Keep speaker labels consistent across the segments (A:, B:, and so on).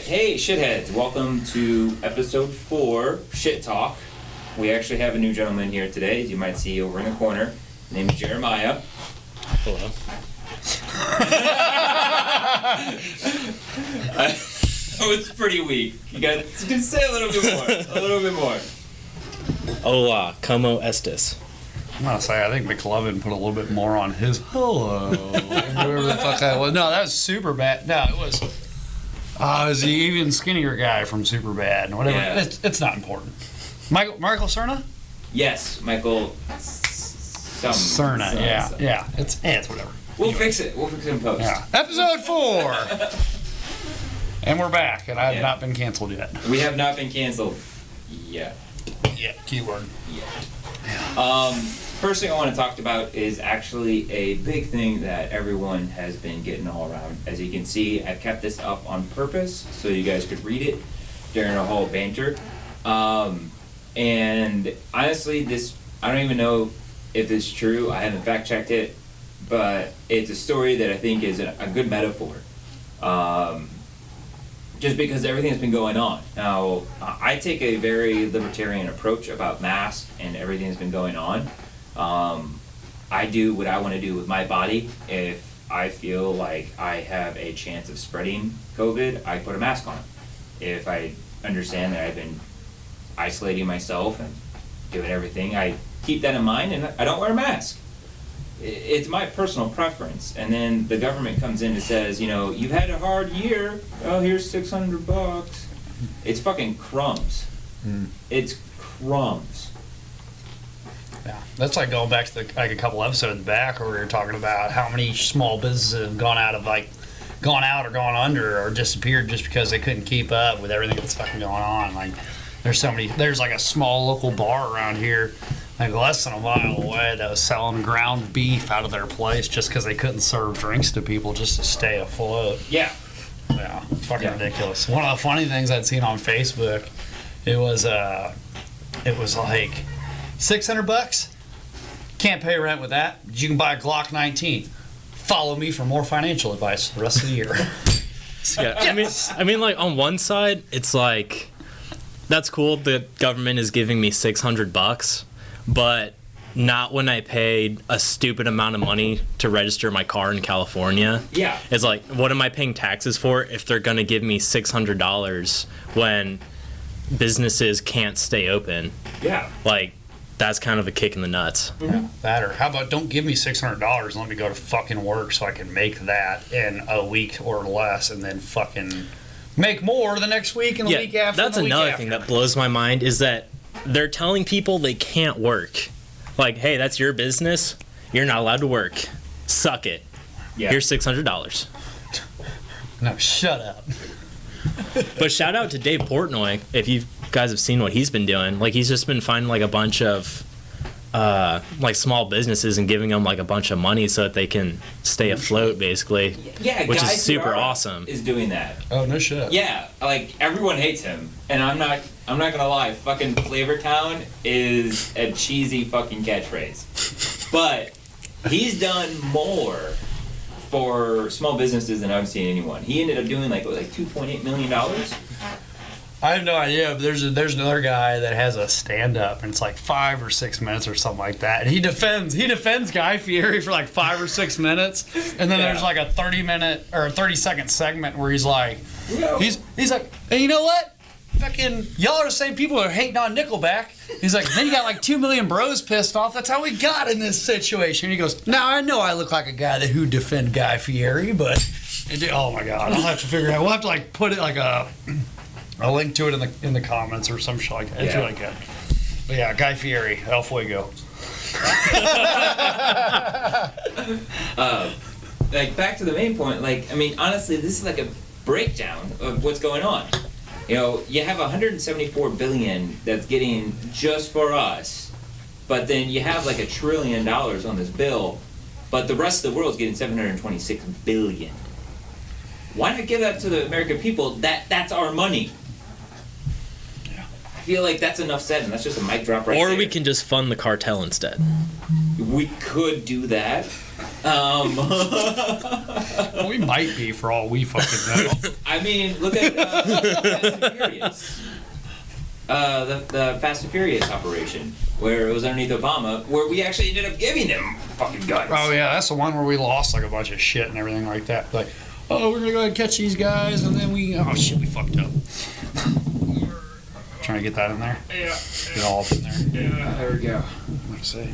A: Hey, shitheads. Welcome to episode 4, Shit Talk. We actually have a new gentleman here today, as you might see over in the corner. His name is Jeremiah.
B: Hello.
A: That was pretty weak. You gotta say a little bit more. A little bit more.
B: Hola, como estes?
C: I'm gonna say I think McLovin put a little bit more on his hello. Whoever the fuck that was. No, that was super bad. No, it was the even skinnier guy from Superbad. Whatever.
A: Yeah.
C: It's not important. Michael Cerna?
A: Yes, Michael.
C: Cerna. Yeah. It's whatever.
A: We'll fix it. We'll fix it in post.
C: Yeah. Episode 4. And we're back, and I have not been canceled yet.
A: We have not been canceled yet.
C: Yeah. Keyword.
A: Yeah. First thing I want to talk about is actually a big thing that everyone has been getting all around. As you can see, I kept this up on purpose so you guys could read it during our whole banter. And honestly, I don't even know if it's true. I haven't fact checked it, but it's a story that I think is a good metaphor. Just because everything has been going on. Now, I take a very libertarian approach about masks and everything that's been going on. I do what I want to do with my body. If I feel like I have a chance of spreading COVID, I put a mask on. If I understand that I've been isolating myself and doing everything, I keep that in mind and I don't wear a mask. It's my personal preference. And then the government comes in and says, you've had a hard year. Oh, here's $600. It's fucking crumbs. It's crumbs.
C: Yeah, that's like going back to a couple episodes back where we were talking about how many small businesses have gone out or gone under or disappeared just because they couldn't keep up with everything that's fucking going on. Like, there's like a small local bar around here, like less than a mile away, that was selling ground beef out of their place just because they couldn't serve drinks to people just to stay afloat.
A: Yeah.
C: Yeah, it's fucking ridiculous. One of the funny things I'd seen on Facebook, it was like $600. Can't pay rent with that. You can buy a Glock 19. Follow me for more financial advice the rest of the year.
B: Yeah, I mean, like on one side, it's like that's cool. The government is giving me $600, but not when I paid a stupid amount of money to register my car in California.
A: Yeah.
B: It's like, what am I paying taxes for if they're gonna give me $600 when businesses can't stay open?
A: Yeah.
B: Like, that's kind of a kick in the nuts.
C: Yeah, that, or how about don't give me $600 and let me go to fucking work so I can make that in a week or less and then fucking make more the next week and the week after.
B: That's another thing that blows my mind is that they're telling people they can't work. Like, hey, that's your business. You're not allowed to work. Suck it.
A: Yeah.
B: Here's $600.
C: No, shut up.
B: But shout out to Dave Portnoy if you guys have seen what he's been doing. Like, he's just been finding like a bunch of like small businesses and giving them like a bunch of money so that they can stay afloat, basically.
A: Yeah,
B: which
A: Guy
B: is super
A: Fieri
B: awesome.
A: Is doing that.
C: Oh, no shit.
A: Yeah, like everyone hates him, and I'm not gonna lie. Fucking Flavor Town is a cheesy fucking catchphrase, but he's done more for small businesses than I've seen anyone. He ended up doing like $2.8 million.
C: I have no idea, but there's another guy that has a stand-up, and it's like 5 or 6 minutes or something like that. And he defends Guy Fieri for like 5 or 6 minutes, and then there's like a 30-minute or a 30-second segment where he's like, he's like, hey, you know what? Fucking y'all are the same people that are hating on Nickelback. He's like, then you got like 2 million bros pissed off. That's how we got in this situation. He goes, now I know I look like a guy who defend Guy Fieri, but oh my god, I'll have to figure it out. We'll have to like put it like I'll link to it in the comments or some shit like that. It's really good. But yeah, Guy Fieri, El Fuego.
A: Like back to the main point. Like, I mean, honestly, this is like a breakdown of what's going on. You have 174 billion that's getting just for us, but then you have like $1 trillion on this bill, but the rest of the world's getting 726 billion. Why not give that to the American people? That's our money. I feel like that's enough said, and that's just a mic drop right there.
B: Or we can just fund the cartel instead.
A: We could do that.
C: We might be for all we fucking know.
A: I mean, look at Fast and Furious. The Fast and Furious operation, where it was underneath Obama, where we actually ended up giving them fucking guns.
C: Oh yeah, that's the one where we lost like a bunch of shit and everything like that. Like, oh, we're gonna go ahead and catch these guys, and then we fucked up. Trying to get that in there. Yeah. Get all up in there.
A: Yeah, there we go.
C: Let's see.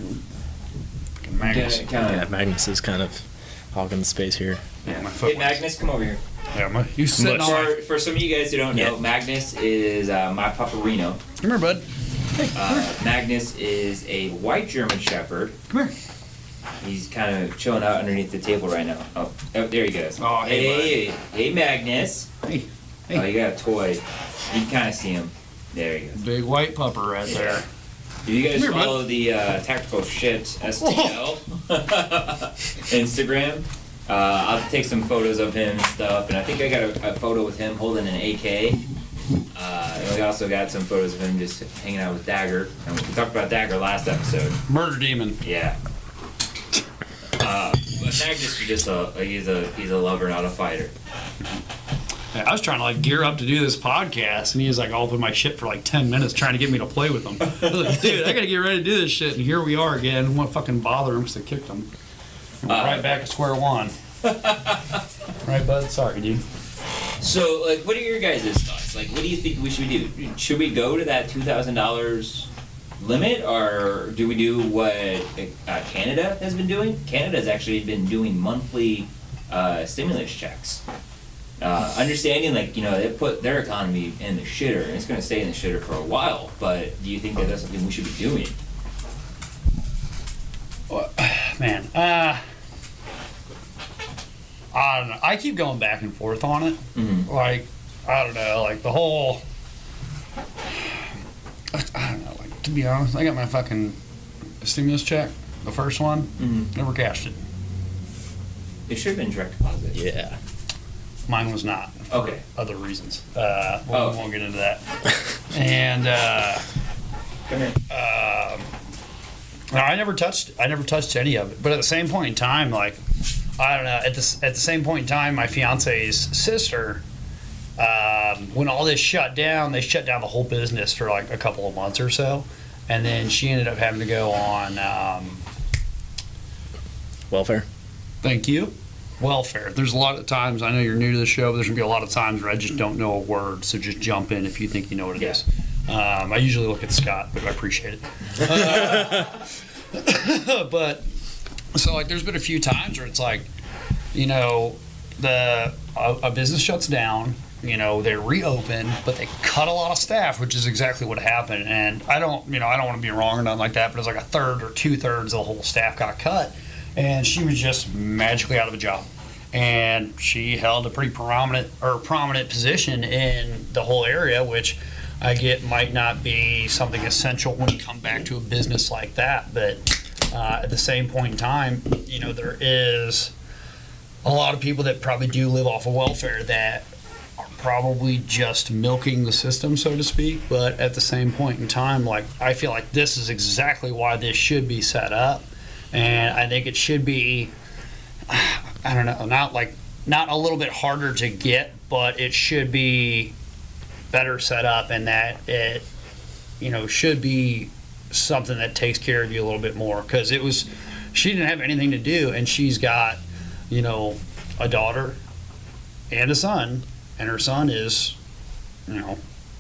C: Fucking Magnus.
B: Yeah, Magnus is kind of hogging the space here.
C: Yeah, my foot.
A: Hey, Magnus, come over here.
C: Yeah, you sitting on my...
A: For some of you guys who don't know, Magnus is my Paparino.
C: Come here, bud.
A: Magnus is a white German Shepherd.
C: Come here.
A: He's kind of chilling out underneath the table right now. Oh, there he goes.
C: Oh,
A: hey, Magnus.
C: Hey.
A: Oh, you got a toy. You can kind of see him. There you go.
C: Big white pupper right there.
A: If you guys
C: Come here,
A: follow the TacticalSht.Official Instagram, I'll take some photos of him and stuff. And I think I got a photo with him holding an AK. And we also got some photos of him just hanging out with Dagger. And we talked about Dagger last episode.
C: Murder demon.
A: Yeah. But Magnus is just he's a lover, not a fighter.
C: Yeah, I was trying to like gear up to do this podcast, and he was like all up in my shit for like 10 minutes trying to get me to play with him. I was like, dude, I gotta get ready to do this shit, and here we are again. I don't want to fucking bother him because I kicked him. And we're right back at square one. Right, bud? Sorry, dude.
A: So, like, what are your guys' thoughts? Like, what do you think we should do? Should we go to that $2,000 limit, or do we do what Canada has been doing? Canada's actually been doing monthly stimulus checks. Understanding, like, you know, they put their economy in the shitter, and it's going to stay in the shitter for a while, but do you think that that's something we should be doing?
C: Man, I don't know. I keep going back and forth on it.
A: Mm-hmm.
C: Like, I don't know, like the whole... I don't know, like, to be honest, I got my fucking stimulus check, the first one, never cashed it.
A: It should have been direct deposit.
B: Yeah.
C: Mine was not. For
A: Okay.
C: other reasons. We won't get into that. And
A: Come here.
C: no, I never touched any of it. But at the same point in time, like, I don't know. At the same point in time, my fiance's sister, when all this shut down, they shut down the whole business for like a couple of months or so, and then she ended up having to go on.
B: Welfare.
C: Thank you. Welfare. There's a lot of times, I know you're new to the show, but there's going to be a lot of times where I just don't know a word, so just jump in if you think you know what it is. I usually look at Scott, but I appreciate it. But, so, like, there's been a few times where it's like, you know, a business shuts down, you know, they reopen, but they cut a lot of staff, which is exactly what happened. And I don't want to be wrong or nothing like that, but it was like a third or 2/3 of the whole staff got cut. And she was just magically out of a job. And she held a pretty prominent position in the whole area, which I get might not be something essential when you come back to a business like that. But at the same point in time, you know, there is a lot of people that probably do live off of welfare that are probably just milking the system, so to speak. But at the same point in time, like, I feel like this is exactly why this should be set up. And I think it should be, I don't know, not a little bit harder to get, but it should be better set up, and that it, you know, should be something that takes care of you a little bit more. Because she didn't have anything to do, and she's got, you know, a daughter and a son, and her son is, you know,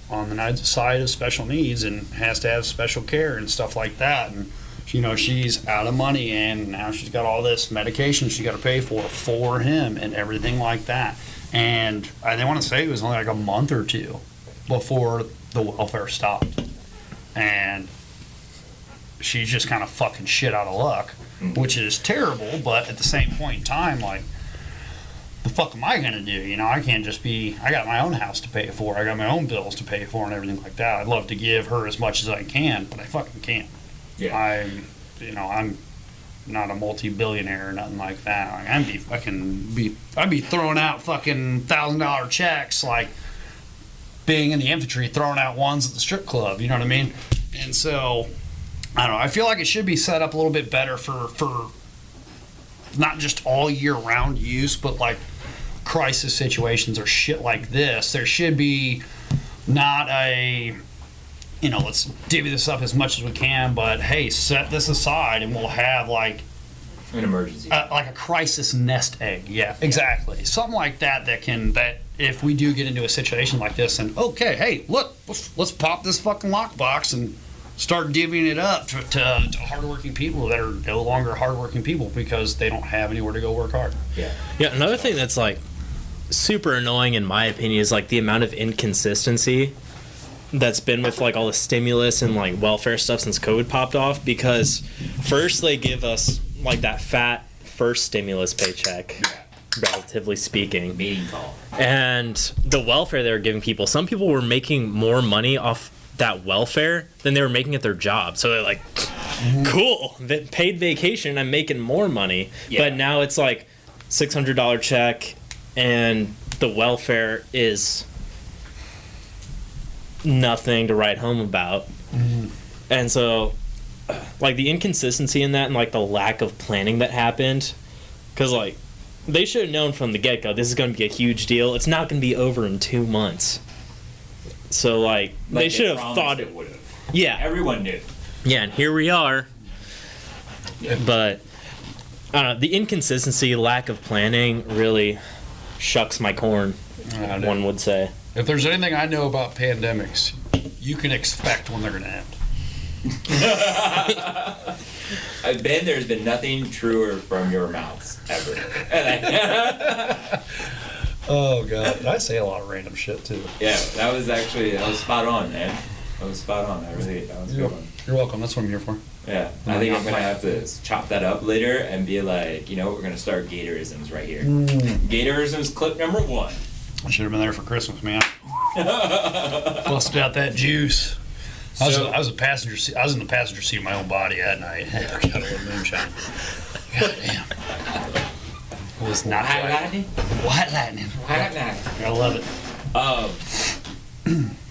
C: on the side of special needs and has to have special care and stuff like that. And you know, she's out of money, and now she's got all this medication she's got to pay for him and everything like that. And I want to say it was only like a month or two before the welfare stopped. And she's just kind of fucking shit out of luck, which is terrible, but at the same point in time, like, the fuck am I going to do? You know, I can't just I got my own house to pay for, I got my own bills to pay for and everything like that. I'd love to give her as much as I can, but I fucking can't.
A: Yeah.
C: I'm not a multi-billionaire or nothing like that. Like, I'd be throwing out fucking $1,000 checks, like being in the infantry, throwing out ones at the strip club. You know what I mean? And so, I don't know. I feel like it should be set up a little bit better for not just all year round use, but like crisis situations or shit like this, there should be not a, let's divvy this up as much as we can, but hey, set this aside and we'll have like
A: an emergency.
C: Like a crisis nest egg. Yeah, exactly. Something like that if we do get into a situation like this and okay, hey, look, let's pop this fucking lockbox and start divvying it up to hardworking people that are no longer hardworking people because they don't have anywhere to go work hard.
A: Yeah.
B: Yeah, another thing that's like super annoying in my opinion is like the amount of inconsistency that's been with like all the stimulus and like welfare stuff since COVID popped off, because first they give us like that fat first stimulus paycheck, relatively speaking.
A: Meeting call. And
B: the welfare they were giving people, some people were making more money off that welfare than they were making at their job. So they're like, cool, paid vacation, I'm making more money. Yeah. But now it's like $600 check and the welfare is nothing to write home about. And so like the inconsistency in that and like the lack of planning that happened, because like they should have known from the get-go this is going to be a huge deal. It's not going to be over in 2 months. So like they should have thought
A: it would have.
B: Yeah,
A: everyone knew.
B: Yeah, and here we are.
A: Yeah.
B: But the inconsistency, lack of planning really shucks my corn, one would say.
C: If there's anything I know about pandemics, you can expect when they're going to end.
A: Ben, there's been nothing truer from your mouths ever.
C: Oh god, I say a lot of random shit too.
A: Yeah, that was spot on, man. That was spot on. That was a good one.
C: You're welcome. That's what I'm here for.
A: Yeah, I think I'm gonna have to chop that up later and be like, we're gonna start Gatorisms right here. Gatorisms clip number 1.
C: I should have been there for Christmas, man. Busted out that juice. I was in the passenger seat of my own body that night. I got a little moonshine. God damn. It was not White lightning. I love it.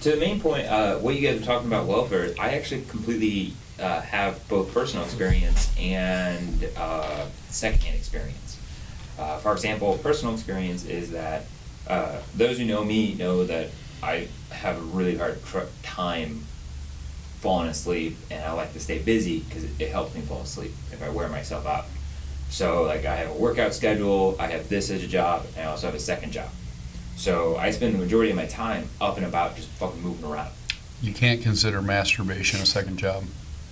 A: To the main point, what you guys are talking about welfare, I actually completely have both personal experience and secondhand experience. For example, personal experience is that those who know me know that I have a really hard time falling asleep, and I like to stay busy because it helps me fall asleep if I wear myself out. So like I have a workout schedule, I have this as a job, and I also have a second job. So I spend the majority of my time up and about just fucking moving around.
C: You can't consider masturbation a second job.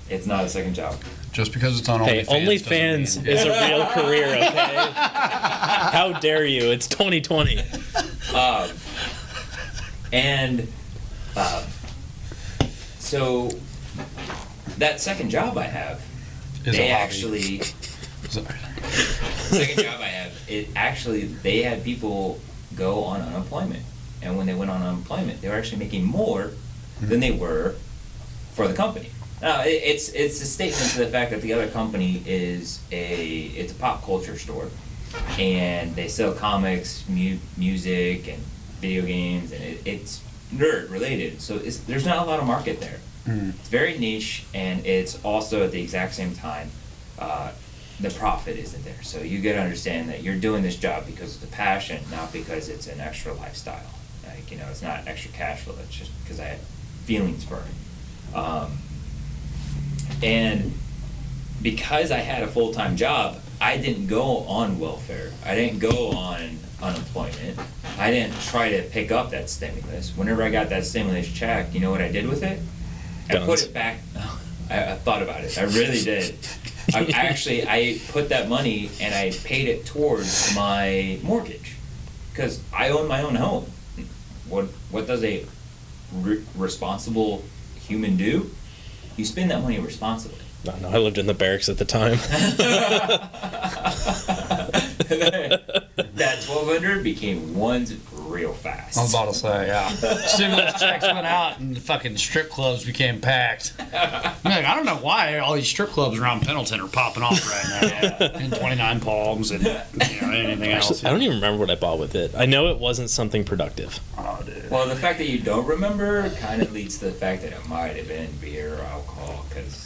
A: It's not a second job.
C: Just because it's on
B: OnlyFans.
C: Hey,
B: OnlyFans is a real career, okay? How dare you? It's 2020.
A: So that second job I have, second job I have, they had people go on unemployment, and when they went on unemployment, they were actually making more than they were for the company. Now, it's a statement to the fact that the other company it's a pop culture store, and they sell comics, music, and video games, and it's nerd related. So there's not a lot of market there. It's very niche, and it's also at the exact same time, the profit isn't there. So you got to understand that you're doing this job because it's a passion, not because it's an extra lifestyle. Like, it's not extra cash flow. It's just because I had feelings for it. And because I had a full-time job, I didn't go on welfare. I didn't go on unemployment. I didn't try to pick up that stimulus. Whenever I got that stimulus check, you know what I did with it? I put it back. I thought about it. I really did. I put that money and I paid it towards my mortgage because I own my own home. What does a responsible human do? You spend that money responsibly.
B: No, I lived in the barracks at the time.
A: That $1,200 became one's real fast.
C: I was about to say, yeah. Stimulus checks went out and the fucking strip clubs became packed. I don't know why all these strip clubs around Pendleton are popping off right now. And 29 Palms and anything else.
B: I don't even remember what I bought with it. I know it wasn't something productive.
C: Oh, dude.
A: Well, the fact that you don't remember kind of leads to the fact that it might have been beer or alcohol, because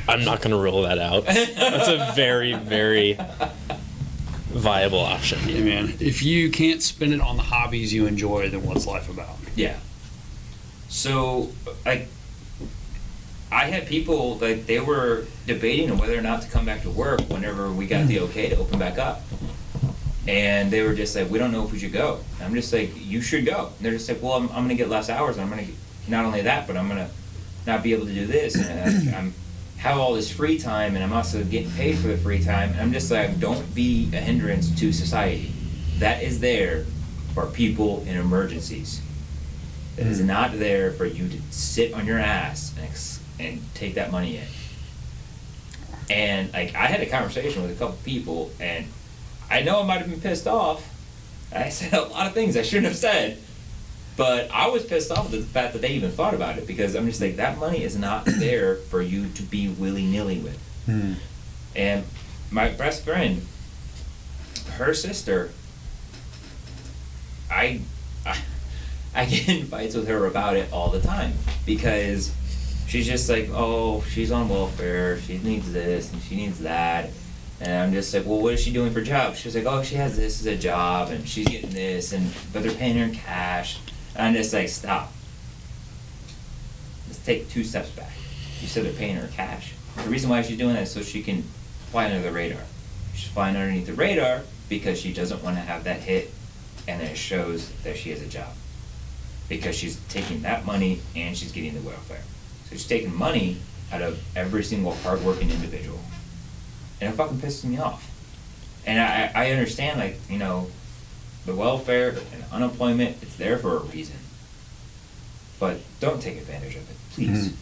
B: I'm not gonna rule that out. That's a very, very viable option.
C: Yeah, man. If you can't spend it on the hobbies you enjoy, then what's life about?
A: Yeah. So, like, I had people, like, they were debating on whether or not to come back to work whenever we got the okay to open back up. And they were just like, we don't know if we should go. And I'm just like, you should go. And they're just like, well, I'm going to get less hours, and I'm going to get, not only that, but I'm going to not be able to do this. And I'm have all this free time, and I'm also getting paid for the free time. And I'm just like, don't be a hindrance to society. That is there for people in emergencies. It is not there for you to sit on your ass and take that money in. And like, I had a conversation with a couple people, and I know I might have been pissed off. I said a lot of things I shouldn't have said, but I was pissed off at the fact that they even thought about it, because I'm just like, that money is not there for you to be willy-nilly with. And my best friend, her sister, I get in fights with her about it all the time, because she's just like, oh, she's on welfare, she needs this and she needs that. And I'm just like, well, what is she doing for jobs? She's like, oh, she has this as a job, and she's getting this, but they're paying her in cash. And I'm just like, stop. Let's take 2 steps back. You said they're paying her cash. The reason why she's doing that is so she can fly under the radar. She's flying underneath the radar because she doesn't want to have that hit, and then it shows that she has a job. Because she's taking that money and she's getting the welfare. So she's taking money out of every single hardworking individual. And it fucking pisses me off. And I understand, like, you know, the welfare and unemployment, it's there for a reason. But don't take advantage of it, please.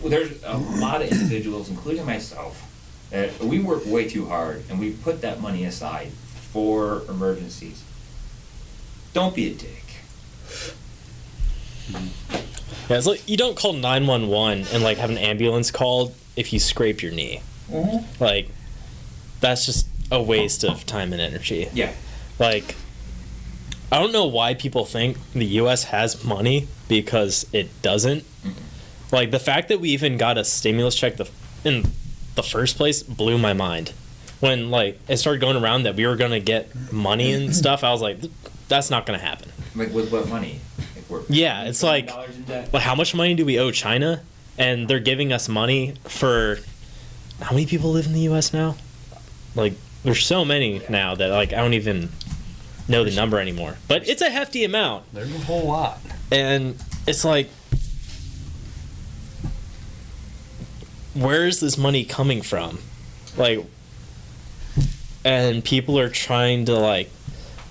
A: There's a lot of individuals, including myself, that we work way too hard, and we put that money aside for emergencies. Don't be a dick.
B: Yeah, it's like, you don't call 911 and like have an ambulance called if you scrape your knee. Like, that's just a waste of time and energy.
A: Yeah.
B: Like, I don't know why people think the U.S. has money, because it doesn't. Like, the fact that we even got a stimulus check in the first place blew my mind. When, like, it started going around that we were going to get money and stuff, I was like, that's not going to happen.
A: Like, with what money? Like, we're
B: Yeah, it's like, how much money do we owe China? And they're giving us money for... How many people live in the U.S. now? Like, there's so many now that, like, I don't even know the number anymore. But it's a hefty amount.
C: There's a whole lot.
B: And it's like, where is this money coming from? Like, and people are trying to, like,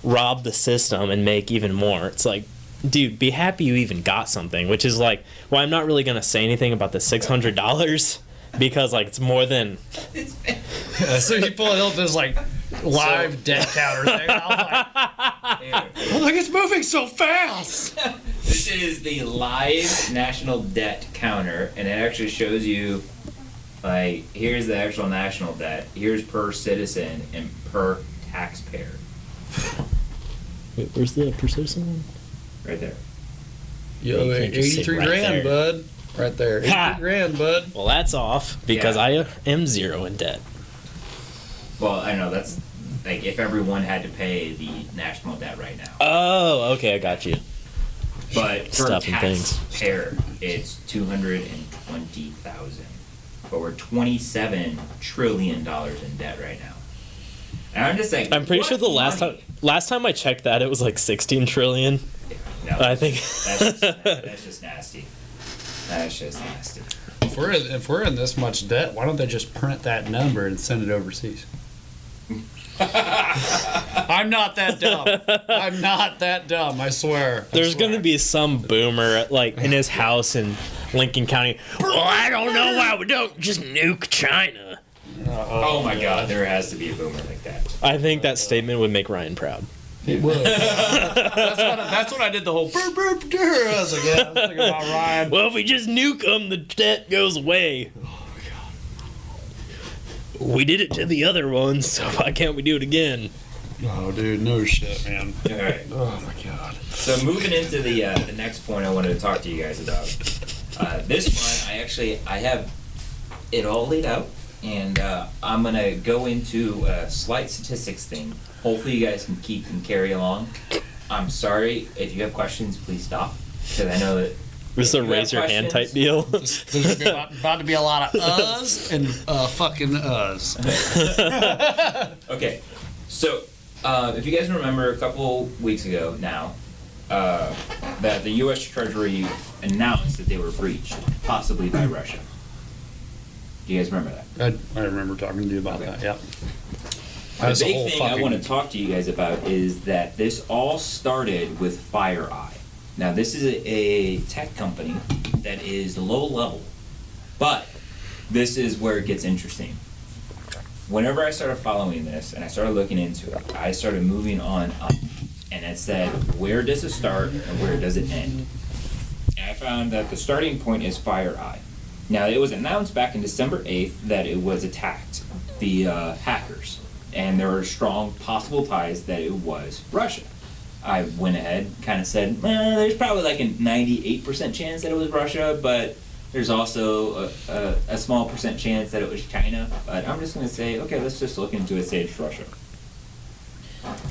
B: rob the system and make even more. It's like, dude, be happy you even got something, which is like, well, I'm not really going to say anything about the $600 because, like, it's more than...
C: So you pull it up this, like, live debt counter thing. I was like, it's moving so fast.
A: This is the live national debt counter, and it actually shows you, like, here's the actual national debt, here's per citizen and per taxpayer.
B: Wait, where's the per citizen one?
A: Right there.
C: You owe
B: You can't just say
C: 83
B: right
C: grand,
B: there.
C: bud. Right there. 83
B: Ha!
C: grand, bud.
B: Well, that's off because
A: Yeah.
B: I am zero in debt.
A: Well, I know that's, like, if everyone had to pay the national debt right now.
B: Oh, okay, I got you.
A: But per
B: Stuff and things.
A: taxpayer, it's 220,000. But we're $27 trillion in debt right now. And I'm just like,
B: I'm pretty
A: what
B: sure the
A: money?
B: last time I checked that, it was like 16 trillion.
A: Yeah, no,
B: I think
A: that's just nasty. That's just nasty.
C: If we're in this much debt, why don't they just print that number and send it overseas? I'm not that dumb. I'm not that dumb, I swear.
B: there's going to be some boomer like in his house in Lincoln County. Well, I don't know why we don't just nuke China.
A: Oh my God, there has to be a boomer like that.
B: I think that statement would make Ryan proud.
C: It would. That's what I did the whole burp, burp, burp. I was like, yeah, I was thinking about Ryan.
B: Well, if we just nuke them, the debt goes away.
C: Oh, my God.
B: We did it to the other ones, so why can't we do it again?
C: Oh, dude, no shit, man.
A: All right.
C: Oh, my God.
A: So moving into the next point I wanted to talk to you guys about. This one, I have it all laid out, and I'm gonna go into a slight statistics thing. Hopefully you guys can keep and carry along. I'm sorry, if you have questions, please stop, because I know that
B: This is a
A: if you have
B: raise your hand type
A: questions-
B: deal.
C: There's about to be a lot of uhs and fucking uhs.
A: Okay, so if you guys remember a couple weeks ago now, that the U.S. Treasury announced that they were breached, possibly by Russia. Do you guys remember that?
C: I remember talking to you about
A: Okay.
C: that. Yeah.
A: The
C: That's a
A: big
C: whole
A: thing I
C: fucking-
A: want to talk to you guys about is that this all started with FireEye. Now, this is a tech company that is low level, but this is where it gets interesting. Whenever I started following this and I started looking into it, I started moving on up, and it said, where does it start and where does it end? And I found that the starting point is FireEye. Now, it was announced back in December 8th that it was attacked, the hackers, and there were strong possible ties that it was Russia. I went ahead, kind of said, there's probably like a 98% chance that it was Russia, but there's also a small percent chance that it was China. But I'm just going to say, okay, let's just look into it, say it's Russia.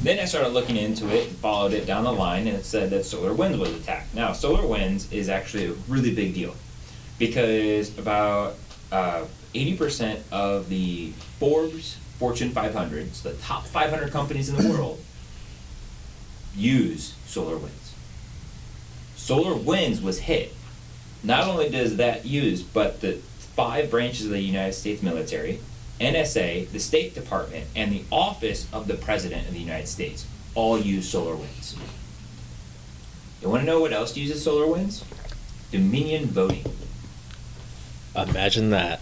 A: Then I started looking into it and followed it down the line, and it said that SolarWinds was attacked. Now, SolarWinds is actually a really big deal, because about 80% of the Forbes Fortune 500, so the top 500 companies in the world, use SolarWinds. SolarWinds was hit. Not only does that use, but the 5 branches of the United States military, NSA, the State Department, and the Office of the President of the United States all use SolarWinds. You want to know what else uses SolarWinds? Dominion voting.
B: Imagine that.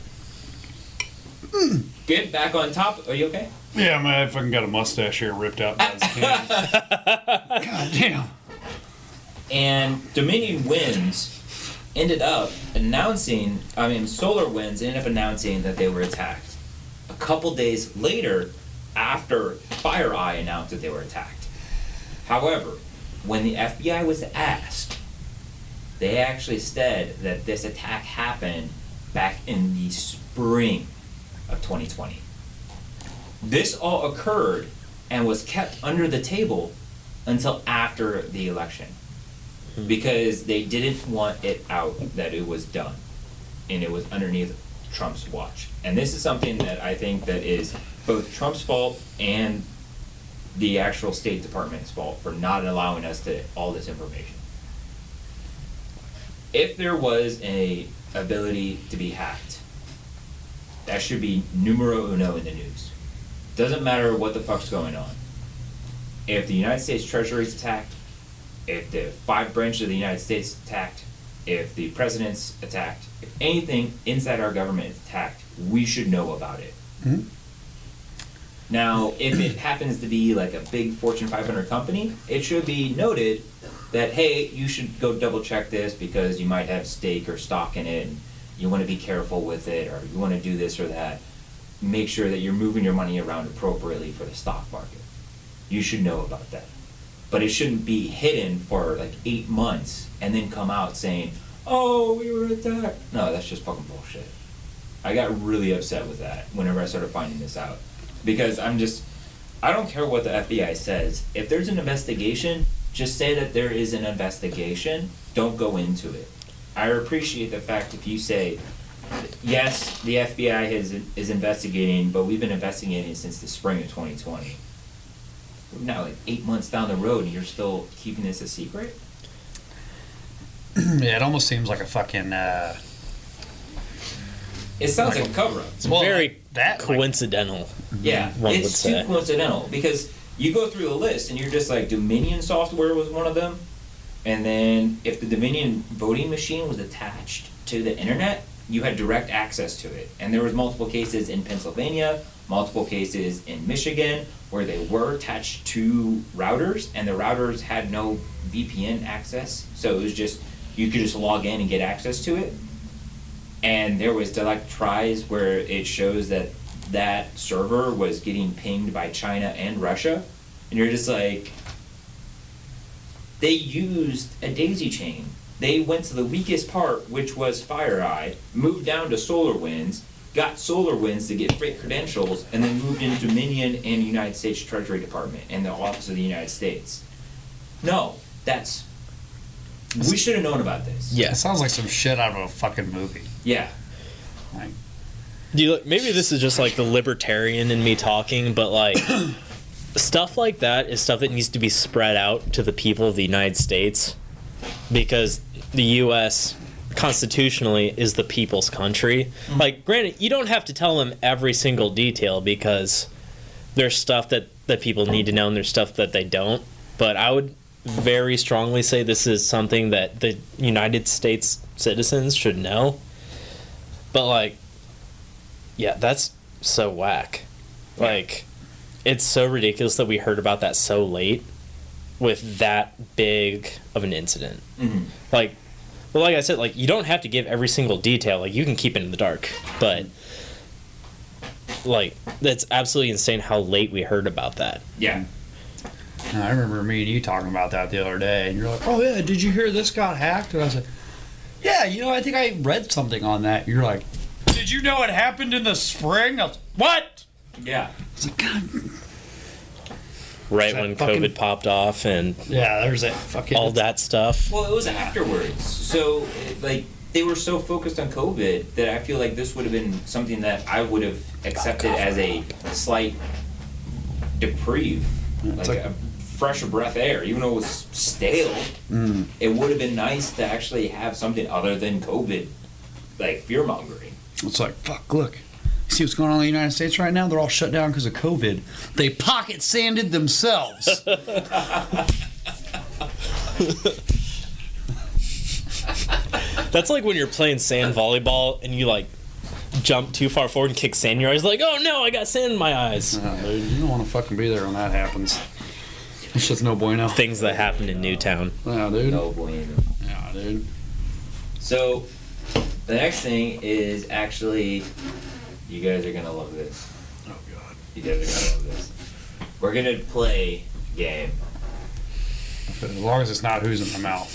A: Get back on top. Are you okay?
C: Yeah, man, I fucking got a mustache here ripped out by his can. God damn.
A: And Dominion Winds ended up announcing, SolarWinds ended up announcing that they were attacked a couple days later after FireEye announced that they were attacked. However, when the FBI was asked, they actually said that this attack happened back in the spring of 2020. This all occurred and was kept under the table until after the election, because they didn't want it out that it was done, and it was underneath Trump's watch. And this is something that I think that is both Trump's fault and the actual State Department's fault for not allowing us to all this information. If there was a ability to be hacked, that should be numero uno in the news. Doesn't matter what the fuck's going on. If the United States Treasury is attacked, if the 5 branches of the United States is attacked, if the president's attacked, if anything inside our government is attacked, we should know about it.
C: Mm-hmm.
A: Now, if it happens to be like a big Fortune 500 company, it should be noted that, hey, you should go double check this because you might have stake or stock in it, and you want to be careful with it, or you want to do this or that. Make sure that you're moving your money around appropriately for the stock market. You should know about that. But it shouldn't be hidden for like 8 months and then come out saying, oh, we were attacked. No, that's just fucking bullshit. I got really upset with that whenever I started finding this out. Because I don't care what the FBI says. If there's an investigation, just say that there is an investigation. Don't go into it. I appreciate the fact if you say, yes, the FBI is investigating, but we've been investigating since the spring of 2020. We're now like 8 months down the road and you're still keeping this a secret?
C: Yeah, it almost seems like a fucking.
A: It sounds like a cover-up.
B: It's very
C: that
B: coincidental.
A: Yeah,
B: One would
A: it's
B: say.
A: too coincidental because you go through a list and you're just like, Dominion software was one of them, and then if the Dominion voting machine was attached to the internet, you had direct access to it. And there was multiple cases in Pennsylvania, multiple cases in Michigan, where they were attached to routers, and the routers had no VPN access, so it was just, you could just log in and get access to it. And there was direct tries where it shows that that server was getting pinged by China and Russia, and you're just like, they used a daisy chain. They went to the weakest part, which was FireEye, moved down to SolarWinds, got SolarWinds to get fake credentials, and then moved into Dominion and United States Treasury Department and the Office of the United States. No, we should have known about this.
C: It sounds like some shit out of a fucking movie.
A: Yeah.
C: Like,
B: Maybe this is just like the libertarian in me talking, but like stuff like that is stuff that needs to be spread out to the people of the United States, because the U.S. constitutionally is the people's country. Like, granted, you don't have to tell them every single detail, because there's stuff that people need to know and there's stuff that they don't. But I would very strongly say this is something that the United States citizens should know. But like, yeah, that's so whack. Like, it's so ridiculous that we heard about that so late with that big of an incident. Like, well, like I said, like, you don't have to give every single detail. Like, you can keep it in the dark. But, like, that's absolutely insane how late we heard about that.
A: Yeah.
C: I remember me and you talking about that the other day, and you're like, "Oh yeah, did you hear this got hacked?" And I was like, "Yeah, I think I read something on that." You're like, "Did you know it happened in the spring?" I was, "What?"
A: Yeah.
C: It's like, God.
B: Right when COVID popped off and
C: Yeah, there's that fucking
B: all that stuff.
A: Well, it was afterwards. So, like, they were so focused on COVID that I feel like this would have been something that I would have accepted as a slight reprieve.
C: It's
A: Like a fresh breath air. Even though it was stale, it would have been nice to actually have something other than COVID, like fear-mongering.
C: It's like, fuck, look. You see what's going on in the United States right now? They're all shut down because of COVID. They pocket sanded themselves.
B: That's like when you're playing sand volleyball and you like jump too far forward and kick sand in your eyes. Like, oh no, I got sand in my eyes.
C: Dude, you don't want to fucking be there when that happens. It's just no bueno.
B: Things that happened in Newtown.
C: Yeah, dude.
A: No bueno.
C: Yeah, dude.
A: So, the next thing is actually, you guys are gonna love this.
C: Oh god.
A: You guys are gonna love this. We're gonna play a game.
C: As long as it's not who's in the mouth.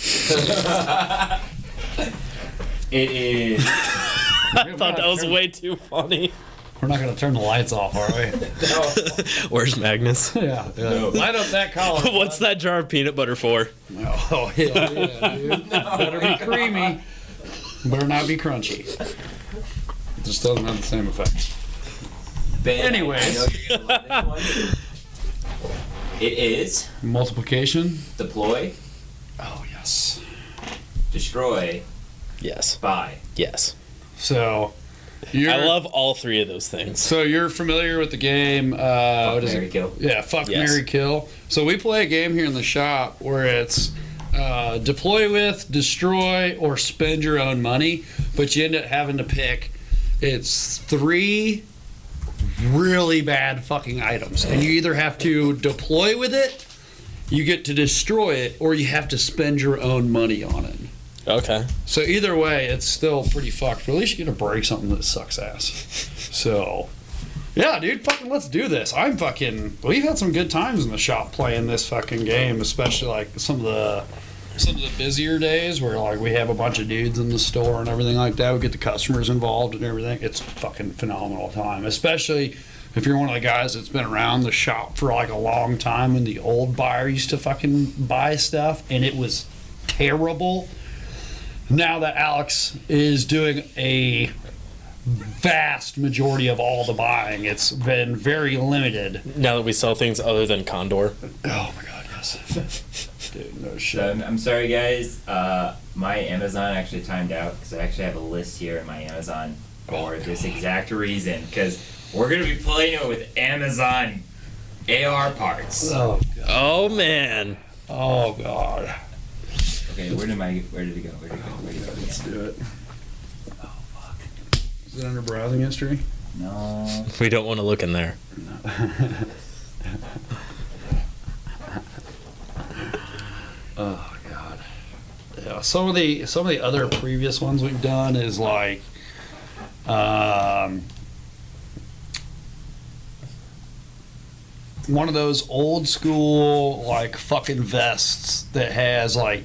A: It is.
B: I thought that was way too funny.
C: We're not gonna turn the lights off, are we?
B: Where's Magnus?
C: Yeah.
A: No.
C: Light up that collar.
B: What's that jar of peanut butter for?
C: Oh, hell yeah, dude. Better be creamy. Better not be crunchy. It just doesn't have the same effect.
A: Ben,
C: Anyways.
A: I know you're gonna love this one. It is
C: Multiplication.
A: deploy,
C: Oh, yes.
A: destroy,
B: Yes.
A: buy.
B: Yes.
C: So,
B: I love all three of those things.
C: So you're familiar with the game? What is
A: Marry,
C: it?
A: kill.
C: Yeah, fuck,
B: Yes.
C: marry, kill. So we play a game here in the shop where it's deploy with, destroy, or spend your own money, but you end up having to pick. It's 3 really bad fucking items, and you either have to deploy with it, you get to destroy it, or you have to spend your own money on it.
B: Okay.
C: So either way, it's still pretty fucked. But at least you get to break something that sucks ass. So, yeah, dude, fucking let's do this. We've had some good times in the shop playing this fucking game, especially like some of the busier days where like we have a bunch of dudes in the store and everything like that. We get the customers involved and everything. It's fucking phenomenal time, especially if you're one of the guys that's been around the shop for like a long time when the old buyer used to fucking buy stuff and it was terrible. Now that Alex is doing a vast majority of all the buying, it's been very limited.
B: Now that we sell things other than Condor.
C: Oh my god, yes. Dude, no shit.
A: I'm sorry, guys. My Amazon actually timed out because I actually have a list here in my Amazon for this exact reason. Because we're gonna be playing it with Amazon AR parts.
C: Oh,
B: Oh man.
C: oh god.
A: Okay, where did it go?
C: Let's do it. Oh fuck. Is it under browsing history?
A: No.
B: We don't want to look in there.
C: Oh god. Yeah, some of the other previous ones we've done is like one of those old school like fucking vests that has like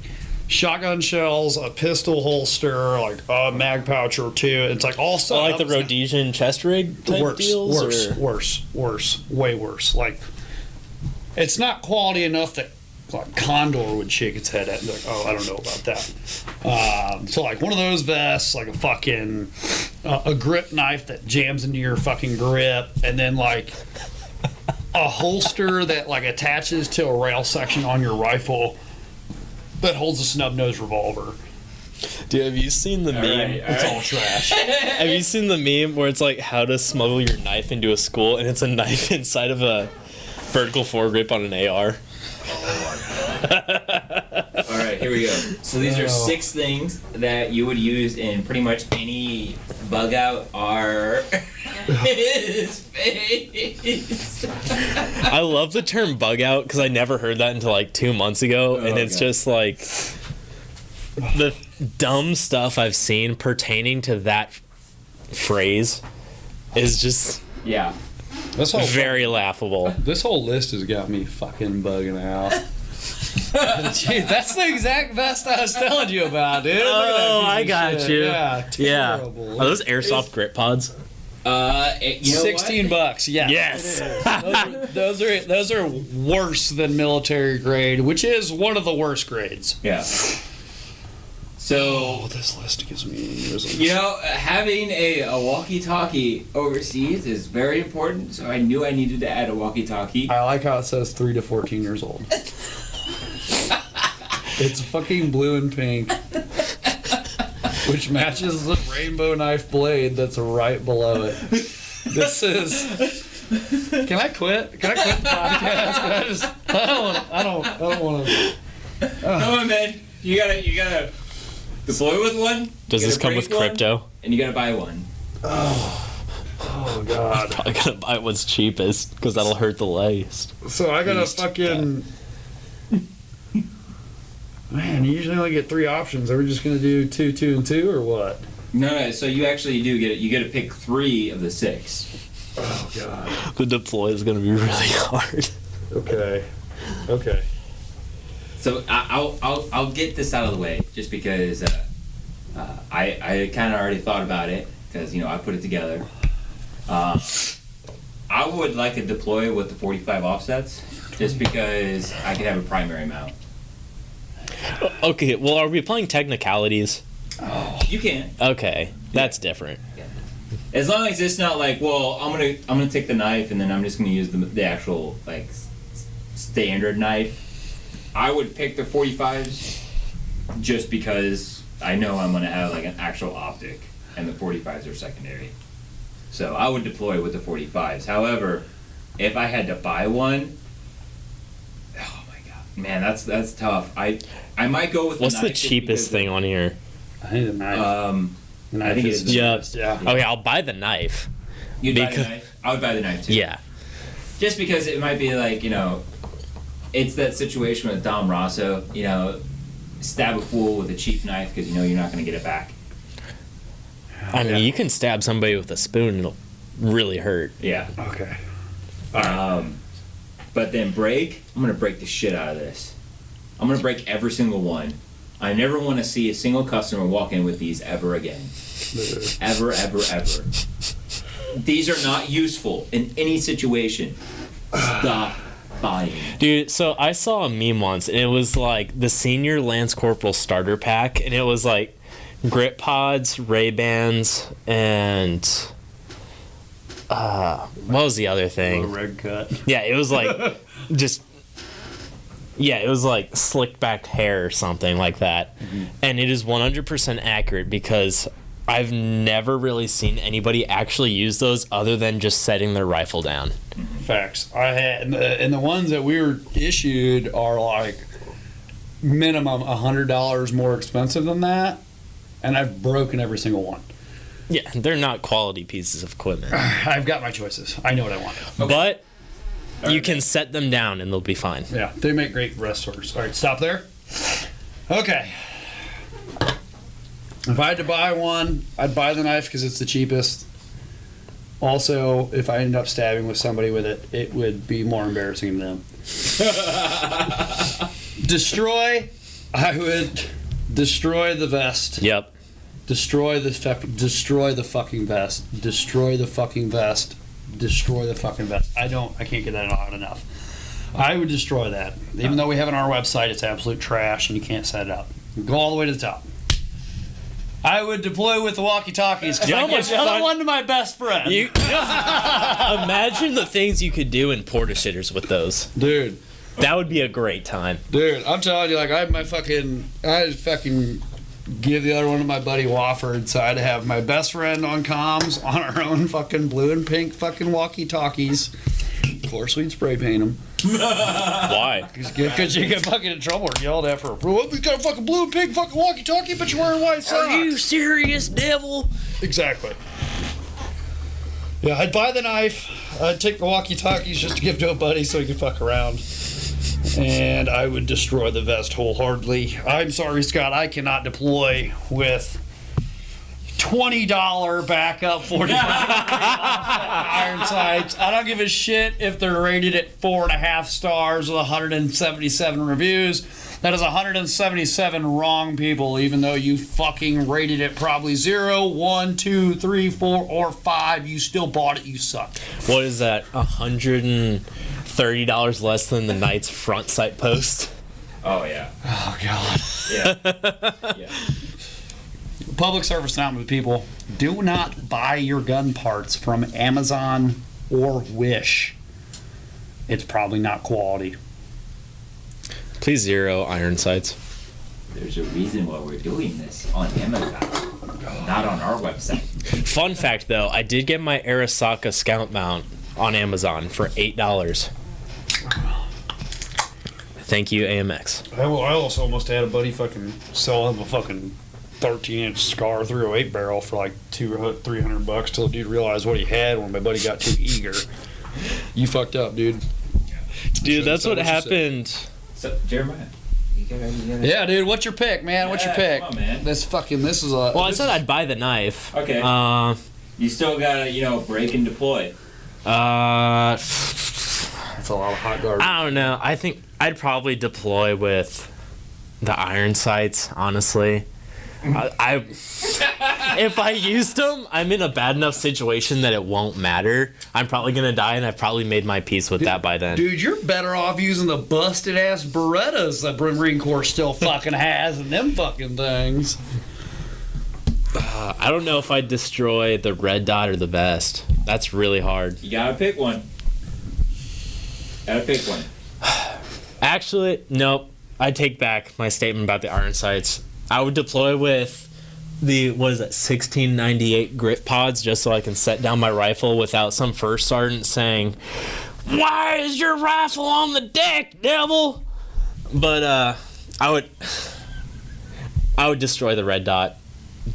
C: shotgun shells, a pistol holster, like a mag pouch or two. It's like all stuff.
B: Like the Rhodesian chest rig type deals?
C: Worse, way worse. Like, it's not quality enough that like Condor would shake its head at and be like, oh, I don't know about that. So like one of those vests, like a fucking a grip knife that jams into your fucking grip, and then like a holster that like attaches to a rail section on your rifle that holds a snub-nosed revolver.
B: Dude, have you seen the meme?
C: It's all trash.
B: Have you seen the meme where it's like how to smuggle your knife into a school, and it's a knife inside of a vertical foregrip on an AR?
A: All right, here we go. So these are 6 things that you would use in pretty much any bug out or his face.
B: I love the term bug out because I never heard that until like 2 months ago, and it's just like the dumb stuff I've seen pertaining to that phrase is just very laughable.
C: This whole list has got me fucking bugging out. Gee, that's the exact vest I was telling you about, dude.
B: Oh, I got you.
C: Yeah, terrible.
B: Are those airsoft grip pods?
A: You know
C: $16. Yeah.
B: Yes.
C: Those are worse than military grade, which is one of the worst grades.
A: Yeah. So
C: this list gives me aneurysms.
A: you know, having a walkie-talkie overseas is very important. So I knew I needed to add a walkie-talkie.
C: I like how it says 3 to 14 years old. It's fucking blue and pink, which matches the rainbow knife blade that's right below it. This is. Can I quit? Can I quit the podcast? I don't want to.
A: Come on, man. You gotta deploy with one.
B: Does this come with crypto?
A: And you gotta buy one.
C: Oh God.
B: Probably gonna buy what's cheapest because that'll hurt the least.
C: So I gotta fucking. Man, you usually only get 3 options. Are we just gonna do 2, 2, and 2, or what?
A: No. So you actually do get it. You get to pick 3 of the 6.
C: Oh God.
B: The deploy is gonna be really hard.
C: Okay.
A: So I'll get this out of the way just because I kind of already thought about it because I put it together. I would like to deploy with the 45 offsets just because I could have a primary mount.
B: Okay, well, are we playing technicalities?
A: You can.
B: Okay, that's different.
A: Yeah. As long as it's not like, well, I'm gonna take the knife and then I'm just gonna use the actual like standard knife. I would pick the 45s just because I know I'm gonna have like an actual optic, and the 45s are secondary. So I would deploy with the 45s. However, if I had to buy one, oh my god, man, that's tough. I might go with.
B: What's the cheapest thing on here?
C: I think the knife.
A: I think it's
C: yeah.
B: Okay, I'll buy the knife.
A: You'd buy the knife. I would buy the knife too.
B: Yeah.
A: Just because it might be like it's that situation with Dom Rosso. Stab a fool with a cheap knife because you're not going to get it back.
B: I mean, you can stab somebody with a spoon and it'll really hurt.
A: Yeah.
C: Okay.
A: But then break, I'm going to break the shit out of this. I'm going to break every single one. I never want to see a single customer walk in with these ever again. Ever. These are not useful in any situation. Stop buying.
B: Dude, so I saw a meme once, and it was like the Senior Lance Corporal starter pack, and it was like grip pods, Ray-Bans, and what was the other thing?
C: Red cut.
B: Yeah, it was like it was like slicked back hair or something like that. Mm-hmm. And it is 100% accurate because I've never really seen anybody actually use those other than just setting their rifle down.
C: Facts. I had, and the ones that we were issued are like minimum $100 more expensive than that, and I've broken every single one.
B: Yeah, they're not quality pieces of equipment.
C: I've got my choices. I know what I want.
B: Okay. But you can set them down and they'll be fine.
C: Yeah, they make great rest sorters. All right, stop there. Okay. If I had to buy one, I'd buy the knife because it's the cheapest. Also, if I ended up stabbing with somebody with it, it would be more embarrassing to them. Destroy, I would Destroy the vest.
B: Yep.
C: Destroy the fucking vest. Destroy the fucking vest. Destroy the fucking vest. I can't get that out enough. I would destroy that. Even though we have it on our website, it's absolute trash and you can't set it up. Go all the way to the top. I would deploy with the walkie-talkies because I give the other one to my best friend.
B: Imagine the things you could do in porta shitters with those.
C: Dude.
B: That would be a great time.
C: Dude, I'm telling you, like, I fucking give the other one to my buddy Wofford, so I'd have my best friend on comms on our own fucking blue and pink fucking walkie-talkies. Of course, we'd spray paint them.
B: Why?
C: Because you get fucking in trouble or yelled at for, well, we got a fucking blue and pink fucking walkie-talkie, but you're wearing white socks.
B: Are you serious, devil?
C: Exactly. Yeah, I'd buy the knife. I'd take the walkie-talkies just to give to a buddy so he could fuck around. And I would destroy the vest wholeheartedly. I'm sorry, Scott, I cannot deploy with $20 backup 45 iron sights. I don't give a shit if they're rated at 4.5 stars with 177 reviews. That is 177 wrong people, even though you fucking rated it probably 0, 1, 2, 3, 4, or 5. You still bought it, you suck.
B: What is that? $130 less than the Knight's front sight post?
A: Oh, yeah.
C: Oh, God.
A: Yeah. Yeah.
C: Public service announcement, people. Do not buy your gun parts from Amazon or Wish. It's probably not quality.
B: Please zero iron sights.
A: There's a reason why we're doing this on Amazon, not on our website.
B: Fun fact, though, I did get my Arasaka Scout mount on Amazon for $8. Thank you, AMX.
C: I also almost had a buddy fucking sell him a fucking 13-inch Scar 308 barrel for like $200-300 till the dude realized what he had when my buddy got too eager. You fucked up, dude.
B: Dude, that's what happened.
A: So, Jeremiah, you gotta
C: Yeah, dude. What's your pick, man? What's your pick?
A: Come on, man.
C: This is a.
B: Well, I said I'd buy the knife.
A: Okay. You still gotta, break and deploy.
C: That's a lot of hot garbage.
B: I don't know. I think I'd probably deploy with the iron sights, honestly. If I used them, I'm in a bad enough situation that it won't matter. I'm probably gonna die, and I've probably made my peace with that by then.
C: Dude, you're better off using the busted ass Berettas that Marine Corps still fucking has and them fucking things.
B: I don't know if I'd destroy the red dot or the vest. That's really hard.
A: You gotta pick one.
B: Actually, nope. I take back my statement about the iron sights. I would deploy with the 1698 grit pods just so I can set down my rifle without some first sergeant saying, "Why is your rifle on the deck, devil?" But I would destroy the red dot.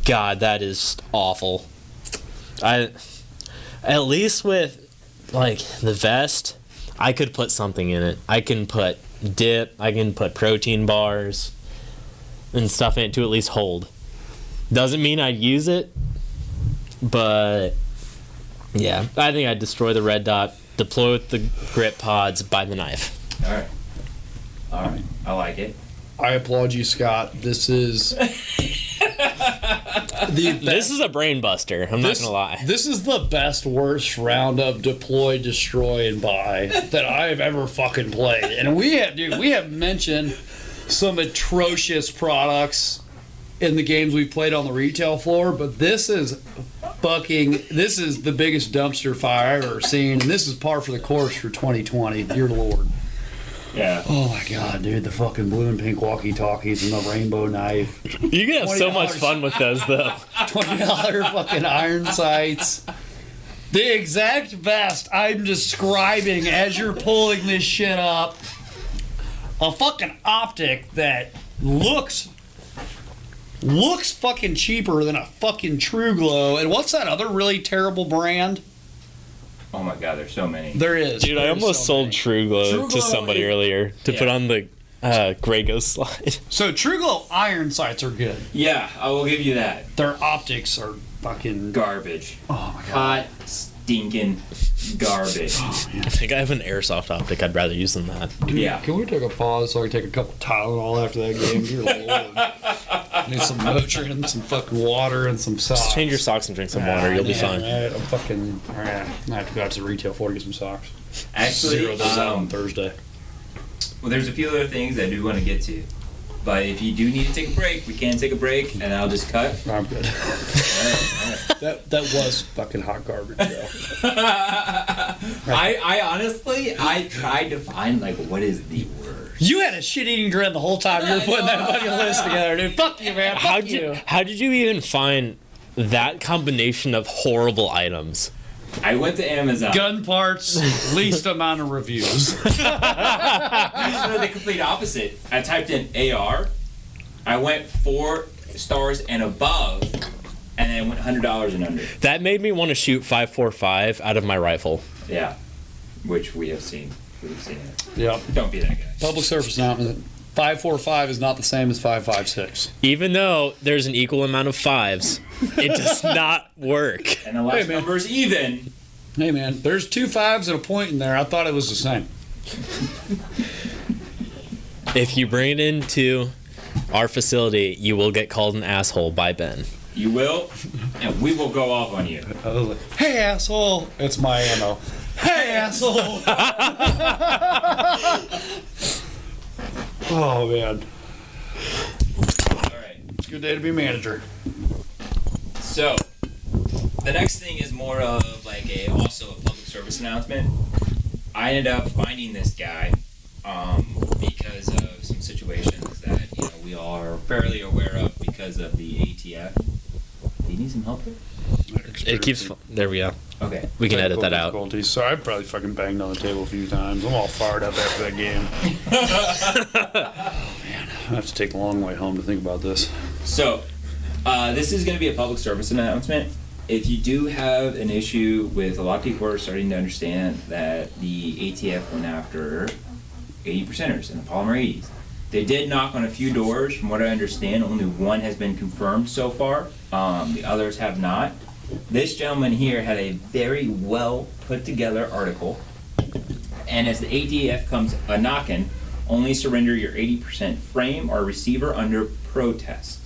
B: God, that is awful. At least with the vest, I could put something in it. I can put dip, I can put protein bars and stuff in it to at least hold. Doesn't mean I'd use it, but yeah, I think I'd destroy the red dot, deploy with the grip pods, buy the knife.
A: All right. I like it.
C: I applaud you, Scott. This is
B: this is a brain buster. I'm not gonna lie.
C: This is the best, worst round of deploy, destroy, and buy that I've ever fucking played. And we have mentioned some atrocious products in the games we've played on the retail floor, but this is the biggest dumpster fire I've ever seen, and this is par for the course for 2020. Dear Lord.
A: Yeah.
C: Oh my God, dude, the fucking blue and pink walkie-talkies and the rainbow knife.
B: You can have so much fun with those, though.
C: $20 fucking iron sights. The exact vest I'm describing as you're pulling this shit up. A fucking optic that looks fucking cheaper than a fucking True Glow. And what's that other really terrible brand?
A: Oh my God, there's so many.
C: There is.
B: Dude, I almost sold True Glow to somebody earlier to put on the Grey Ghost slide.
C: So True Glow iron sights are good.
A: Yeah, I will give you that.
C: Their optics are fucking
A: Garbage.
C: Oh my God.
A: Hot, stinking garbage.
C: Oh, man.
B: I think I have an airsoft optic. I'd rather use than that.
C: Dude,
A: Yeah.
C: Can we take a pause so I can take a couple Tylenol after that game? Dear Lord. Need some Motrin, some fucking water, and some socks.
D: Just change your socks and drink some water. You'll be fine.
C: Right, I'm fucking. All right, I'm gonna have to go out to the retail floor to get some socks.
A: Actually,
C: Zero those out on Thursday.
A: well, there's a few other things I do want to get to. But if you do need to take a break, we can take a break, and I'll just cut.
C: I'm good.
A: All right.
C: That was fucking hot garbage, though.
A: I honestly, I tried to find, like, what is the word?
C: You had a shit-eating grin the whole time you were putting that fucking list together, dude. Fuck you, man. Fuck you.
D: How did you even find that combination of horrible items?
A: I went to Amazon.
C: Gun parts, least amount of reviews.
A: Usually the complete opposite. I typed in AR. I went 4 stars and above, and then I went $100 and under.
D: That made me want to shoot 5.45 out of my rifle.
A: Yeah, which we have seen. We've seen it.
C: Yep.
A: Don't be that guy.
C: Public service announcement. 5.45 is not the same as 5.56.
D: Even though there's an equal amount of 5s, it does not work.
A: And the last
C: Hey, man.
A: number's even.
C: Hey, man, there's 2 5s and a point in there. I thought it was the same.
D: If you bring it into our facility, you will get called an asshole by Ben.
A: You will, and we will go off on you.
C: I was like, hey, asshole. It's my ammo. Hey, asshole. Oh, man.
A: All right.
C: It's a good day to be manager.
A: So, the next thing is more of like also a public service announcement. I ended up finding this guy because of some situations that we all are fairly aware of because of the ATF. Do you need some help here?
D: It keeps. There we go.
A: Okay.
D: We can edit that out.
C: Difficulties. So I probably fucking banged on the table a few times. I'm all fired up after that game. Man, I have to take a long way home to think about this.
A: So, this is going to be a public service announcement. If you do have an issue with, a lot of people are starting to understand that the ATF went after 80%ers and the polymer 80s. They did knock on a few doors. From what I understand, only one has been confirmed so far. The others have not. This gentleman here had a very well put together article. And as the ATF comes a knocking, only surrender your 80% frame or receiver under protest.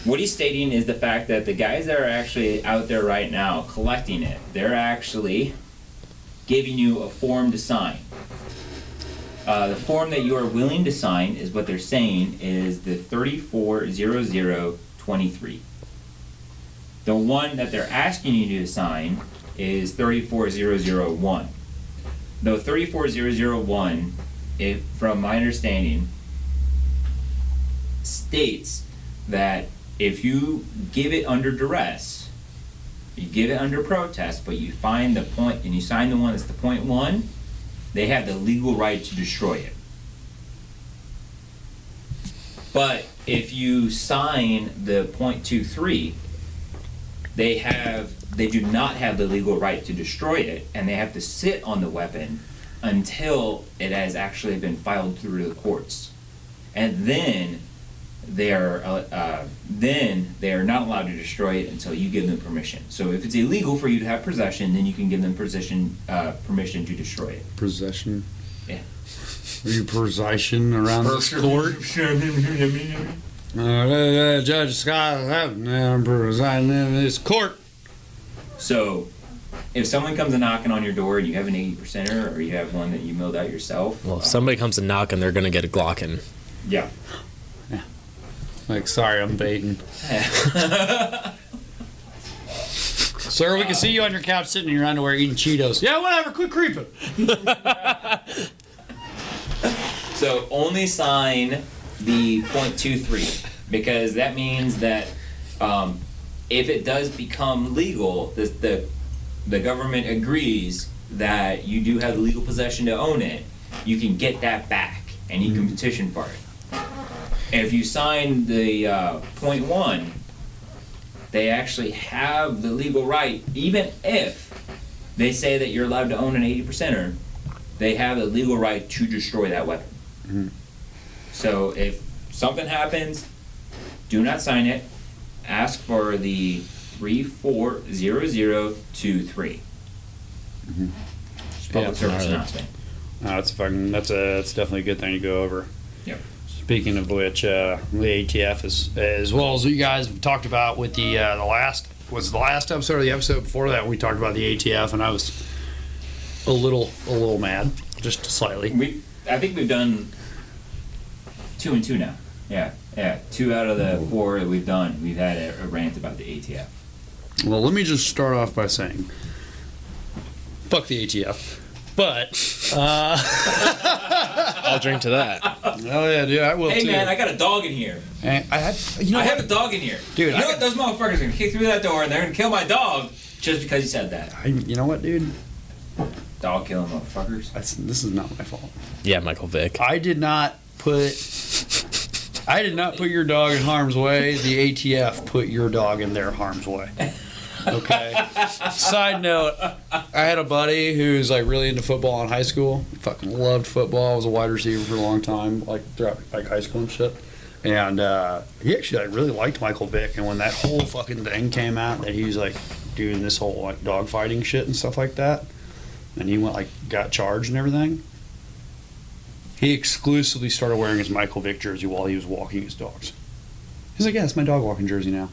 A: What he's stating is the fact that the guys that are actually out there right now collecting it, they're actually giving you a form to sign. The form that you are willing to sign is what they're saying is the 340023. The one that they're asking you to sign is 34001. Though 34001, from my understanding, states that if you give it under duress, you give it under protest, but you find the point and you sign the one that's the .1, they have the legal right to destroy it. But if you sign the .23, they do not have the legal right to destroy it, and they have to sit on the weapon until it has actually been filed through the courts, and then they are not allowed to destroy it until you give them permission. So if it's illegal for you to have possession, then you can give them permission to destroy it.
C: Possession?
A: Yeah.
C: Are you possession around this court? Judge Scott, I'm presiding in this court.
A: So if someone comes a knocking on your door and you have an 80%er or you have one that you milled out yourself.
D: Well, if somebody comes to knocking, they're gonna get a Glockin.
A: Yeah.
C: Like, sorry, I'm baiting. Sir, we can see you on your couch sitting in your underwear eating Cheetos. Yeah, whatever, quit creeping.
A: So only sign the .23 because that means that if it does become legal, the government agrees that you do have the legal possession to own it, you can get that back and you can petition for it. If you sign the .1, they actually have the legal right, even if they say that you're allowed to own an 80%er, they have the legal right to destroy that weapon.
C: Mm-hmm.
A: So if something happens, do not sign it. Ask for the 340023.
C: Mm-hmm.
A: Public service announcement.
C: No, that's definitely a good thing to go over.
A: Yep.
C: Speaking of which, the ATF is, as well as you guys have talked about with the last episode or the episode before that, we talked about the ATF, and I was a little mad, just slightly.
A: I think we've done 2 and 2 now. Yeah. 2 out of the 4 that we've done, we've had a rant about the ATF.
C: Well, let me just start off by saying, fuck the ATF. But
D: I'll drink to that.
C: Oh yeah, dude, I will
A: Hey
C: too.
A: man, I got a dog in here.
C: And I have
A: a dog in here.
C: Dude,
A: you know what? Those motherfuckers are gonna kick through that door and they're gonna kill my dog just because you said that.
C: You know what, dude?
A: Dog killing motherfuckers.
C: This is not my fault.
D: Yeah, Michael Vick.
C: I did not put your dog in harm's way. The ATF put your dog in their harm's way. Okay. Side note, I had a buddy who's like really into football in high school. Fucking loved football. I was a wide receiver for a long time, like throughout like high school and shit. And he actually like really liked Michael Vick. And when that whole fucking thing came out that he was like doing this whole like dog fighting shit and stuff like that, and he went like got charged and everything, he exclusively started wearing his Michael Vick jersey while he was walking his dogs. He's like, yeah, it's my dog walking jersey now.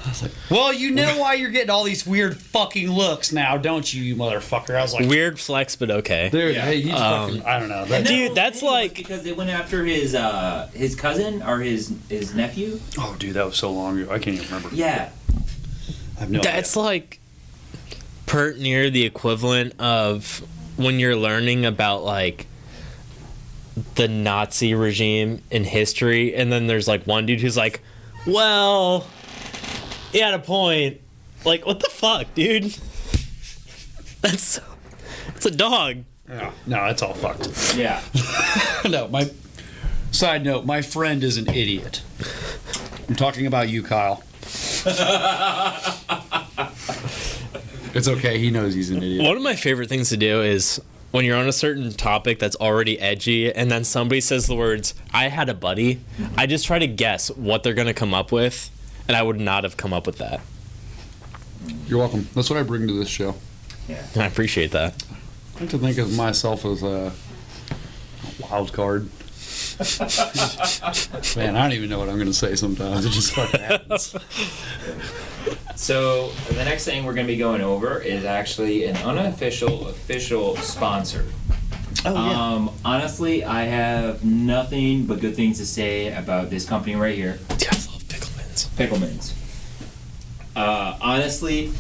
C: I was like, well, you know why you're getting all these weird fucking looks now, don't you motherfucker? I was like,
D: Weird flex, but okay.
C: dude,
A: Yeah.
C: hey, he's fucking, I don't know.
A: And
C: That,
A: that
D: Dude,
A: whole
D: that's
A: thing was
D: like-
A: because they went after his cousin or his nephew.
C: oh, dude, that was so long ago. I can't even remember.
A: Yeah.
C: I have no
D: That's
C: idea.
D: like pert near the equivalent of when you're learning about like the Nazi regime in history, and then there's like one dude who's like, well, he had a point. Like, what the fuck, dude? It's a dog.
C: Yeah. No, it's all fucked.
A: Yeah.
C: No, my side note, my friend is an idiot. I'm talking about you, Kyle. It's okay, he knows he's an idiot.
D: One of my favorite things to do is when you're on a certain topic that's already edgy and then somebody says the words, I had a buddy, I just try to guess what they're going to come up with, and I would not have come up with that.
C: You're welcome. That's what I bring to this show.
A: Yeah.
D: And I appreciate that.
C: I like to think of myself as a wild card. Man, I don't even know what I'm going to say sometimes. It just fucking happens.
A: So the next thing we're going to be going over is actually an unofficial official sponsor. Honestly, I have nothing but good things to say about this company right here,
D: Dude, I love Pickleman's.
A: Pickleman's. Honestly,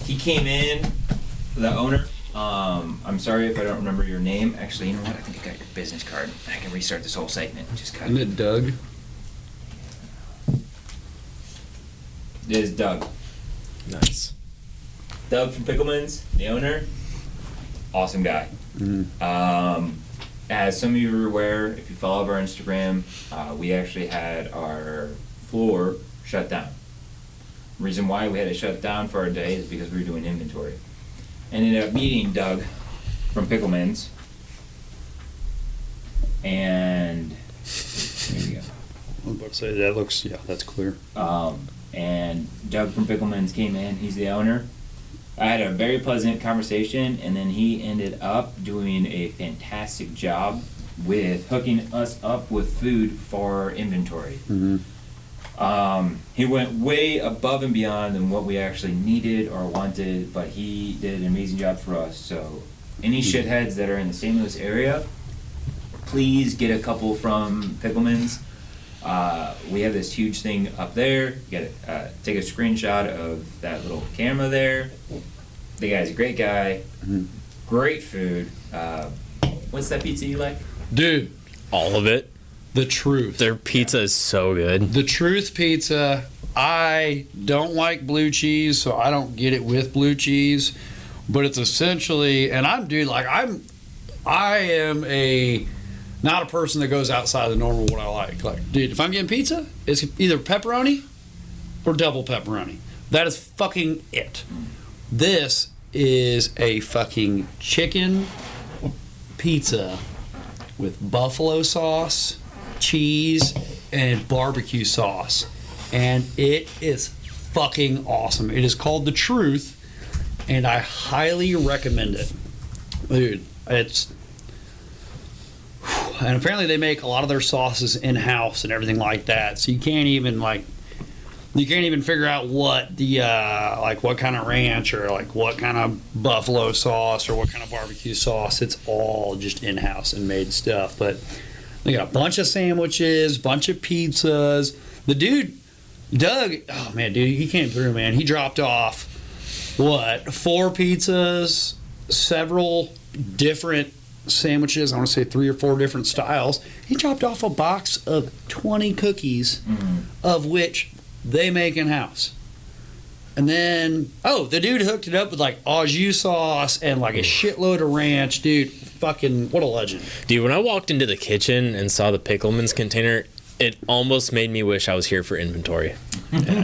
A: he came in, the owner. I'm sorry if I don't remember your name. Actually, you know what? I think I got your business card. I can restart this whole segment. Just cut.
C: Isn't it Doug?
A: It is Doug.
D: Nice.
A: Doug from Pickleman's, the owner. Awesome guy. As some of you are aware, if you follow our Instagram, we actually had our floor shut down. Reason why we had it shut down for a day is because we were doing inventory. Ended up meeting Doug from Pickleman's, and there we go.
C: I was about to say, that looks, yeah, that's clear.
A: And Doug from Pickleman's came in. He's the owner. I had a very pleasant conversation, and then he ended up doing a fantastic job with hooking us up with food for our inventory. He went way above and beyond than what we actually needed or wanted, but he did an amazing job for us. So any shitheads that are in the St. Louis area, please get a couple from Pickleman's. We have this huge thing up there. You gotta take a screenshot of that little camera there. The guy's a great guy. Great food. What's that pizza you like?
C: Dude,
D: All of it.
C: the truth.
D: Their pizza is so good.
C: The Truth Pizza, I don't like blue cheese, so I don't get it with blue cheese. But it's essentially, and I am not a person that goes outside the normal what I like. Like, dude, if I'm getting pizza, it's either pepperoni or double pepperoni. That is fucking it. This is a fucking chicken pizza with buffalo sauce, cheese, and barbecue sauce. And it is fucking awesome. It is called The Truth, and I highly recommend it. Dude, And apparently they make a lot of their sauces in-house and everything like that. So you can't even figure out what the what kind of ranch or like what kind of buffalo sauce or what kind of barbecue sauce. It's all just in-house and made stuff. But they got a bunch of sandwiches, bunch of pizzas. The dude, Doug, oh man, dude, he came through, man. He dropped off 4 pizzas, several different sandwiches. I want to say 3 or 4 different styles. He dropped off a box of 20 cookies, of which they make in house. And then, the dude hooked it up with like au jus sauce and like a shitload of ranch, dude. Fucking what a legend.
D: Dude, when I walked into the kitchen and saw the Pickleman's container, it almost made me wish I was here for inventory.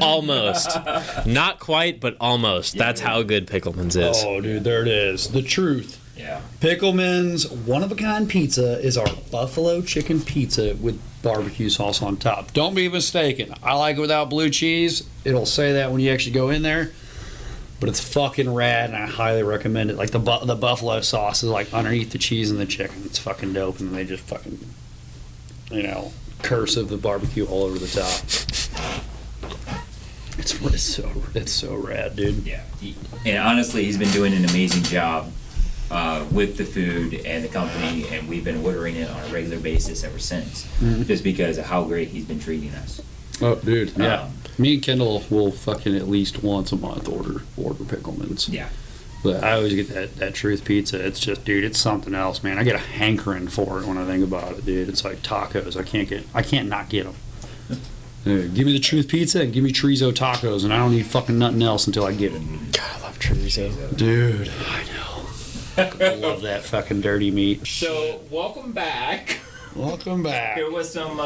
D: Almost. Not quite, but almost.
A: Yeah,
D: that's how good Pickleman's is.
C: Oh, dude, there it is. The truth.
A: Yeah.
C: Pickleman's one-of-a-kind pizza is our buffalo chicken pizza with barbecue sauce on top. Don't be mistaken. I like it without blue cheese. It'll say that when you actually go in there. But it's fucking rad, and I highly recommend it. Like, the buffalo sauce is, like, underneath the cheese and the chicken. It's fucking dope, and they just fucking, cursive the barbecue all over the top. It's so rad, dude.
A: Yeah. And honestly, he's been doing an amazing job with the food and the company, and we've been ordering it on a regular basis ever since, just because of how great he's been treating us.
C: Oh, dude, yeah. Me and Kendall will fucking at least once a month order Pickleman's.
A: Yeah.
C: But I always get that truth pizza. It's just, dude, it's something else, man. I get a hankering for it when I think about it, dude. It's like tacos. I can't not get them. Dude, give me the truth pizza and give me chorizo tacos, and I don't need fucking nothing else until I get it.
D: God, I love chorizo.
C: Dude, I know. I love that fucking dirty meat.
A: So, welcome back.
C: Welcome back.
A: There was some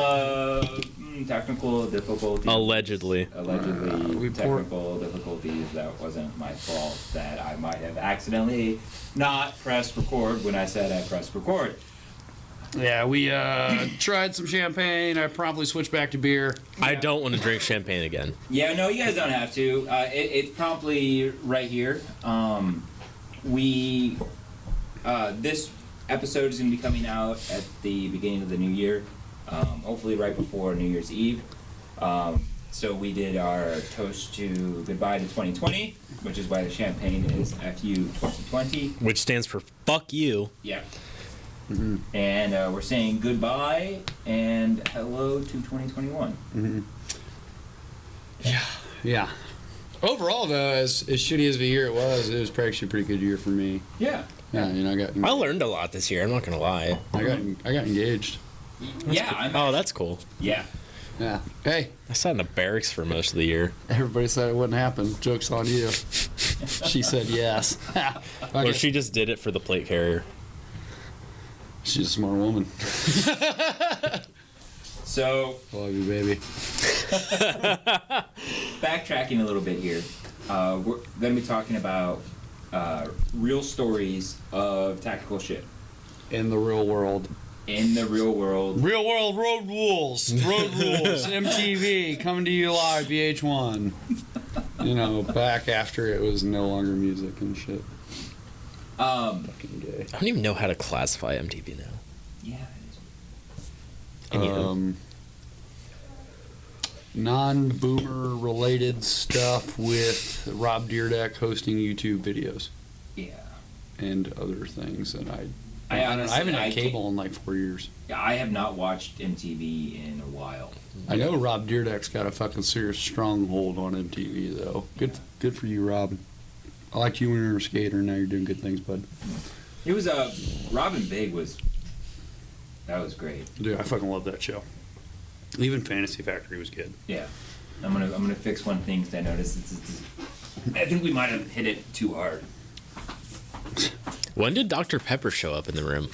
A: technical difficulties.
D: Allegedly.
A: Technical difficulties. That wasn't my fault. That I might have accidentally not pressed record when I said I pressed record.
C: Yeah, we tried some champagne. I promptly switched back to beer.
D: I don't want to drink champagne again.
A: Yeah, no, you guys don't have to. It's promptly right here. This episode is going to be coming out at the beginning of the new year, hopefully right before New Year's Eve. So we did our toast to goodbye to 2020, which is why the champagne is FU 2020.
D: Which stands for fuck you.
A: Yeah. Mm-hmm. And we're saying goodbye and hello to 2021.
C: Mm-hmm. Yeah. Overall, though, as shitty as the year it was actually a pretty good year for me.
A: Yeah.
C: Yeah,
D: I learned a lot this year. I'm not gonna lie.
C: I got engaged.
A: Yeah.
D: Oh, that's cool.
A: Yeah.
C: Yeah. Hey,
D: I sat in the barracks for most of the year.
C: everybody said it wouldn't happen. Joke's on you. She said yes.
D: Or she just did it for the plate carrier.
C: She's a smart woman.
A: So,
C: Love you, baby.
A: backtracking a little bit here, we're going to be talking about real stories of tactical shit.
C: In the real world.
A: In the real world.
C: Real world road rules. Road rules. MTV coming to you live. VH1. Back after it was no longer music and shit. Fucking gay.
D: I don't even know how to classify MTV now.
A: Yeah.
C: Non-boomer related stuff with Rob Dyrdek hosting YouTube videos.
A: Yeah.
C: And other things that I
A: honestly,
C: haven't had cable in like 4 years.
A: Yeah, I have not watched MTV in a while.
C: I know Rob Dyrdek's got a fucking serious stronghold on MTV though. Good for you, Rob. I liked you when you were a skater. Now you're doing good things, bud.
A: It was Robin Big that was great.
C: Dude, I fucking love that show. Even Fantasy Factory was good.
A: Yeah. I'm gonna fix one thing that I noticed. I think we might have hit it too hard.
D: When did Dr. Pepper show up in the room?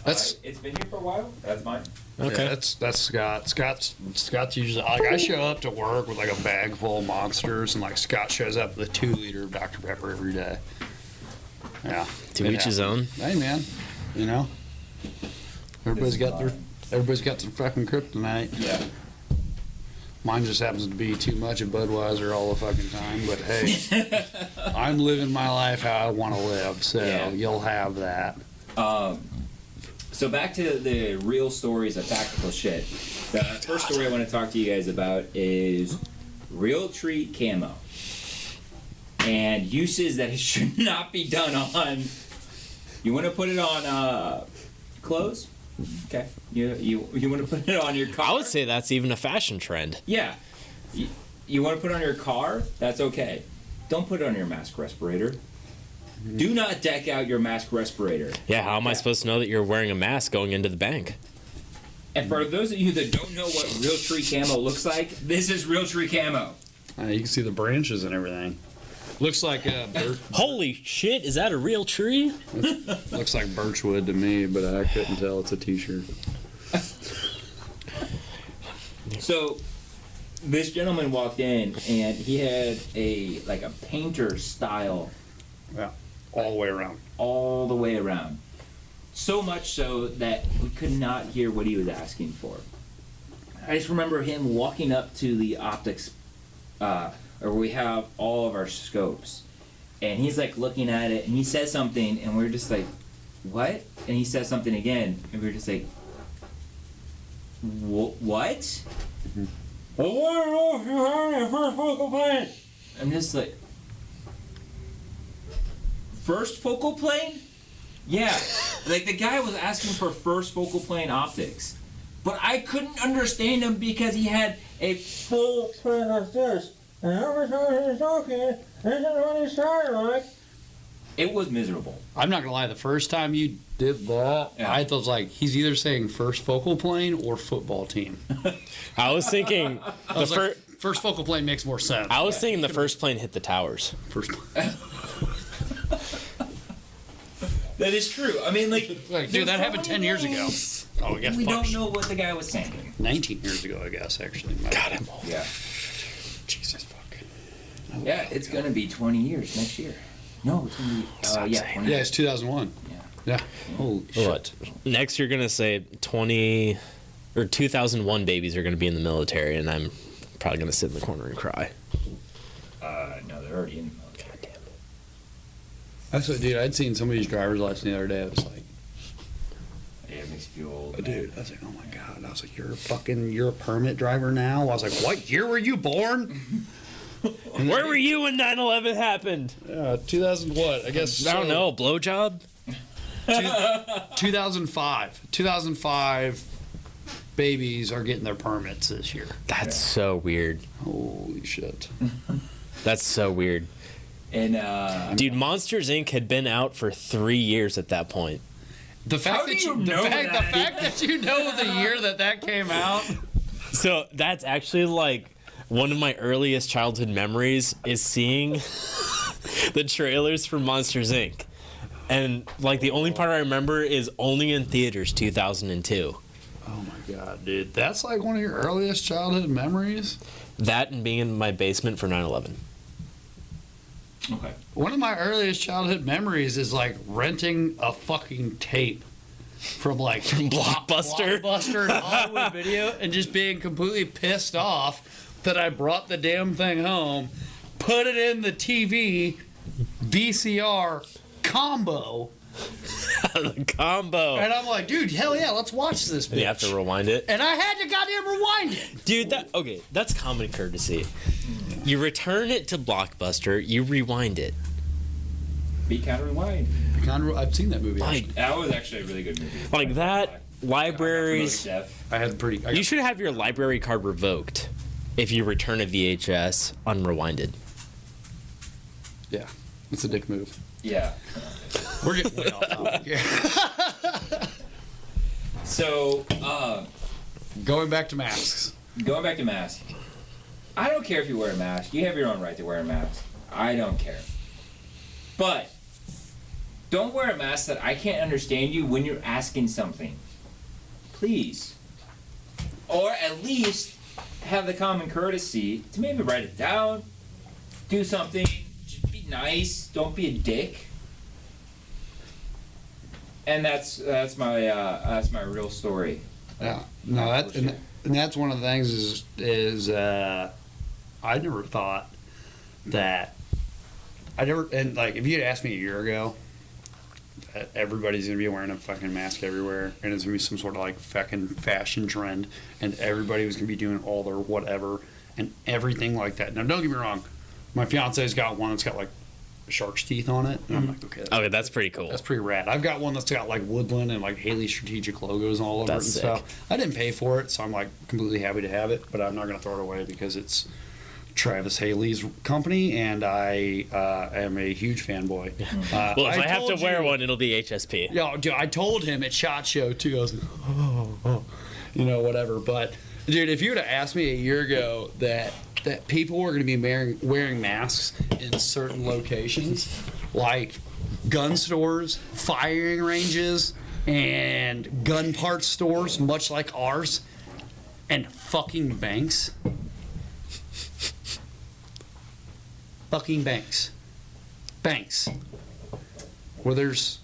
C: That's
A: it's been here for a while. That's mine.
D: Okay.
C: Yeah, that's Scott. Scott's usually like I show up to work with like a bag full of monsters, and like Scott shows up with a 2-liter of Dr. Pepper every day. Yeah.
D: To each his own.
C: Hey man, everybody's got their fucking kryptonite.
A: Yeah.
C: Mine just happens to be too much of Budweiser all the fucking time, but hey, I'm living my life how I want to live, so
A: Yeah.
C: you'll have that.
A: So back to the real stories of tactical shit. The first story I want to talk to you guys about is real tree camo. And uses that it should not be done on. You want to put it on clothes? Okay. You want to put it on your car?
D: I would say that's even a fashion trend.
A: Yeah. You want to put it on your car? That's okay. Don't put it on your mask respirator. Do not deck out your mask respirator.
D: Yeah, how am I supposed to know that you're wearing a mask going into the bank?
A: And for those of you that don't know what real tree camo looks like, this is real tree camo.
C: You can see the branches and everything. Looks like
D: Holy shit, is that a real tree?
C: looks like birchwood to me, but I couldn't tell. It's a t-shirt.
A: So this gentleman walked in and he had a painter style.
C: Yeah, all the way around.
A: All the way around. So much so that we could not hear what he was asking for. I just remember him walking up to the optics, where we have all of our scopes, and he's like looking at it, and he says something, and we're just like, what? And he says something again, and we're just like, what? I'm just like, first focal plane? Yeah, like the guy was asking for first focal plane optics, but I couldn't understand him because he had a full plane of this, and every time he's talking, this is what he sounded like. It was miserable.
C: I'm not gonna lie. The first time you did that,
A: Yeah.
C: I was like, he's either saying first focal plane or football team.
D: I was thinking
C: I was like, first focal plane makes more sense.
D: I was thinking the first plane hit the towers.
C: First.
A: That is true. I mean, like
C: Dude, that happened 10 years ago. Oh, I guess
A: we don't know what the guy was saying.
C: 19 years ago, I guess, actually.
D: God, I'm old.
A: Yeah.
C: Jesus fuck.
A: Yeah, it's gonna be 20 years next year. No, it's gonna be.
D: Stop
A: Yeah,
D: saying
A: 20
C: Yeah, it's 2001.
A: Yeah.
C: Yeah. Holy shit.
D: What? Next, you're gonna say 2001 babies are gonna be in the military, and I'm probably gonna sit in the corner and cry.
A: No, they're already in the military.
D: God damn it.
C: That's what, dude. I'd seen somebody's driver's license the other day. I was like,
A: Yeah, it makes you feel old.
C: dude. I was like, oh my god. I was like, you're a permit driver now. I was like, what year were you born?
D: Where were you when 9/11 happened?
C: 2000 what? I guess.
D: I don't know. Blowjob?
C: 2005. 2005 babies are getting their permits this year.
D: That's so weird.
C: Holy shit.
D: That's so weird.
A: And
D: Dude, Monsters Inc. had been out for 3 years at that point.
C: The fact
A: How do
C: that
A: you
C: the
A: know
C: fact,
A: that?
C: the fact that you know the year that came out.
D: So that's actually like one of my earliest childhood memories is seeing the trailers for Monsters Inc. And like the only part I remember is only in theaters 2002.
C: Oh my god, dude. That's like one of your earliest childhood memories.
D: That and being in my basement for 9/11.
A: okay.
C: One of my earliest childhood memories is like renting a fucking tape from like
D: Blockbuster.
C: Blockbuster and Hollywood Video, and just being completely pissed off that I brought the damn thing home, put it in the TV VCR combo,
D: The combo.
C: and I'm like, dude, hell yeah, let's watch this bitch.
D: And you have to rewind it.
C: And I had to goddamn rewind it.
D: Dude, that's common courtesy. You return it to Blockbuster, you rewind it.
A: Be kind of rewind.
C: I've seen that movie.
D: Like
A: That was actually a really good movie.
D: like that, libraries.
C: I had
D: You should have your library card revoked if you return a VHS unrewinded.
C: Yeah, it's a dick move.
A: Yeah.
C: We're getting way off topic here.
A: So,
C: Going back to masks.
A: going back to masks. I don't care if you wear a mask. You have your own right to wear a mask. I don't care. But don't wear a mask that I can't understand you when you're asking something. Please. Or at least have the common courtesy to maybe write it down, do something, just be nice, don't be a dick. And that's my real story.
C: Yeah, no, that and that's one of the things is I never thought that and like if you had asked me a year ago, that everybody's going to be wearing a fucking mask everywhere, and it's going to be some sort of like fucking fashion trend, and everybody was going to be doing all their whatever and everything like that. Now, don't get me wrong, my fiance's got one that's got like shark's teeth on it, and I'm like,
D: Okay, that's pretty cool.
C: that's pretty rad. I've got one that's got like Woodland and like Haley strategic logos all over
D: That's
C: it and
D: sick.
C: stuff. I didn't pay for it, so I'm like completely happy to have it, but I'm not going to throw it away because it's Travis Haley's company, and I am a huge fanboy.
D: Well, if I have to
C: told
D: wear
C: you-
D: one, it'll be HSP.
C: Yeah, dude, I told him at SHOT Show too. I was like, whatever. But dude, if you would have asked me a year ago that people were going to be wearing masks in certain locations, like gun stores, firing ranges, and gun parts stores, much like ours, and fucking banks. Fucking banks. Banks. Where there's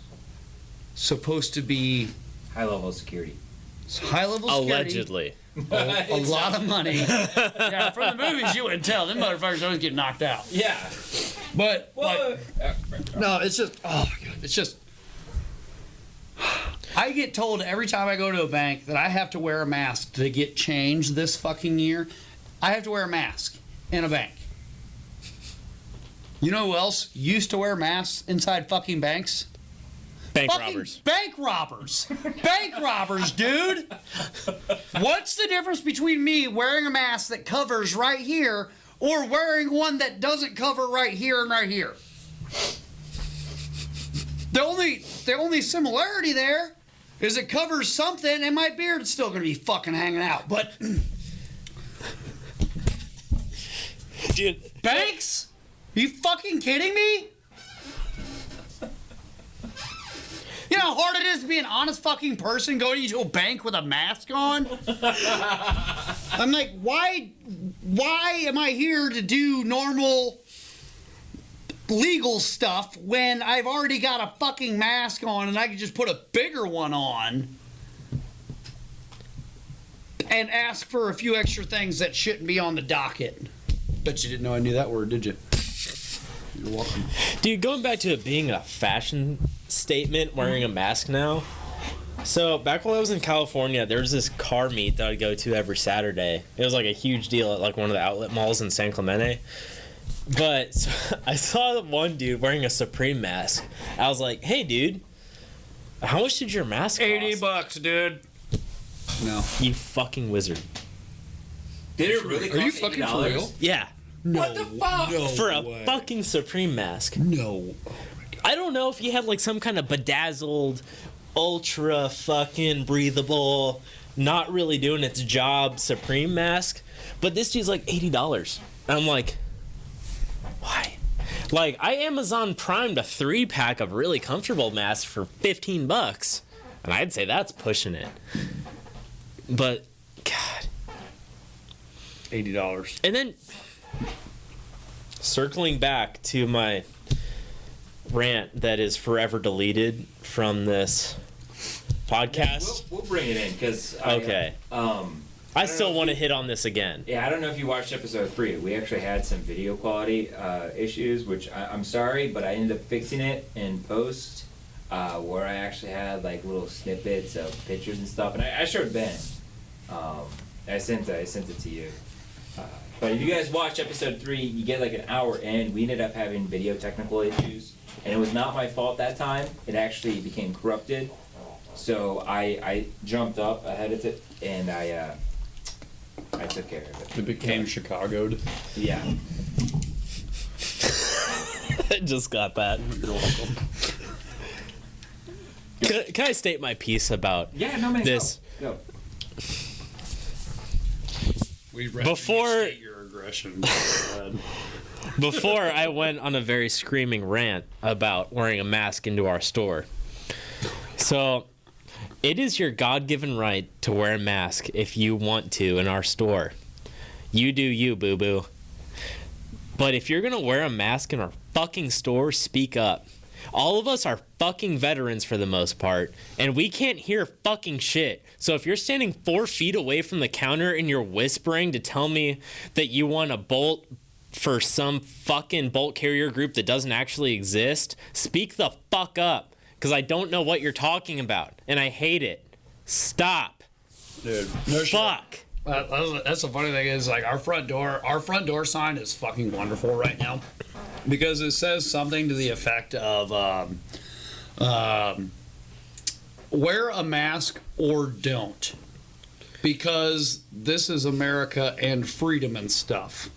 C: supposed to be
A: High level of security.
C: high level security.
D: Allegedly.
C: A lot of money. Yeah, from the movies you wouldn't tell. Them motherfuckers always get knocked out.
A: Yeah.
C: But
A: Well,
C: no, it's just oh my god, it's just I get told every time I go to a bank that I have to wear a mask to get change this fucking year. I have to wear a mask in a bank. You know who else used to wear masks inside fucking banks?
D: Bank
C: Fucking
D: robbers.
C: bank robbers. Bank robbers, dude. What's the difference between me wearing a mask that covers right here or wearing one that doesn't cover right here and right here? The only similarity there is it covers something and my beard's still gonna be fucking hanging out. But
D: Dude,
C: banks? Are you fucking kidding me? You know how hard it is to be an honest fucking person going into a bank with a mask on? I'm like, why am I here to do normal legal stuff when I've already got a fucking mask on and I can just put a bigger one on and ask for a few extra things that shouldn't be on the docket? Bet you didn't know I knew that word, did you? You're welcome.
D: dude, going back to it being a fashion statement, wearing a mask now. So back when I was in California, there was this car meet that I'd go to every Saturday. It was like a huge deal at like one of the outlet malls in San Clemente. But so, I saw one dude wearing a Supreme mask. I was like, "Hey, dude, how much did your mask cost?"
C: $80, dude. No.
D: You fucking wizard.
A: did it really cost
C: Are you fucking for
A: $80?
C: real?
D: Yeah,
A: What the fuck?
C: No
D: for a
C: way.
D: fucking Supreme mask.
C: No.
D: I don't know if he had like some kind of bedazzled, ultra fucking breathable, not really doing its job Supreme mask, but this dude's like $80. And I'm like, why? Like, I Amazon Primed a 3-pack of really comfortable masks for $15, and I'd say that's pushing it. But, God.
C: $80.
D: And then, circling back to my rant that is forever deleted from this podcast.
A: We'll bring it in because
D: Okay. I still
A: know
D: want to
A: if
D: hit on this again.
A: Yeah, I don't know if you watched episode 3. We actually had some video quality issues, which I'm sorry, but I ended up fixing it in post, where I actually had like little snippets of pictures and stuff, and I showed Ben. I sent it to you. But if you guys watch episode 3, you get like an hour in. We ended up having video technical issues, and it was not my fault that time. It actually became corrupted. So I jumped up ahead of it, and I took care of it.
C: It became Chicago'd.
A: Yeah.
D: I just got that.
C: You're welcome.
D: Can I state my piece about
A: Yeah, no, man.
D: this?
A: Go.
D: Before-
C: your aggression. Go ahead.
D: Before I went on a very screaming rant about wearing a mask into our store. So, it is your God-given right to wear a mask if you want to in our store. You do you, boo-boo. But if you're gonna wear a mask in our fucking store, speak up. All of us are fucking veterans for the most part, and we can't hear fucking shit. So if you're standing 4 feet away from the counter and you're whispering to tell me that you want a bolt for some fucking bolt carrier group that doesn't actually exist, speak the fuck up. because I don't know what you're talking about, and I hate it. Stop.
C: Dude, no shit.
D: Fuck.
C: That's the funny thing is, like, our front door sign is fucking wonderful right now because it says something to the effect of wear a mask or don't, because this is America and freedom and stuff.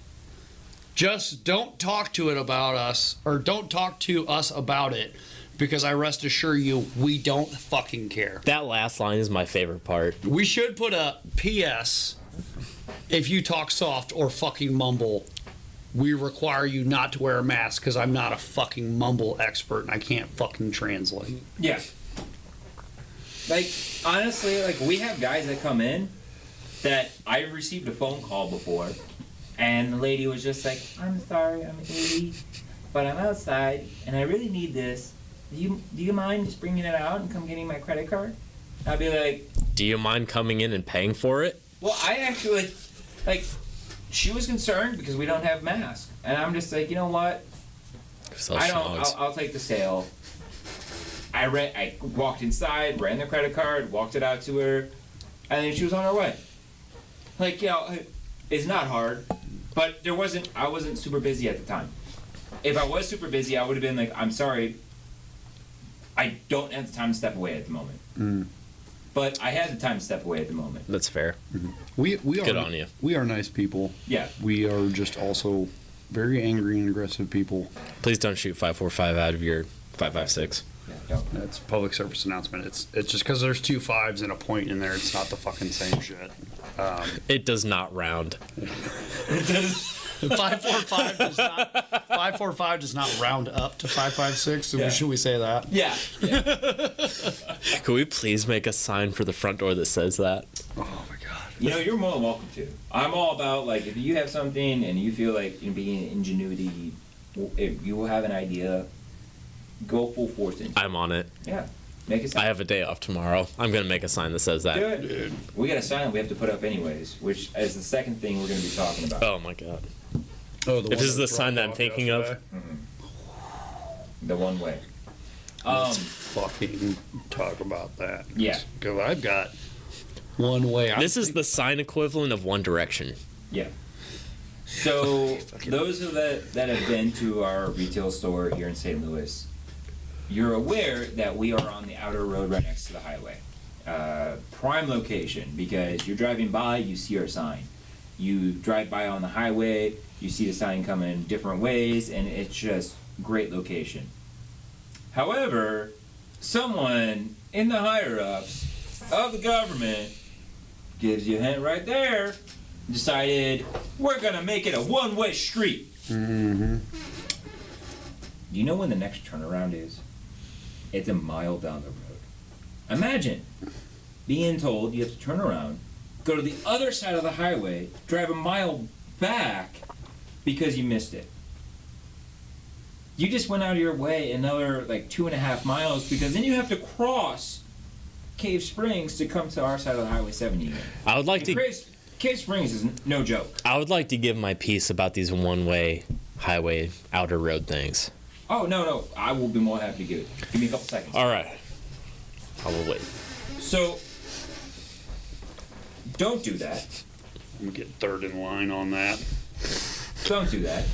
C: Just don't talk to it about us, or don't talk to us about it, because I rest assure you, we don't fucking care.
D: That last line is my favorite part.
C: We should put a P.S. If you talk soft or fucking mumble, we require you not to wear a mask, because I'm not a fucking mumble expert and I can't fucking translate.
A: Yeah. Like, honestly, like, we have guys that come in that I've received a phone call before, and the lady was just like, I'm sorry, I'm 80, but I'm outside, and I really need this. Do you mind just bringing it out and come getting my credit card? I'd be like,
D: Do you mind coming in and paying for it?
A: well, I actually, like, she was concerned because we don't have masks. And I'm just like, you know what? I'll take the sale. I walked inside, ran the credit card, walked it out to her, and then she was on her way. Like, you know, it's not hard, but I wasn't super busy at the time. If I was super busy, I would have been like, I'm sorry, I don't have the time to step away at the moment. But I had the time to step away at the moment.
D: That's fair.
C: We are
D: Good on you.
C: We are nice people.
A: Yeah.
C: We are just also very angry and aggressive people.
D: Please don't shoot 545 out of your 556.
A: Yeah, don't.
C: That's a public service announcement. It's just because there's 2 5s and a point in there. It's not the fucking same shit.
D: It does not round.
C: 545 does not round up to 556. So
A: Yeah.
C: should we say that?
A: Yeah.
D: Could we please make a sign for the front door that says that?
C: Oh my god.
A: You know, you're more than welcome to. I'm all about, like, if you have something and you feel like you're being ingenuity, if you have an idea, go full force into it.
D: I'm on it.
A: Yeah. Make a sign.
D: I have a day off tomorrow. I'm going to make a sign that says that.
A: Do it. We got a sign we have to put up anyways, which is the second thing we're going to be talking about.
D: Oh my god.
C: Oh,
D: If this is the sign that I'm thinking of,
A: The one way.
C: Fucking talk about that.
A: Yeah.
C: Because I've got one way.
D: this is the sign equivalent of One Direction.
A: Yeah. So those that have been to our retail store here in St. Louis, you're aware that we are on the outer road right next to the highway. Prime location, because you're driving by, you see our sign. You drive by on the highway, you see the sign coming in different ways, and it's just great location. However, someone in the higher-ups of the government gives you a hint right there, decided we're gonna make it a one-way street. Do you know when the next turnaround is? It's a mile down the road. Imagine being told you have to turn around, go to the other side of the highway, drive a mile back because you missed it. You just went out of your way another like 2.5 miles, because then you have to cross Cave Springs to come to our side of the Highway 70 again.
D: I would like to
A: Cave Springs is no joke.
D: I would like to give my piece about these one-way highway outer road things.
A: Oh, no. I will be more happy to give it. Give me a couple seconds.
D: All right. I will wait.
A: So, don't do that.
C: I'm gonna get third in line on that.
A: Don't do that.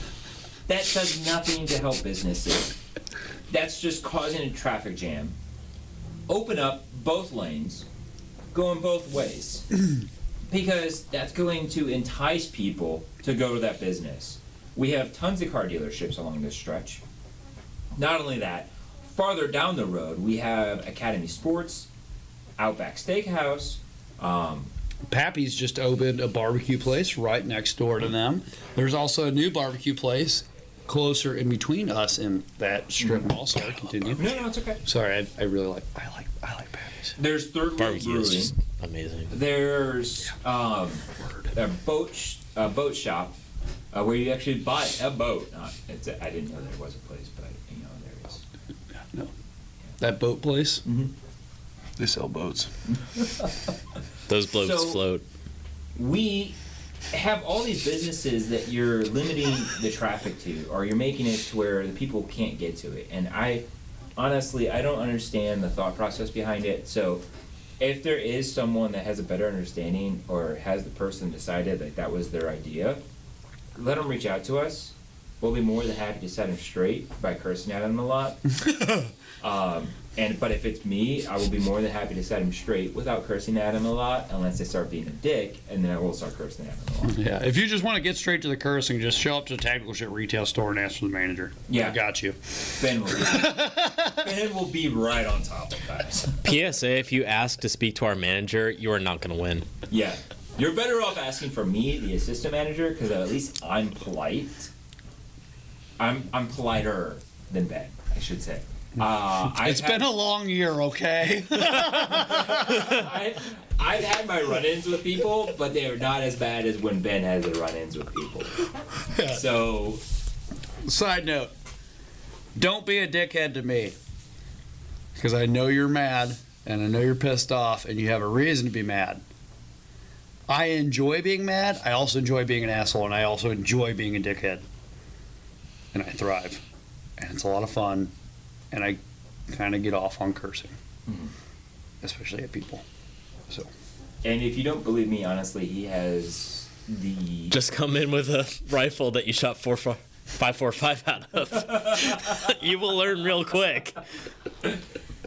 A: That does nothing to help businesses. That's just causing a traffic jam. Open up both lanes, going both ways. Because that's going to entice people to go to that business. We have tons of car dealerships along this stretch. Not only that, farther down the road, we have Academy Sports, Outback Steakhouse.
C: Pappy's just opened a barbecue place right next door to them. There's also a new barbecue place closer in between us and that strip mall. Sorry, continue.
A: No, it's okay.
C: Sorry, I really like Pappy's.
A: There's Third World
D: Barbecue is
A: Brewing.
D: just amazing.
A: There's a boat shop where you actually buy a boat. I didn't know there was a place, but there is.
C: No, that boat place.
A: Mhm.
C: They sell boats.
D: Those boats
A: So-
D: float.
A: We have all these businesses that you're limiting the traffic to, or you're making it to where the people can't get to it. And I honestly, I don't understand the thought process behind it. So, if there is someone that has a better understanding, or has the person decided that that was their idea, let them reach out to us. We'll be more than happy to set them straight by cursing at them a lot. But if it's me, I will be more than happy to set them straight without cursing at them a lot, unless they start being a dick, and then I will start cursing at them a lot.
C: Yeah, if you just want to get straight to the cursing, just show up to the Tactical Shit retail store and ask for the manager.
A: Yeah.
C: I got you.
A: Ben will be right on top of that.
D: PSA, if you ask to speak to our manager, you are not going to win.
A: Yeah. You're better off asking for me, the assistant manager, because at least I'm polite. I'm politer than Ben, I should say.
C: It's been a long year, okay?
A: I've had my run-ins with people, but they are not as bad as when Ben has the run-ins with people. So,
C: Side note, don't be a dickhead to me. Because I know you're mad, and I know you're pissed off, and you have a reason to be mad. I enjoy being mad, I also enjoy being an asshole, and I also enjoy being a dickhead. And I thrive. And it's a lot of fun, and I kind of get off on cursing. Especially at people. So.
A: And if you don't believe me, honestly, he has the...
D: Just come in with a rifle that you shot 5.45 out of. You will learn real quick.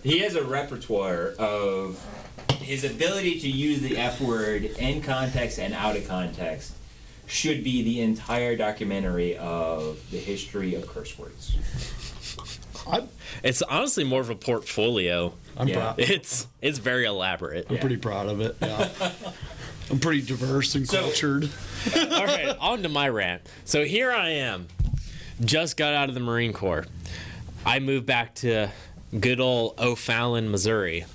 A: He has a repertoire of his ability to use the F word in context and out of context should be the entire documentary of the history of curse words.
D: It's honestly more of a portfolio.
C: I'm
A: Yeah.
C: proud.
D: It's very elaborate.
C: I'm pretty proud of it. Yeah. I'm pretty diverse and
A: So-
C: cultured.
D: All right, on to my rant. So here I am, just got out of the Marine Corps. I moved back to good old O'Fallon, Missouri.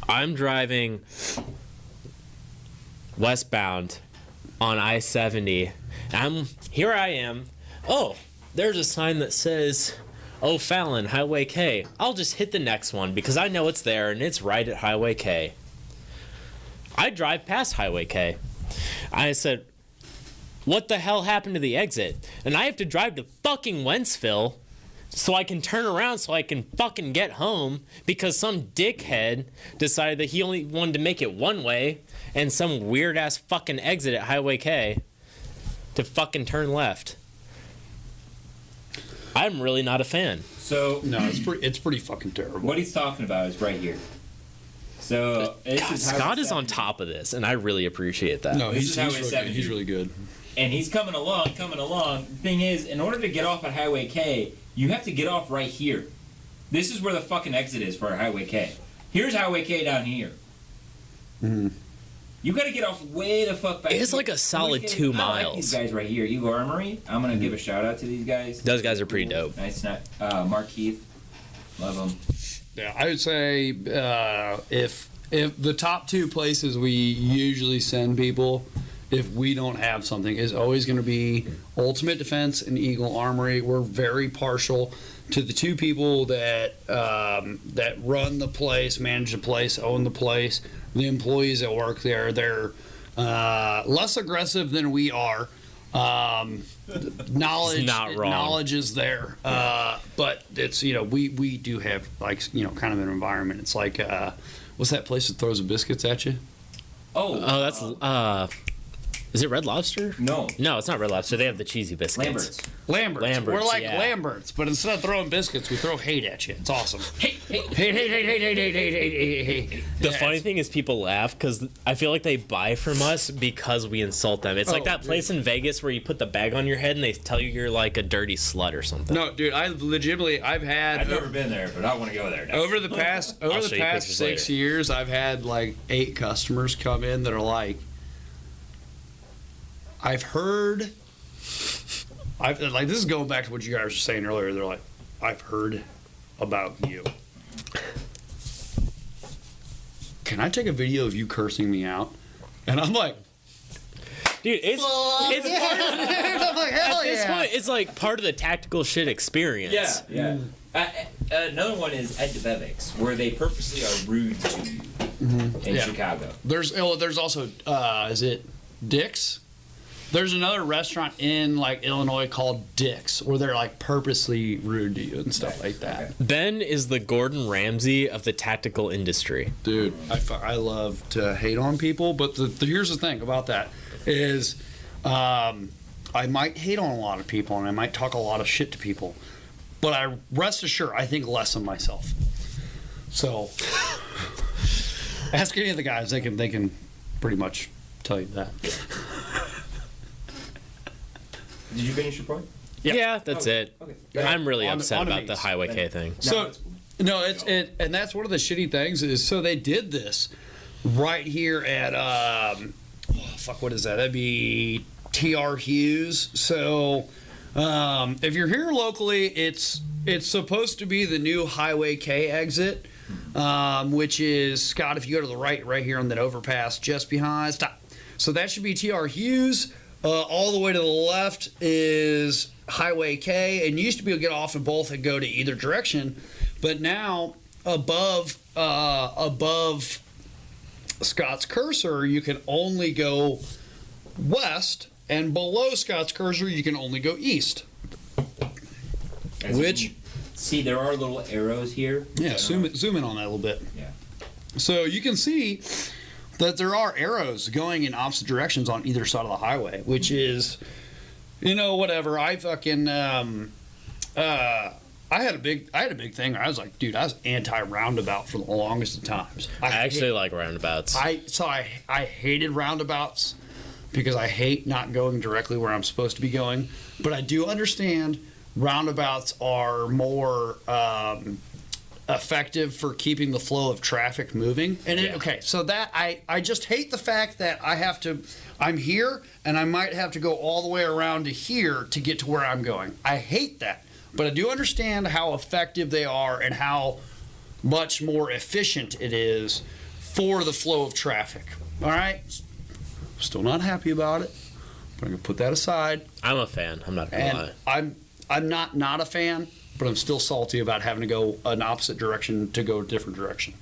D: I'm driving westbound on I-70. Here I am. Oh, there's a sign that says O'Fallon, Highway K. I'll just hit the next one because I know it's there and it's right at Highway K. I drive past Highway K. I said, what the hell happened to the exit? And I have to drive to fucking Wentzville so I can turn around so I can fucking get home because some dickhead decided that he only wanted to make it one way and some weird ass fucking exit at Highway K to fucking turn left. I'm really not a fan.
A: So,
C: No, it's pretty fucking terrible.
A: what he's talking about is right here. So, this
D: God,
A: is how
D: Scott
A: it's
D: is on
A: set.
D: top of this, and I really appreciate that.
C: No,
A: This
C: he's
A: is how
C: really,
A: it's 70.
C: he's really good.
A: And he's coming along. Thing is, in order to get off at Highway K, you have to get off right here. This is where the fucking exit is for Highway K. Here's Highway K down here. You gotta get off way the fuck back.
D: It's
A: here.
D: like a solid
A: These guys-
D: 2
A: I like
D: miles.
A: these guys right here, Eagle Armory. I'm gonna give a shout out to these guys.
D: Those guys are pretty dope.
A: Nice, Mark Keith, love them.
C: Yeah, I would say if the top two places we usually send people, if we don't have something, is always going to be Ultimate Defense and Eagle Armory. We're very partial to the two people that that run the place, manage the place, own the place. The employees that work there, they're less aggressive than we are. Knowledge,
D: Not wrong.
C: knowledge is there, but it's we do have kind of an environment. It's like what's that place that throws the biscuits at you?
A: Oh,
D: Oh, that's is it Red Lobster?
A: no,
D: No, it's not Red Lobster. They have the cheesy biscuits.
A: Lambert's.
C: Lamberts. We're like
D: yeah.
C: Lamberts, but instead of throwing biscuits, we throw hate at you. It's awesome.
A: Hey,
C: Hate.
D: The funny thing is people laugh because I feel like they buy from us because we insult them. It's like
C: Oh,
D: that place in Vegas where you put the bag on your head and they tell you you're like a dirty slut or something.
C: No, dude, I've had
A: I've never been there, but I want to go there now.
C: over the past
D: show you pictures
C: 6
D: later.
C: years, I've had like 8 customers come in that are like, I've heard. Like this is going back to what you guys were saying earlier. They're like, I've heard about you. Can I take a video of you cursing me out? And I'm like,
D: Dude, it's part of,
C: I'm like, hell
D: at this
C: yeah.
D: point, it's like part of the tactical shit experience.
A: Yeah. Another one is at Vevix, where they purposely are rude to you in
C: Yeah.
A: Chicago.
C: There's also is it Dick's? There's another restaurant in like Illinois called Dick's where they're like purposely rude to you and stuff like that.
D: Ben is the Gordon Ramsay of the tactical industry.
C: Dude, I love to hate on people, but here's the thing about that is I might hate on a lot of people and I might talk a lot of shit to people, but I rest assured I think less of myself. So ask any of the guys, they can pretty much tell you that.
A: Did you finish your point?
D: Yeah, that's it.
A: Okay.
D: I'm really
C: On-
D: upset
C: on
D: about the
C: these.
D: Highway K thing.
C: So, no, and that's one of the shitty things is so they did this right here at what is that? That'd be TR Hughes. So, if you're here locally, it's supposed to be the new Highway K exit, which is Scott. If you go to the right here on that overpass, just behind. Stop. So that should be TR Hughes. All the way to the left is Highway K, and you used to be able to get off in both and go to either direction, but now above Scott's cursor, you can only go west, and below Scott's cursor, you can only go east.
A: As
C: Which
A: you can see, there are little arrows here.
C: yeah, zoom in on that a little bit.
A: Yeah.
C: So you can see that there are arrows going in opposite directions on either side of the highway, which is, whatever. I fucking, I had a big thing. I was like, dude, I was anti-roundabout for the longest of times.
D: I actually like roundabouts.
C: I hated roundabouts because I hate not going directly where I'm supposed to be going. But I do understand roundabouts are more effective for keeping the flow of traffic moving. And so that I just hate the fact that I'm here and I might have to go all the way around to here to get to where I'm going. I hate that. But I do understand how effective they are and how much more efficient it is for the flow of traffic. All right? Still not happy about it, but I'm going to put that aside.
D: I'm a fan. I'm not going to lie.
C: And I'm not a fan, but I'm still salty about having to go an opposite direction to go a different direction.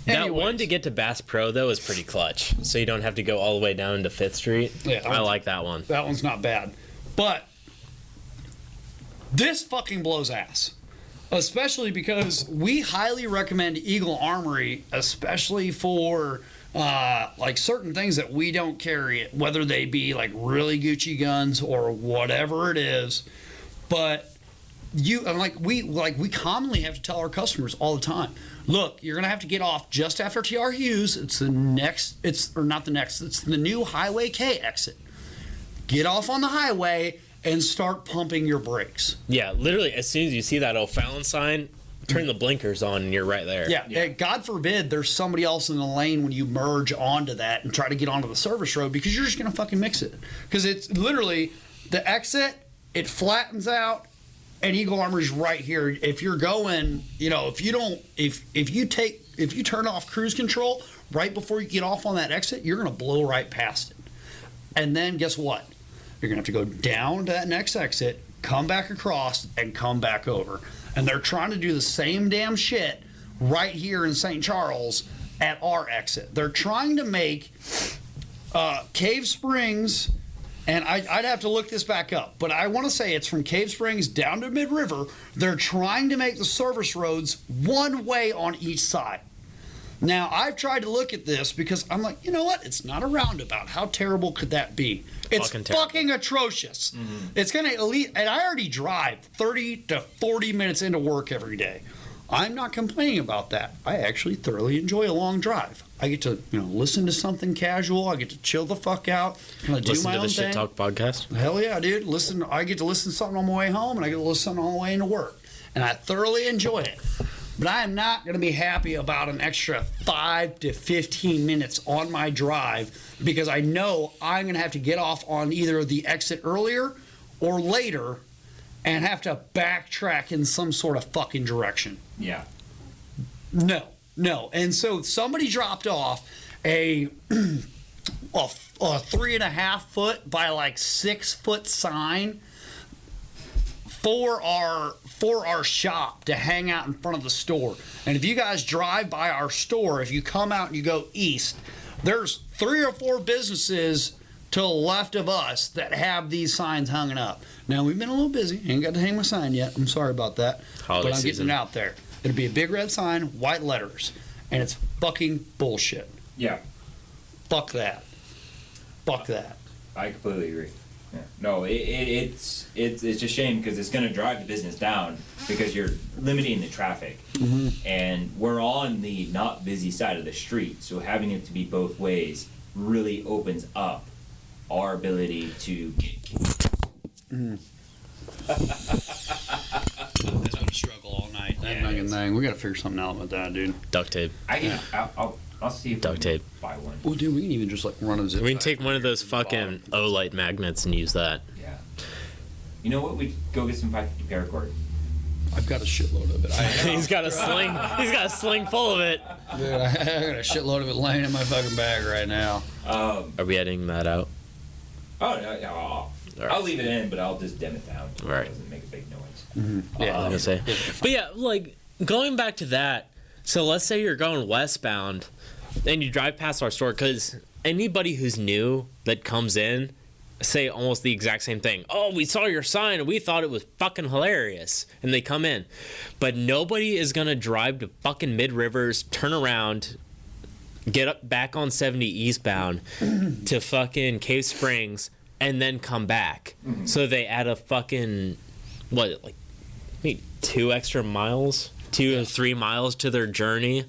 D: That
C: Anyways.
D: one to get to Bass Pro, though, is pretty clutch. So you don't have to go all the way down to 5th Street.
C: Yeah,
D: I like that one.
C: That one's not bad. But this fucking blows ass. Especially because we highly recommend Eagle Armory, especially for like certain things that we don't carry, whether they be like really Gucci guns or whatever it is. But we commonly have to tell our customers all the time, look, you're gonna have to get off just after TR Hughes. It's the new Highway K exit. Get off on the highway and start pumping your brakes.
D: Yeah, literally, as soon as you see that O'Fallon sign, turn the blinkers on and you're right there.
C: Yeah. God forbid there's somebody else in the lane when you merge onto that and try to get onto the service road because you're just gonna fucking mix it. Because it's literally the exit, it flattens out, and Eagle Armory's right here. If you're going, if you turn off cruise control right before you get off on that exit, you're gonna blow right past it. And then guess what? You're gonna have to go down to that next exit, come back across, and come back over. And they're trying to do the same damn shit right here in St. Charles at our exit. They're trying to make Cave Springs, and I'd have to look this back up, but I want to say it's from Cave Springs down to Mid-River. They're trying to make the service roads one way on each side. Now, I've tried to look at this because I'm like, you know what? It's not a roundabout. How terrible could that be? It's fucking atrocious. Mm-hmm. It's going to and I already drive 30 to 40 minutes into work every day. I'm not complaining about that. I actually thoroughly enjoy a long drive. I get to, listen to something casual. I get to chill the fuck out. Kind of do
D: Listen
C: my
D: to
C: own
D: the
C: thing.
D: Shit Talk podcast.
C: Hell yeah, dude. I get to listen to something on my way home, and I get to listen to something on the way into work. And I thoroughly enjoy it. But I am not going to be happy about an extra 5 to 15 minutes on my drive because I know I'm going to have to get off on either the exit earlier or later and have to backtrack in some sort of fucking direction.
A: Yeah.
C: No. And so somebody dropped off a 3.5 foot by like 6 foot sign for our shop to hang out in front of the store. And if you guys drive by our store, if you come out and you go east, there's 3 or 4 businesses to the left of us that have these signs hung up. Now, we've been a little busy. Ain't got to hang my sign yet. I'm sorry about that.
D: Holiday
C: but I'm
D: season.
C: getting it out there. It'll be a big red sign, white letters. And it's fucking bullshit.
A: Yeah,
C: Fuck that. Fuck that.
A: I completely agree. Yeah. No, it's a shame because it's going to drive the business down because you're limiting the traffic, and we're on the not busy side of the street. So having it to be both ways really opens up our ability to get.
C: That's gonna struggle all night. That fucking thing. We gotta figure something out with that, dude.
D: Duct tape.
A: I'll see if
D: Duct
A: we can
D: tape.
A: buy one.
C: Well, dude, we can even just like run a zip.
D: We can
C: tie
D: take one of those
C: from the
D: fucking
C: bottom.
D: O-light magnets and use that.
A: Yeah. You know what? We go get some 550 paracord.
C: I've got a shitload of it.
D: He's got a sling. He's got a sling full of it.
C: Dude, I got a shitload of it laying in my fucking bag right now.
D: Are we editing that out?
A: Oh no, I'll leave it in, but I'll just dim it down. So
D: Right.
A: It doesn't make a big noise.
C: Yeah,
D: I was gonna say. But yeah, like going back to that. So let's say you're going westbound, and you drive past our store, because anybody who's new that comes in say almost the exact same thing. Oh, we saw your sign and we thought it was fucking hilarious, and they come in, but nobody is gonna drive to fucking Mid Rivers, turn around, get up back on 70 eastbound to fucking Cave Springs, and then come back. So they add a fucking what, like maybe 2 extra miles, 2 or 3 miles to their journey,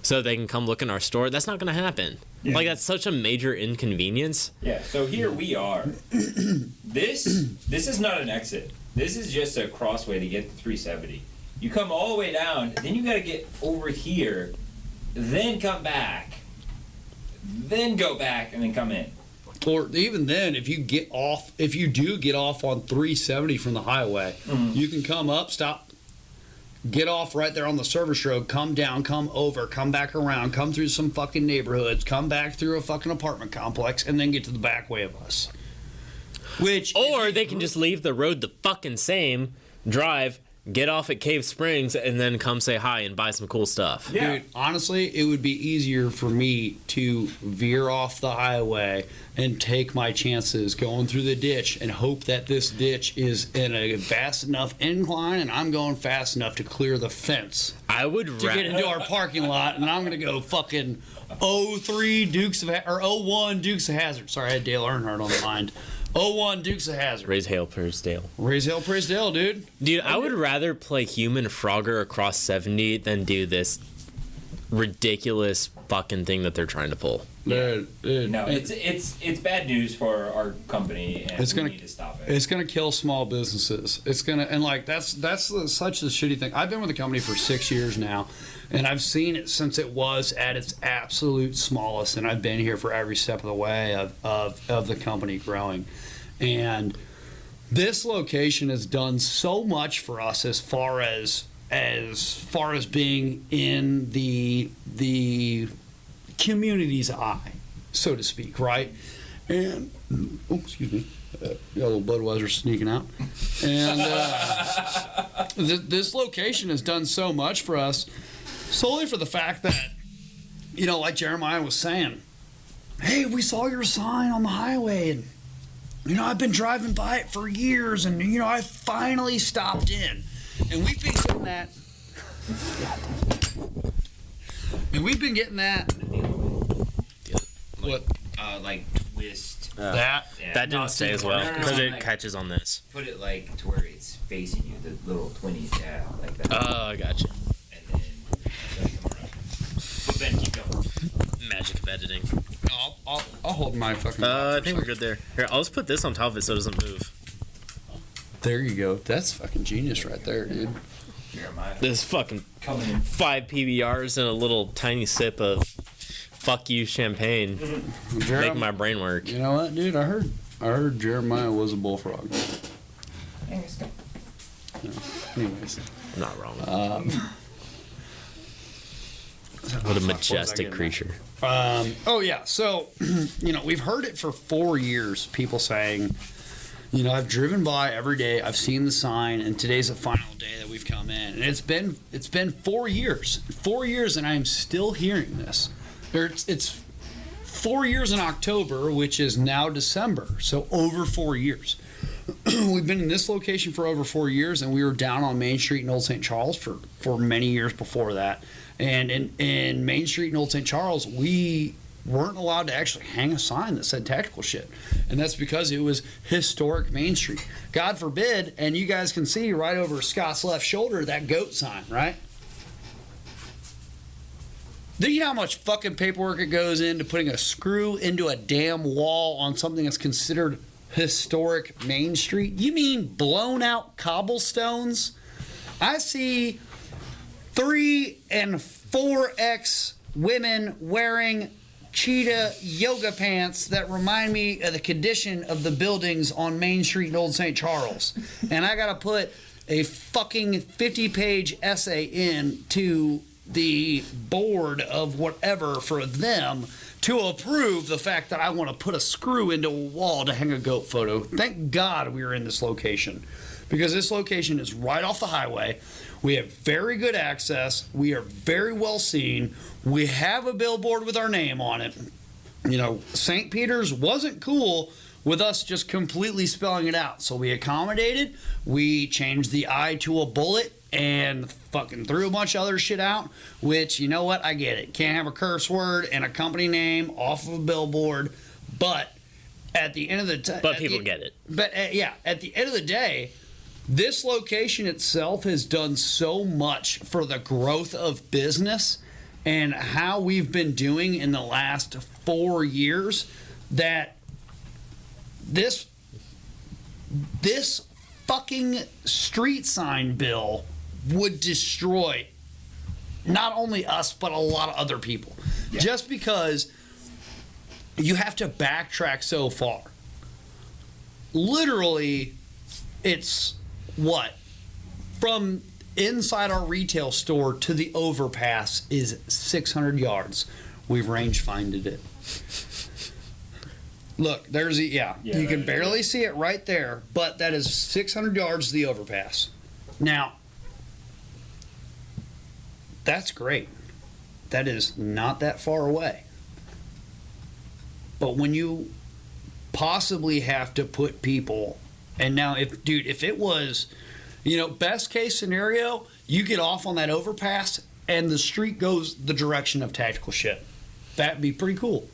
D: so they can come look in our store. That's not gonna happen. Like, that's such a major inconvenience.
A: Yeah. So here we are. This is not an exit. This is just a crossway to get to 370. You come all the way down, then you got to get over here, then come back, then go back, and then come in.
C: Or even then, if you do get off on 370 from the highway, you can come up, stop, get off right there on the service road, come down, come over, come back around, come through some fucking neighborhoods, come back through a fucking apartment complex, and then get to the back way of us.
D: Or they can just leave the road the fucking same, drive, get off at Cave Springs, and then come say hi and buy some cool stuff.
A: Yeah.
C: Dude, honestly, it would be easier for me to veer off the highway and take my chances going through the ditch and hope that this ditch is in a fast enough incline and I'm going fast enough to clear the fence
D: I would
C: to get into our parking lot, and I'm going to go fucking 03 or 01 Dukes of Hazzard. Sorry, I had Dale Earnhardt on the mind. 01 Dukes of Hazzard.
D: raise hail, Pursdale.
C: Raise hell, praise Dale, dude.
D: Dude, I would rather play Human Frogger across 70 than do this ridiculous fucking thing that they're trying to pull.
C: Dude.
A: No, it's bad news for our company, and
C: It's
A: we
C: gonna-
A: need to stop it.
C: It's gonna kill small businesses. It's gonna, and like that's such a shitty thing. I've been with the company for 6 years now, and I've seen it since it was at its absolute smallest, and I've been here for every step of the way of the company growing. And this location has done so much for us as far as being in the community's eye, so to speak, right? And oh, excuse me, got a little Budweiser sneaking out. And this location has done so much for us, solely for the fact that, you know, like Jeremiah was saying, hey, we saw your sign on the highway, and you know, I've been driving by it for years, and you know, I finally stopped in, and we've been getting that. And we've been getting that. What?
A: Like twist.
C: That.
A: Yeah.
D: That didn't stay as well
A: No, no, no,
D: because it
A: like-
D: catches on this.
A: Put it like to where it's facing you, the little 20s, yeah, like that.
D: Oh, I got you.
A: And then come around. But then keep going.
D: Magic of editing.
C: I'll hold my fucking.
D: I think we're good there. Here, I'll just put this on top of it so it doesn't move.
C: There you go. That's fucking genius right there, dude.
A: Jeremiah
D: This fucking
A: coming in.
D: 5 PBRs and a little tiny sip of fuck you champagne make my brain work.
C: You know what, dude? I heard Jeremiah was a bullfrog. Anyways,
D: I'm not wrong. What a majestic creature.
C: Oh yeah. So, you know, we've heard it for 4 years. People saying, you know, I've driven by every day. I've seen the sign, and today's the final day that we've come in. And it's been 4 years. 4 years, and I'm still hearing this. It's 4 years in October, which is now December. So over 4 years. We've been in this location for over 4 years, and we were down on Main Street in Old St. Charles for many years before that. And in Main Street in Old St. Charles, we weren't allowed to actually hang a sign that said tactical shit. And that's because it was historic Main Street. God forbid, and you guys can see right over Scott's left shoulder, that goat sign, right? Do you know how much fucking paperwork it goes into putting a screw into a damn wall on something that's considered historic Main Street? You mean blown out cobblestones? I see 3 and 4X women wearing cheetah yoga pants that remind me of the condition of the buildings on Main Street in Old St. Charles. And I gotta put a fucking 50-page essay in to the board of whatever for them to approve the fact that I want to put a screw into a wall to hang a goat photo. Thank God we are in this location, because this location is right off the highway. We have very good access. We are very well seen. We have a billboard with our name on it. You know, St. Peter's wasn't cool with us just completely spelling it out. So we accommodated. We changed the I to a bullet and fucking threw a bunch of other shit out, which, you know what, I get it. Can't have a curse word and a company name off of a billboard, but at the end of the day...
D: But people get it.
C: But, yeah, at the end of the day, this location itself has done so much for the growth of business and how we've been doing in the last 4 years that this fucking street sign bill would destroy not only us but a lot of other people. Yeah. Just because you have to backtrack so far. Literally, it's what? From inside our retail store to the overpass is 600 yards. We've range finded it. Look, there's the, you can barely see it right there, but that is 600 yards to the overpass. Now, that's great. That is not that far away. But when you possibly have to put people, and now if it was, best case scenario, you get off on that overpass and the street goes the direction of tactical shit. That'd be pretty cool.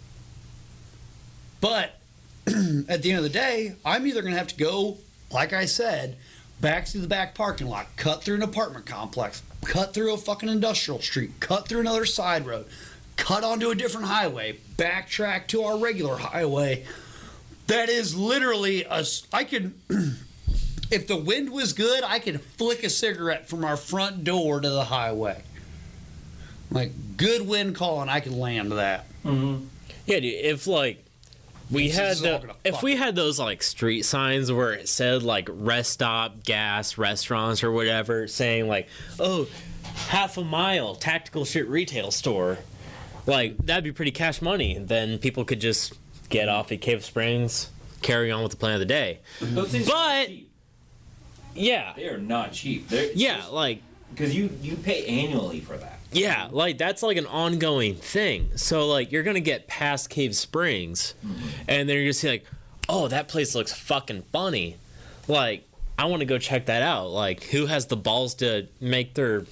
C: But at the end of the day, I'm either going to have to go, like I said, back to the back parking lot, cut through an apartment complex, cut through a fucking industrial street, cut through another side road, cut onto a different highway, backtrack to our regular highway. That is literally I could, if the wind was good, I could flick a cigarette from our front door to the highway. Like, good wind calling, I could land that.
D: Mm-hmm. Yeah, dude, if we had those street signs where it said rest stop, gas, restaurants or whatever, saying half a mile tactical shit retail store, that'd be pretty cash money. Then people could just get off at Cave Springs, carry on with the plan of the day.
A: Those things are cheap.
D: Yeah,
A: they are not cheap. Because you pay annually for that.
D: Yeah, that's an ongoing thing. So you're gonna get past Cave Springs, and then you're gonna see oh, that place looks fucking funny. I want to go check that out. Who has the balls to make their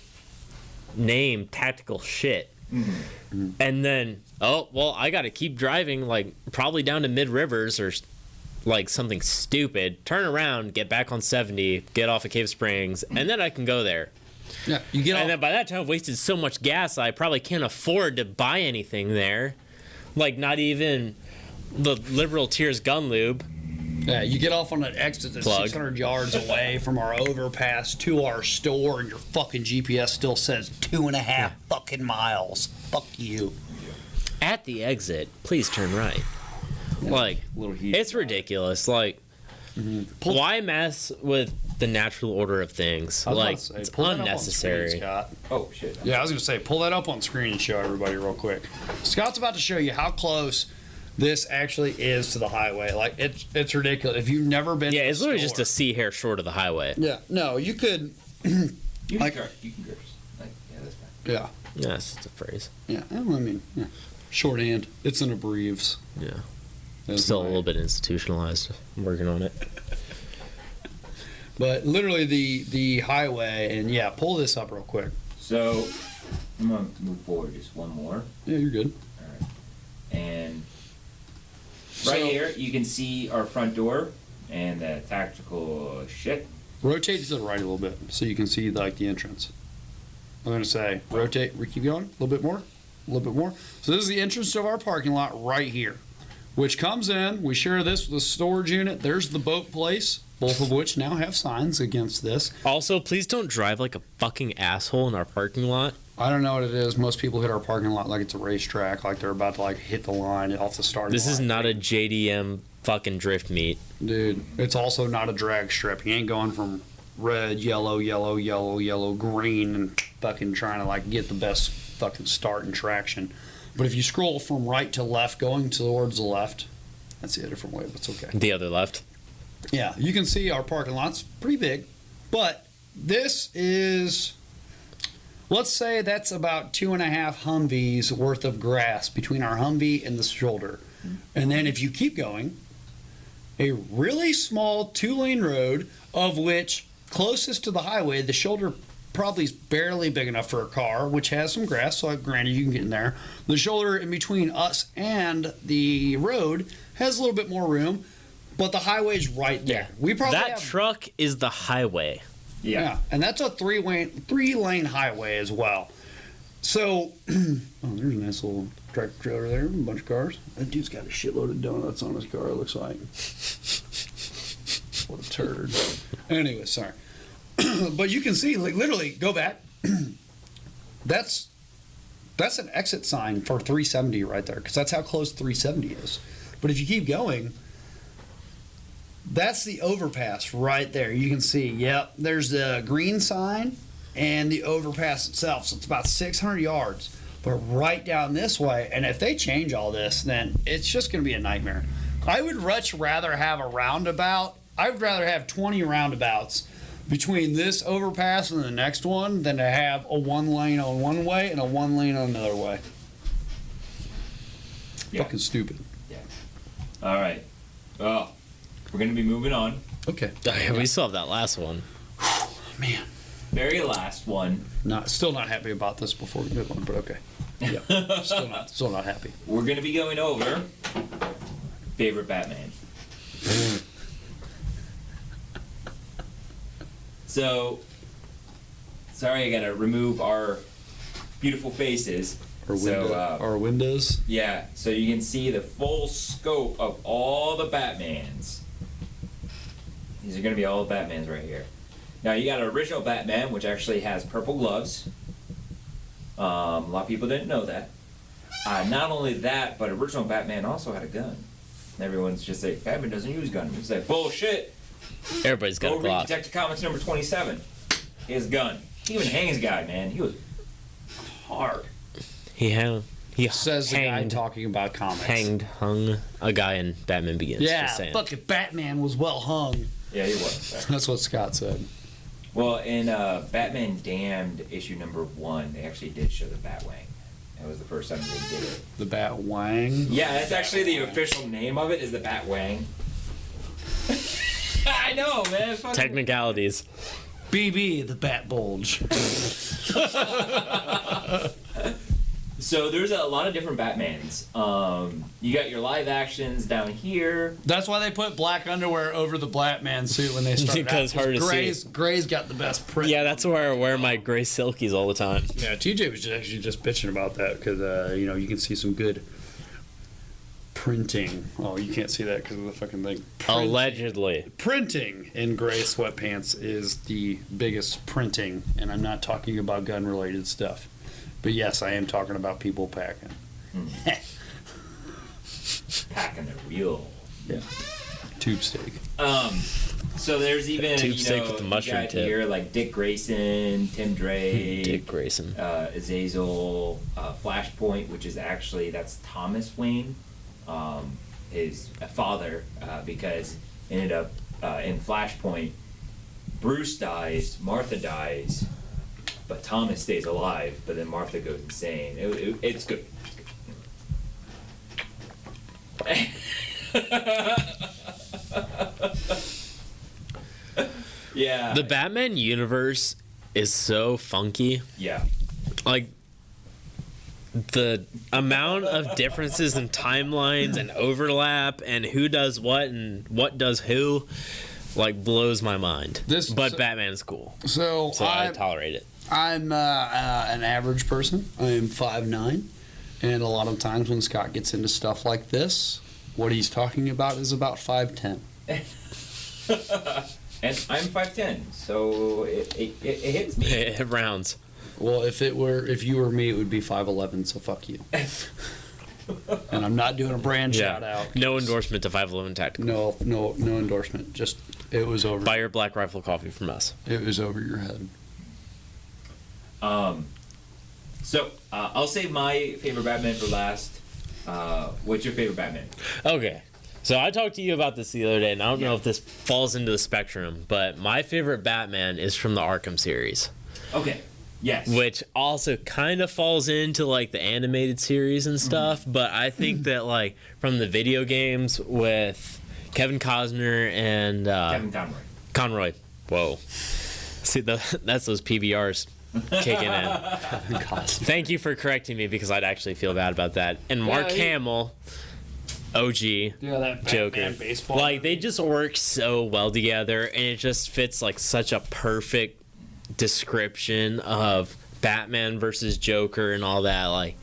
D: name tactical shit? Mm-hmm. And then I got to keep driving probably down to Mid Rivers or something stupid. Turn around, get back on 70, get off of Cave Springs, and then I can go there.
C: Yeah,
D: and then by that time I've wasted so much gas I probably can't afford to buy anything there. Not even the Liberal Tears gun lube.
C: Yeah, you get off on an exit that's 600 yards away from our overpass to our store, and your fucking GPS still says 2.5 fucking miles. Fuck you.
D: At the exit, please turn right. It's ridiculous. Why mess with the natural order of things? It's unnecessary.
A: Oh shit.
C: Yeah, I was gonna say, pull that up on screen and show everybody real quick. Scott's about to show you how close this actually is to the highway. It's ridiculous. If you've never been,
D: it's literally just a sea hair short of the highway.
C: Yeah, no, you could.
A: You can curse. Yeah, that's fine.
C: Yeah.
D: Yes, it's a phrase.
C: Yeah, I mean, yeah. Shorthand. It's an abbreves.
D: Yeah.
C: That's
D: Still a
C: my-
D: little bit institutionalized. I'm working on it.
C: But literally the highway, and yeah, pull this up real quick.
A: So I'm gonna move forward just one more.
C: Yeah, you're good.
A: And
C: So-
A: right here you can see our front door and the tactical shit.
C: Rotate to the right a little bit so you can see like the entrance. I'm gonna say rotate. We keep going a little bit more, a little bit more. So this is the entrance of our parking lot right here, which comes in. We share this with the storage unit. There's the boat place, both of which now have signs against this.
D: Also, please don't drive like a fucking asshole in our parking lot.
C: I don't know what it is. Most people hit our parking lot like it's a racetrack, like they're about to like hit the line off the starting
D: This
C: line.
D: is not a JDM fucking drift meet.
C: Dude, it's also not a drag strip. You ain't going from red, yellow, yellow, yellow, yellow, green, and fucking trying to like get the best fucking start and traction. But if you scroll from right to left, going towards the left, that's the different way, but it's okay.
D: The other left.
C: Yeah, you can see our parking lot's pretty big, but this is, let's say that's about 2.5 Humvees worth of grass between our Humvee and the shoulder. And then if you keep going, a really small 2-lane road, of which closest to the highway, the shoulder probably is barely big enough for a car, which has some grass, so granted you can get in there. The shoulder in between us and the road has a little bit more room, but the highway's right there. We probably
D: That
C: have,
D: truck is the highway.
C: yeah, and that's a three-lane highway as well. So, oh, there's a nice little tractor trailer there, a bunch of cars. That dude's got a shitload of donuts on his car, it looks like. What a turd. Anyway, sorry. But you can see, like, literally, go back. That's an exit sign for 370 right there, because that's how close 370 is. But if you keep going, that's the overpass right there. You can see, yep, there's the green sign and the overpass itself. So it's about 600 yards. But right down this way, and if they change all this, then it's just going to be a nightmare. I would much rather have a roundabout. I would rather have 20 roundabouts between this overpass and the next one than to have a 1 lane on one way and a 1 lane on another way.
A: Yeah.
C: Fucking stupid.
A: All right. Oh, we're gonna be moving on.
C: Okay.
D: We still have that last one.
C: Man.
A: Very last one.
C: Still not happy about this before we move on, but okay. Yeah. Still not happy.
A: We're gonna be going over favorite Batman. So, sorry, I gotta remove our beautiful faces.
C: Our windows.
A: Yeah, so you can see the full scope of all the Batmans. These are gonna be all the Batmans right here. Now you got an original Batman, which actually has purple gloves. A lot of people didn't know that. Not only that, but original Batman also had a gun. And everyone's just like, Batman doesn't use guns. It's like, bullshit.
D: Everybody's got
A: Go
D: a
A: read
D: Glock.
A: Detective Comics number 27. He has a gun. He even hangs a guy, man. He was hard.
D: He
C: Says the guy
D: hanged,
C: talking about comics.
D: hung a guy in Batman Begins.
C: Yeah,
D: just saying.
C: fucking Batman was well hung.
A: Yeah, he was.
C: That's what Scott said.
A: Well, in Batman Damned issue number 1, they actually did show the Batwing. That was the first time they did it.
C: The Bat Wang.
A: Yeah, that's actually the official name of it, is the Batwang. I know, man. Fucking-
D: Technicalities.
C: BB, the Bat Bulge.
A: So there's a lot of different Batmans. You got your live actions down here.
C: That's why they put black underwear over the Batman suit when they started
D: Because
C: out.
D: hard to see.
C: Gray's got the best print.
D: Yeah, that's where I wear my gray silkies all the time.
C: Yeah, TJ was actually just bitching about that because, you can see some good printing. Oh, you can't see that because of the fucking thing.
D: Allegedly.
C: Printing in gray sweatpants is the biggest printing, and I'm not talking about gun-related stuff. But yes, I am talking about people packing.
A: Packing the real.
C: Yeah. Tube steak.
A: So there's even
D: Tube steak with the
A: you
D: mushroom
A: got
D: tip.
A: here like Dick Grayson, Tim Drake,
D: Dick Grayson.
A: Azazel, Flashpoint, which is actually that's Thomas Wayne, his father, because ended up in Flashpoint, Bruce dies, Martha dies, but Thomas stays alive, but then Martha goes insane. It's good. Yeah.
D: The Batman universe is so funky.
A: Yeah.
D: Like, the amount of differences in timelines and overlap and who does what and what does who, like, blows my mind. But Batman's cool,
C: So
D: I tolerate it.
C: I'm an average person. I am 5'9", and a lot of times when Scott gets into stuff like this, what he's talking about is about 5'10".
A: And I'm 5'10", so it hits me.
D: It rounds.
C: Well, if you were me, it would be 5'11", so fuck you. And I'm not doing a brand shout out.
D: No endorsement to 511 Tactical.
C: No endorsement. Just it was over.
D: Buy your Black Rifle coffee from us.
C: It was over your head.
A: So I'll save my favorite Batman for last. What's your favorite Batman?
D: Okay. So I talked to you about this the other day, and I don't know if this falls into the spectrum, but my favorite Batman is from the Arkham series.
A: Okay. Yes.
D: Which also kind of falls into like the animated series and stuff, but I think that like from the video games with Kevin Costner and
A: Kevin Conroy.
D: Conroy. Whoa. See, that's those PBRs kicking in. Thank you for correcting me because I'd actually feel bad about that. And Mark Hamill, OG,
C: that
D: Joker.
C: baseball.
D: Like they just work so well together, and it just fits like such a perfect description of Batman versus Joker and all that. Like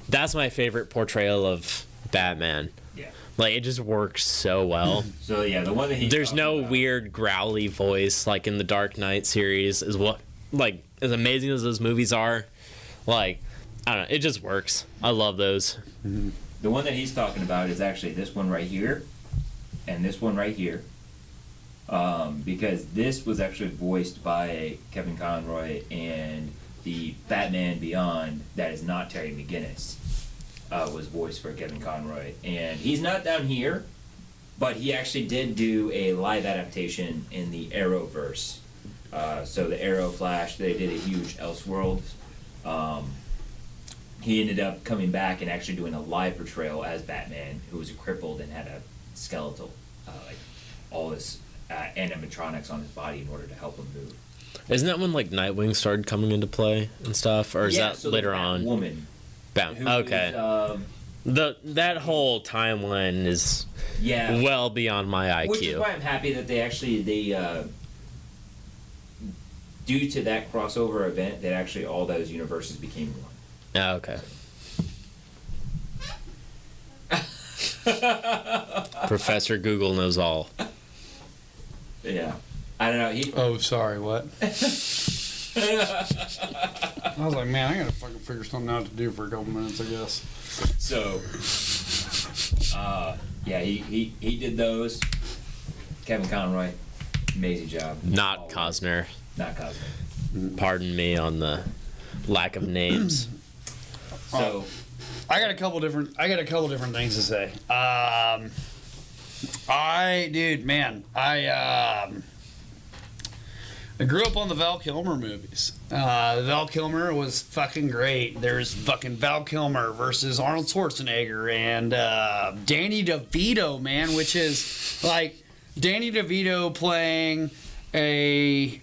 D: that's my favorite portrayal of Batman.
A: Yeah.
D: Like it just works so well.
A: So yeah, the one that he.
D: There's no weird growly voice like in the Dark Knight series. Is what like as amazing as those movies are. Like I don't know, it just works. I love those.
A: The one that he's talking about is actually this one right here, and this one right here. Because this was actually voiced by Kevin Conroy, and the Batman Beyond that is not Terry McGinnis was voiced for Kevin Conroy, and he's not down here, but he actually did do a live adaptation in the Arrowverse. So the Arrow Flash, they did a huge Elseworld. He ended up coming back and actually doing a live portrayal as Batman, who was crippled and had a skeletal, like all this animatronics on his body in order to help him move.
D: Isn't that when like Nightwing started coming into play and stuff, or is that
A: so
D: later on?
A: Woman.
D: Okay. That whole timeline is well beyond my IQ.
A: Which is why I'm happy that they due to that crossover event, that actually all those universes became one.
D: Oh, okay. Professor Google knows all.
A: Yeah. I don't know.
C: Oh, sorry, what? I was like, man, I gotta fucking figure something out to do for a couple minutes, I guess.
A: So, he did those. Kevin Conroy, amazing job.
D: Not Costner.
A: Not Costner.
D: Pardon me on the lack of names.
A: So,
C: I got a couple different things to say. I grew up on the Val Kilmer movies. Val Kilmer was fucking great. There's fucking Val Kilmer versus Arnold Schwarzenegger and Danny DeVito, man, which is like Danny DeVito playing a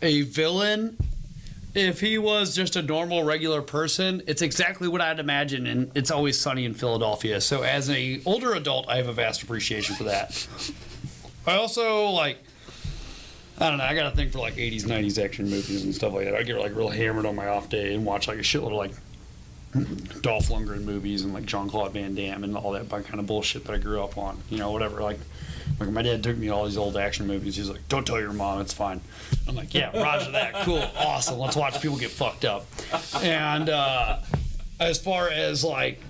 C: villain. If he was just a normal, regular person, it's exactly what I'd imagine, and It's Always Sunny in Philadelphia. So as an older adult, I have a vast appreciation for that. I also, like, I don't know, I got a thing for, like, 80s, 90s action movies and stuff like that. I get, like, real hammered on my off day and watch, like, a shitload of, like, Dolph Lundgren movies and, like, Jean-Claude Van Damme and all that kind of bullshit that I grew up on. You know, whatever, like my dad took me to all these old action movies. He's like, don't tell your mom, it's fine. I'm like, yeah, roger that, cool, awesome, let's watch people get fucked up. And as far as like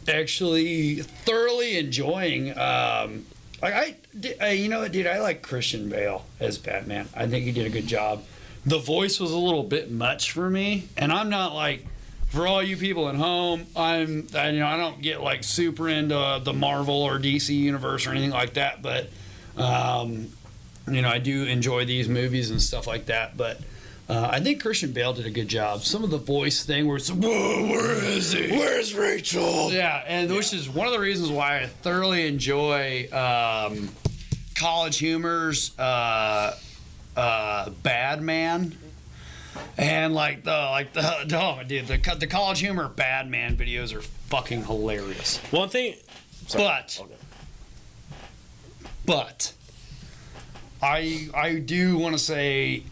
C: actually thoroughly enjoying, you know what, dude, I like Christian Bale as Batman. I think he did a good job. The voice was a little bit much for me, and I'm not like, for all you people at home, I don't get like super into the Marvel or DC universe or anything like that, but I do enjoy these movies and stuff like that. But I think Christian Bale did a good job. Some of the voice thing where it's, whoa, where is he?
D: Where's Rachel?
C: Yeah, and which is one of the reasons why I thoroughly enjoy College Humor's Bad Man. And the College Humor Bad Man videos are fucking hilarious.
D: One thing,
C: but I do want to say,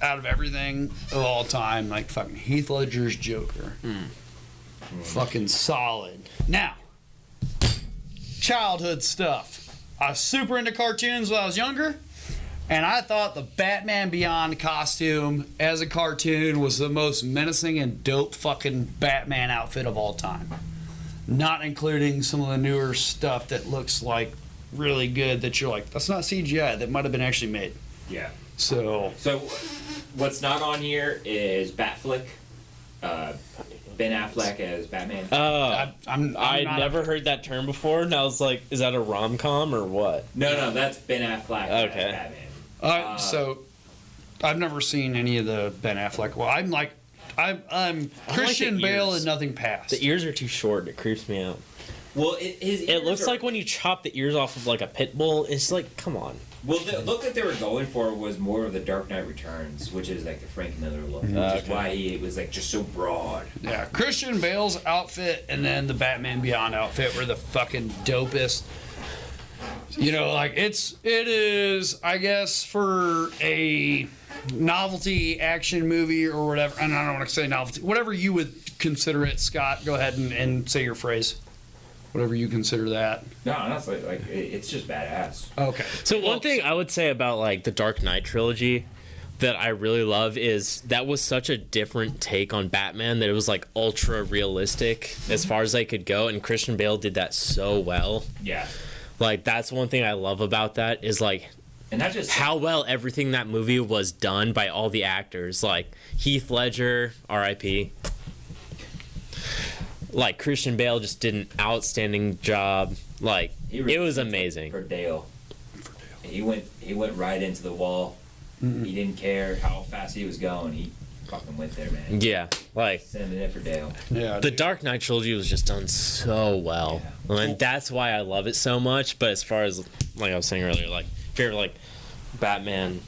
C: out of everything of all time, like fucking Heath Ledger's Joker, fucking solid. Now, childhood stuff. I was super into cartoons when I was younger. And I thought the Batman Beyond costume as a cartoon was the most menacing and dope fucking Batman outfit of all time. Not including some of the newer stuff that looks like really good that you're like, that's not CGI. That might have been actually made.
A: Yeah.
C: So
A: what's not on here is Batflick. Ben Affleck as Batman.
D: I'd never heard that term before, and I was like, is that a rom-com or what?
A: No, that's Ben Affleck as
D: Okay.
A: Batman.
C: So I've never seen any of the Ben Affleck. Well, I'm Christian
D: the
C: Bale
D: ears.
C: and nothing past.
D: The ears are too short. It creeps me out.
A: Well, his
D: It
A: ears
D: looks
A: are-
D: like when you chop the ears off of like a pit bull. It's like, come on.
A: Well, the look that they were going for was more of the Dark Knight Returns, which is like the Frank Miller look, which is
D: Okay.
A: why he was like just so broad.
C: Yeah, Christian Bale's outfit and then the Batman Beyond outfit were the fucking dopest. You know, like it is, I guess, for a novelty action movie or whatever. And I don't want to say novelty, whatever you would consider it. Scott, go ahead and say your phrase. Whatever you consider that.
A: No, honestly, like it's just badass.
C: Okay.
D: So one thing I would say about like the Dark Knight trilogy that I really love is that was such a different take on Batman that it was like ultra realistic as far as they could go, and Christian Bale did that so well.
A: Yeah,
D: Like that's one thing I love about that is like
A: and not just
D: how well everything in that movie was done by all the actors. Like Heath Ledger, R.I.P. Like Christian Bale just did an outstanding job. Like it was amazing.
A: for Dale. He went right into the wall. He didn't care how fast he was going. He fucking went there, man.
D: Yeah, like
A: Sending it for Dale.
C: Yeah.
D: the Dark Knight trilogy was just done so well, and that's why I love it so much. But as far as like I was saying earlier, like favorite like Batman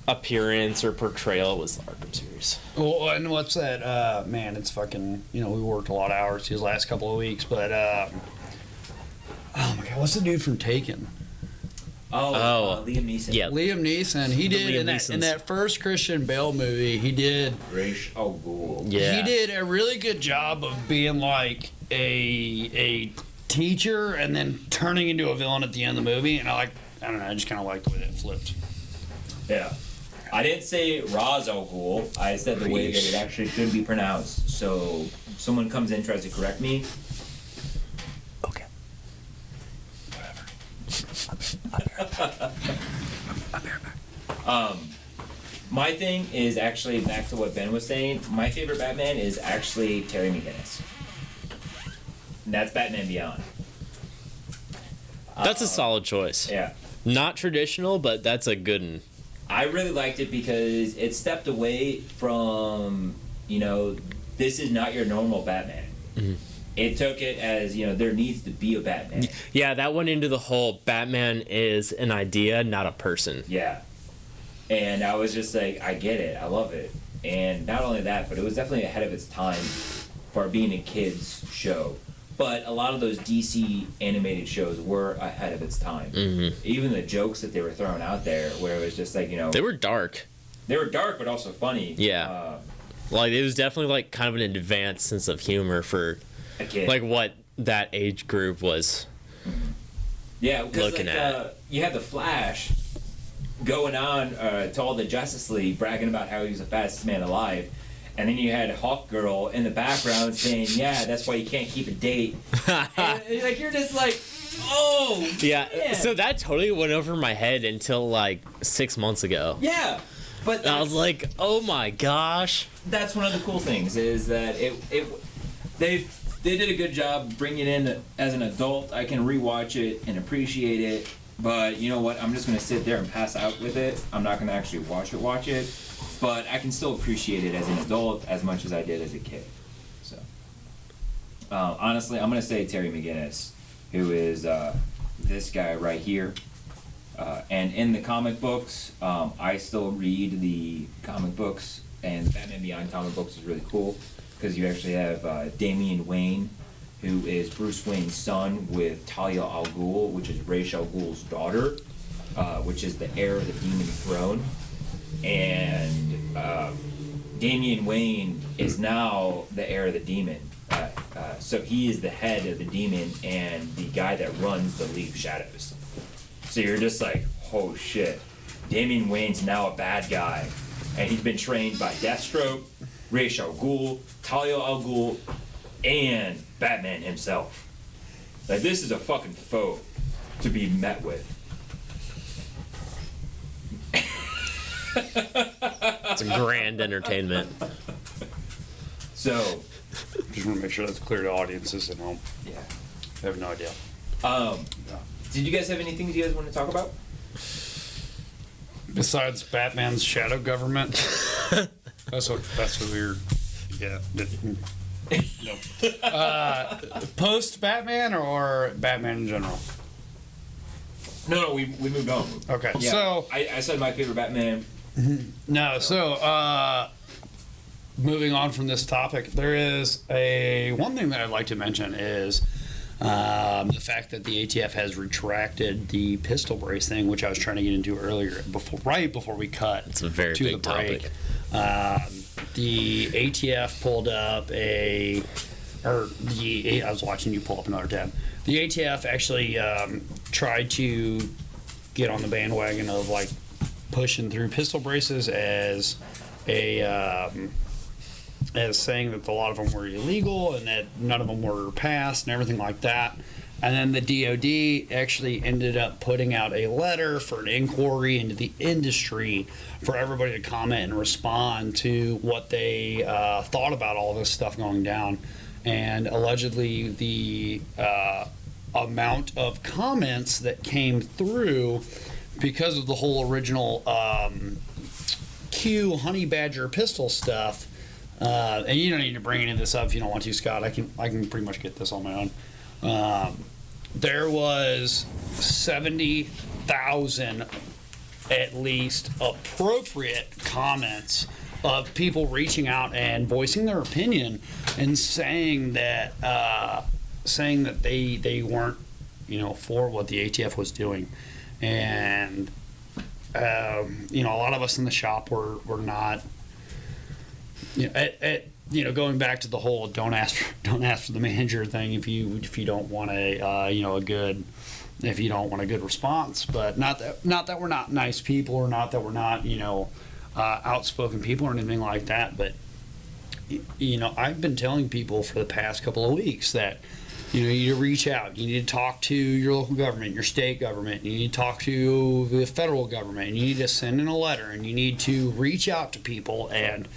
D: appearance or portrayal was the Arkham series.
C: Well, and what's that? Man, it's fucking. You know, we worked a lot of hours these last couple of weeks, but oh my god, what's the dude from Taken?
A: Liam Neeson.
D: Yeah.
C: Liam Neeson. He did
D: Liam
C: in
D: Neeson's.
C: that first Christian Bale movie. He did.
A: Ra's al Ghul.
D: Yeah.
C: He did a really good job of being like a teacher and then turning into a villain at the end of the movie. And I don't know. I just kind of liked the way that flipped.
A: Yeah. I didn't say Ra's al Ghul. I said the way that it actually should be pronounced. So if someone comes in, tries to correct me.
D: Okay.
A: My thing is actually back to what Ben was saying. My favorite Batman is actually Terry McGinnis. And that's Batman Beyond.
D: That's a solid choice.
A: Yeah.
D: Not traditional, but that's a good one.
A: I really liked it because it stepped away from, this is not your normal Batman. It took it as, there needs to be a Batman.
D: Yeah, that went into the whole Batman is an idea, not a person.
A: Yeah. And I was just like, I get it. I love it. And not only that, but it was definitely ahead of its time for being a kid's show. But a lot of those DC animated shows were ahead of its time. Even the jokes that they were throwing out there, where it was just like,
D: They were dark.
A: they were dark but also funny.
D: Yeah. Like, it was definitely, like, kind of an advanced sense of humor for,
A: A kid.
D: like, what that age group was.
A: Yeah, because
D: looking at.
A: you had the Flash going on to all the Justice League bragging about how he was the fastest man alive, and then you had Hawk Girl in the background saying, "Yeah, that's why you can't keep a date." And, like, you're just like, oh,
D: Yeah, so that totally went over my head until, like, 6 months ago.
A: yeah. But
D: I was like, oh my gosh.
A: that's one of the cool things is that they did a good job bringing it in as an adult. I can rewatch it and appreciate it, but you know what? I'm just gonna sit there and pass out with it. I'm not gonna actually watch it. but I can still appreciate it as an adult as much as I did as a kid. So, honestly, I'm gonna say Terry McGinnis, who is this guy right here. And in the comic books, I still read the comic books, and Batman Beyond comic books is really cool because you actually have Damian Wayne, who is Bruce Wayne's son, with Talia al Ghul, which is Ra's al Ghul's daughter, which is the heir of the demon throne. And Damian Wayne is now the heir of the demon. So he is the head of the demon and the guy that runs the League of Shadows. So you're just like, oh shit, Damian Wayne's now a bad guy, and he's been trained by Deathstroke, Ra's al Ghul, Talia al Ghul, and Batman himself. Like, this is a fucking foe to be met with.
D: It's a grand entertainment.
A: So,
C: Just want to make sure that's clear to audiences at home.
A: yeah.
C: I have no idea.
A: Did you guys have anything you guys want to talk about?
C: Besides Batman's shadow government, that's what we were. Yeah. No. Post Batman or Batman in general?
A: No, we moved on.
C: Okay.
A: Yeah,
C: So
A: I said my favorite Batman.
C: no. So moving on from this topic, there is one thing that I'd like to mention is the fact that the ATF has retracted the pistol brace thing, which I was trying to get into earlier, right before we cut.
D: It's a very
C: to
D: big
C: the break.
D: topic.
C: The ATF pulled up I was watching you pull up another tab. The ATF actually tried to get on the bandwagon of like pushing through pistol braces as saying that a lot of them were illegal and that none of them were passed and everything like that. And then the DOD actually ended up putting out a letter for an inquiry into the industry for everybody to comment and respond to what they thought about all this stuff going down. And allegedly the amount of comments that came through because of the whole original Q Honey Badger pistol stuff. And you don't need to bring any of this up if you don't want to, Scott. I can pretty much get this on my own. There was 70,000 at least appropriate comments of people reaching out and voicing their opinion and saying that they weren't, for what the ATF was doing. And a lot of us in the shop were not. Going back to the whole don't ask for the manager thing if you don't want a good response. But not that we're not nice people, or not that we're not outspoken people or anything like that. But I've been telling people for the past couple of weeks that you need to reach out. You need to talk to your local government, your state government. You need to talk to the federal government. You need to send in a letter, and you need to reach out to people and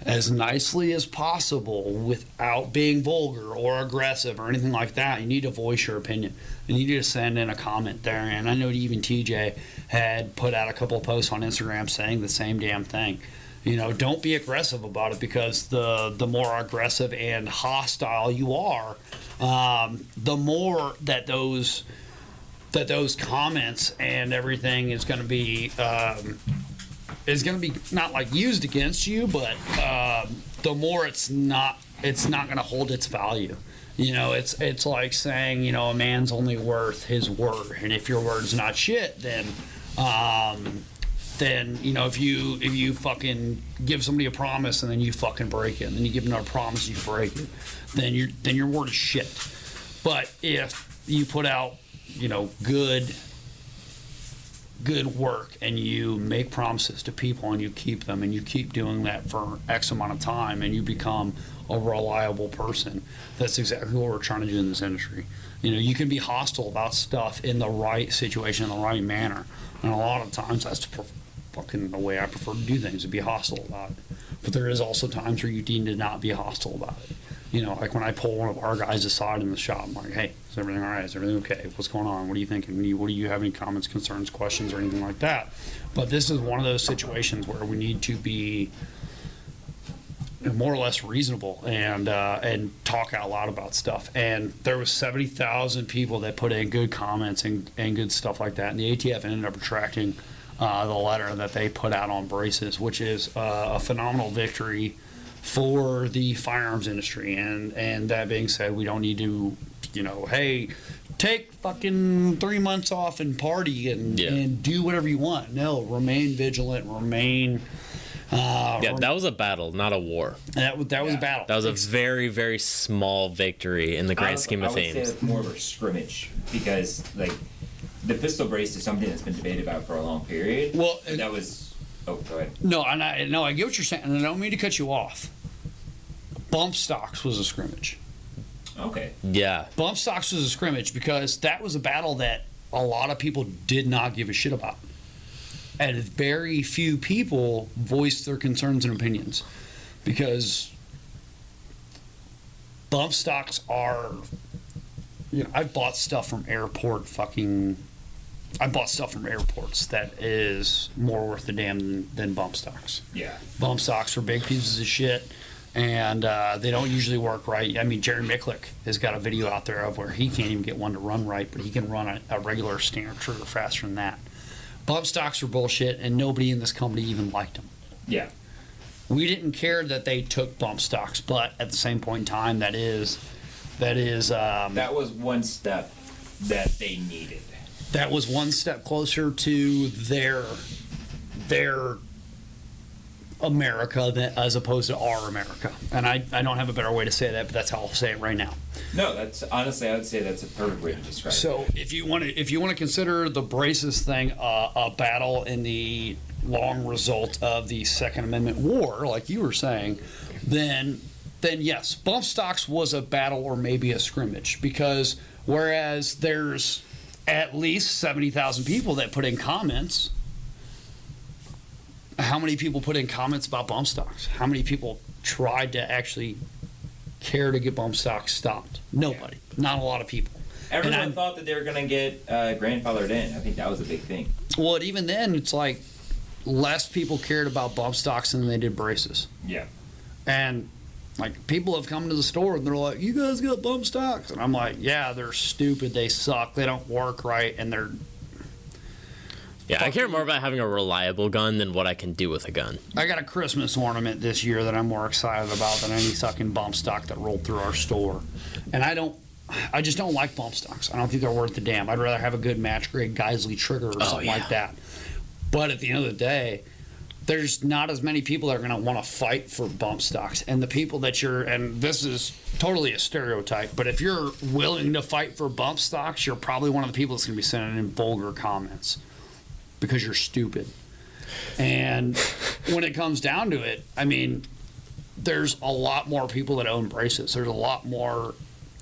C: as nicely as possible without being vulgar or aggressive or anything like that. You need to voice your opinion. And you need to send in a comment there. And I know even TJ had put out a couple of posts on Instagram saying the same damn thing. Don't be aggressive about it, because the more aggressive and hostile you are, the more that those comments and everything is going to be not like used against you, but the more it's not going to hold its value. It's like saying, a man's only worth his word, and if your word's not shit, then if you fucking give somebody a promise and then you fucking break it, and then you give another promise and you break it, then your word is shit. But if you put out good work and you make promises to people and you keep them and you keep doing that for X amount of time and you become a reliable person, that's exactly what we're trying to do in this industry. You can be hostile about stuff in the right situation, in the right manner, and a lot of times that's fucking the way I prefer to do things, to be hostile about it. But there is also times where you need to not be hostile about it. You know, like when I pull one of our guys aside in the shop, I'm like, hey, is everything all right? Is everything okay? What's going on? What are you thinking? What do you have any comments, concerns, questions, or anything like that? But this is one of those situations where we need to be more or less reasonable and talk out loud about stuff. And there was 70,000 people that put in good comments and good stuff like that. And the ATF ended up retracting the letter that they put out on braces, which is a phenomenal victory for the firearms industry. And that being said, we don't need to, you know, hey, take fucking 3 months off and party and do whatever you want. No, remain vigilant, remain.
D: That was a battle, not a war.
C: That was a battle.
D: That was a very, very small victory in the grand scheme of
A: I would say
D: things.
A: it's more of a scrimmage because, like, the pistol brace is something that's been debated about for a long period.
C: Well,
A: but that was. Oh, go ahead.
C: No, I get what you're saying, and I don't mean to cut you off. Bump stocks was a scrimmage.
A: Okay.
D: Yeah.
C: Bump stocks was a scrimmage because that was a battle that a lot of people did not give a shit about. And very few people voiced their concerns and opinions because bump stocks are, you know, I've bought stuff from airports that is more worth the damn than bump stocks.
A: Yeah.
C: Bump stocks are big pieces of shit, and they don't usually work right. I mean, Jerry Micklick has got a video out there of where he can't even get one to run right, but he can run a regular standard trigger faster than that. Bump stocks are bullshit, and nobody in this company even liked them.
A: Yeah.
C: We didn't care that they took bump stocks, but at the same point in time, that
A: was one step that they needed.
C: That was one step closer to their America as opposed to our America. And I don't have a better way to say that, but that's how I'll say it right now.
A: No, that's honestly, I would say that's a perfect way to describe it.
C: So if you want to consider the braces thing a battle in the long result of the Second Amendment war, like you were saying, then yes, bump stocks was a battle or maybe a scrimmage, because whereas there's at least 70,000 people that put in comments, how many people put in comments about bump stocks? How many people tried to actually care to get bump stocks stopped? Nobody. Not a lot of people.
A: Everyone thought that they were going to get grandfathered in. I think that was a big thing.
C: Well, even then, it's like less people cared about bump stocks than they did braces.
A: Yeah.
C: And like people have come to the store and they're like, "You guys got bump stocks?" And I'm like, "Yeah, they're stupid. They suck. They don't work right, and they're."
D: Yeah, I care more about having a reliable gun than what I can do with a gun.
C: I got a Christmas ornament this year that I'm more excited about than any fucking bump stock that rolled through our store. And I just don't like bump stocks. I don't think they're worth the damn. I'd rather have a good match grade Geisley trigger or something like that. But at the end of the day, there's not as many people that are going to want to fight for bump stocks. And the people that and this is totally a stereotype, but if you're willing to fight for bump stocks, you're probably one of the people that's going to be sending in vulgar comments. Because you're stupid. And when it comes down to it, I mean, there's a lot more people that own braces. There's a lot more,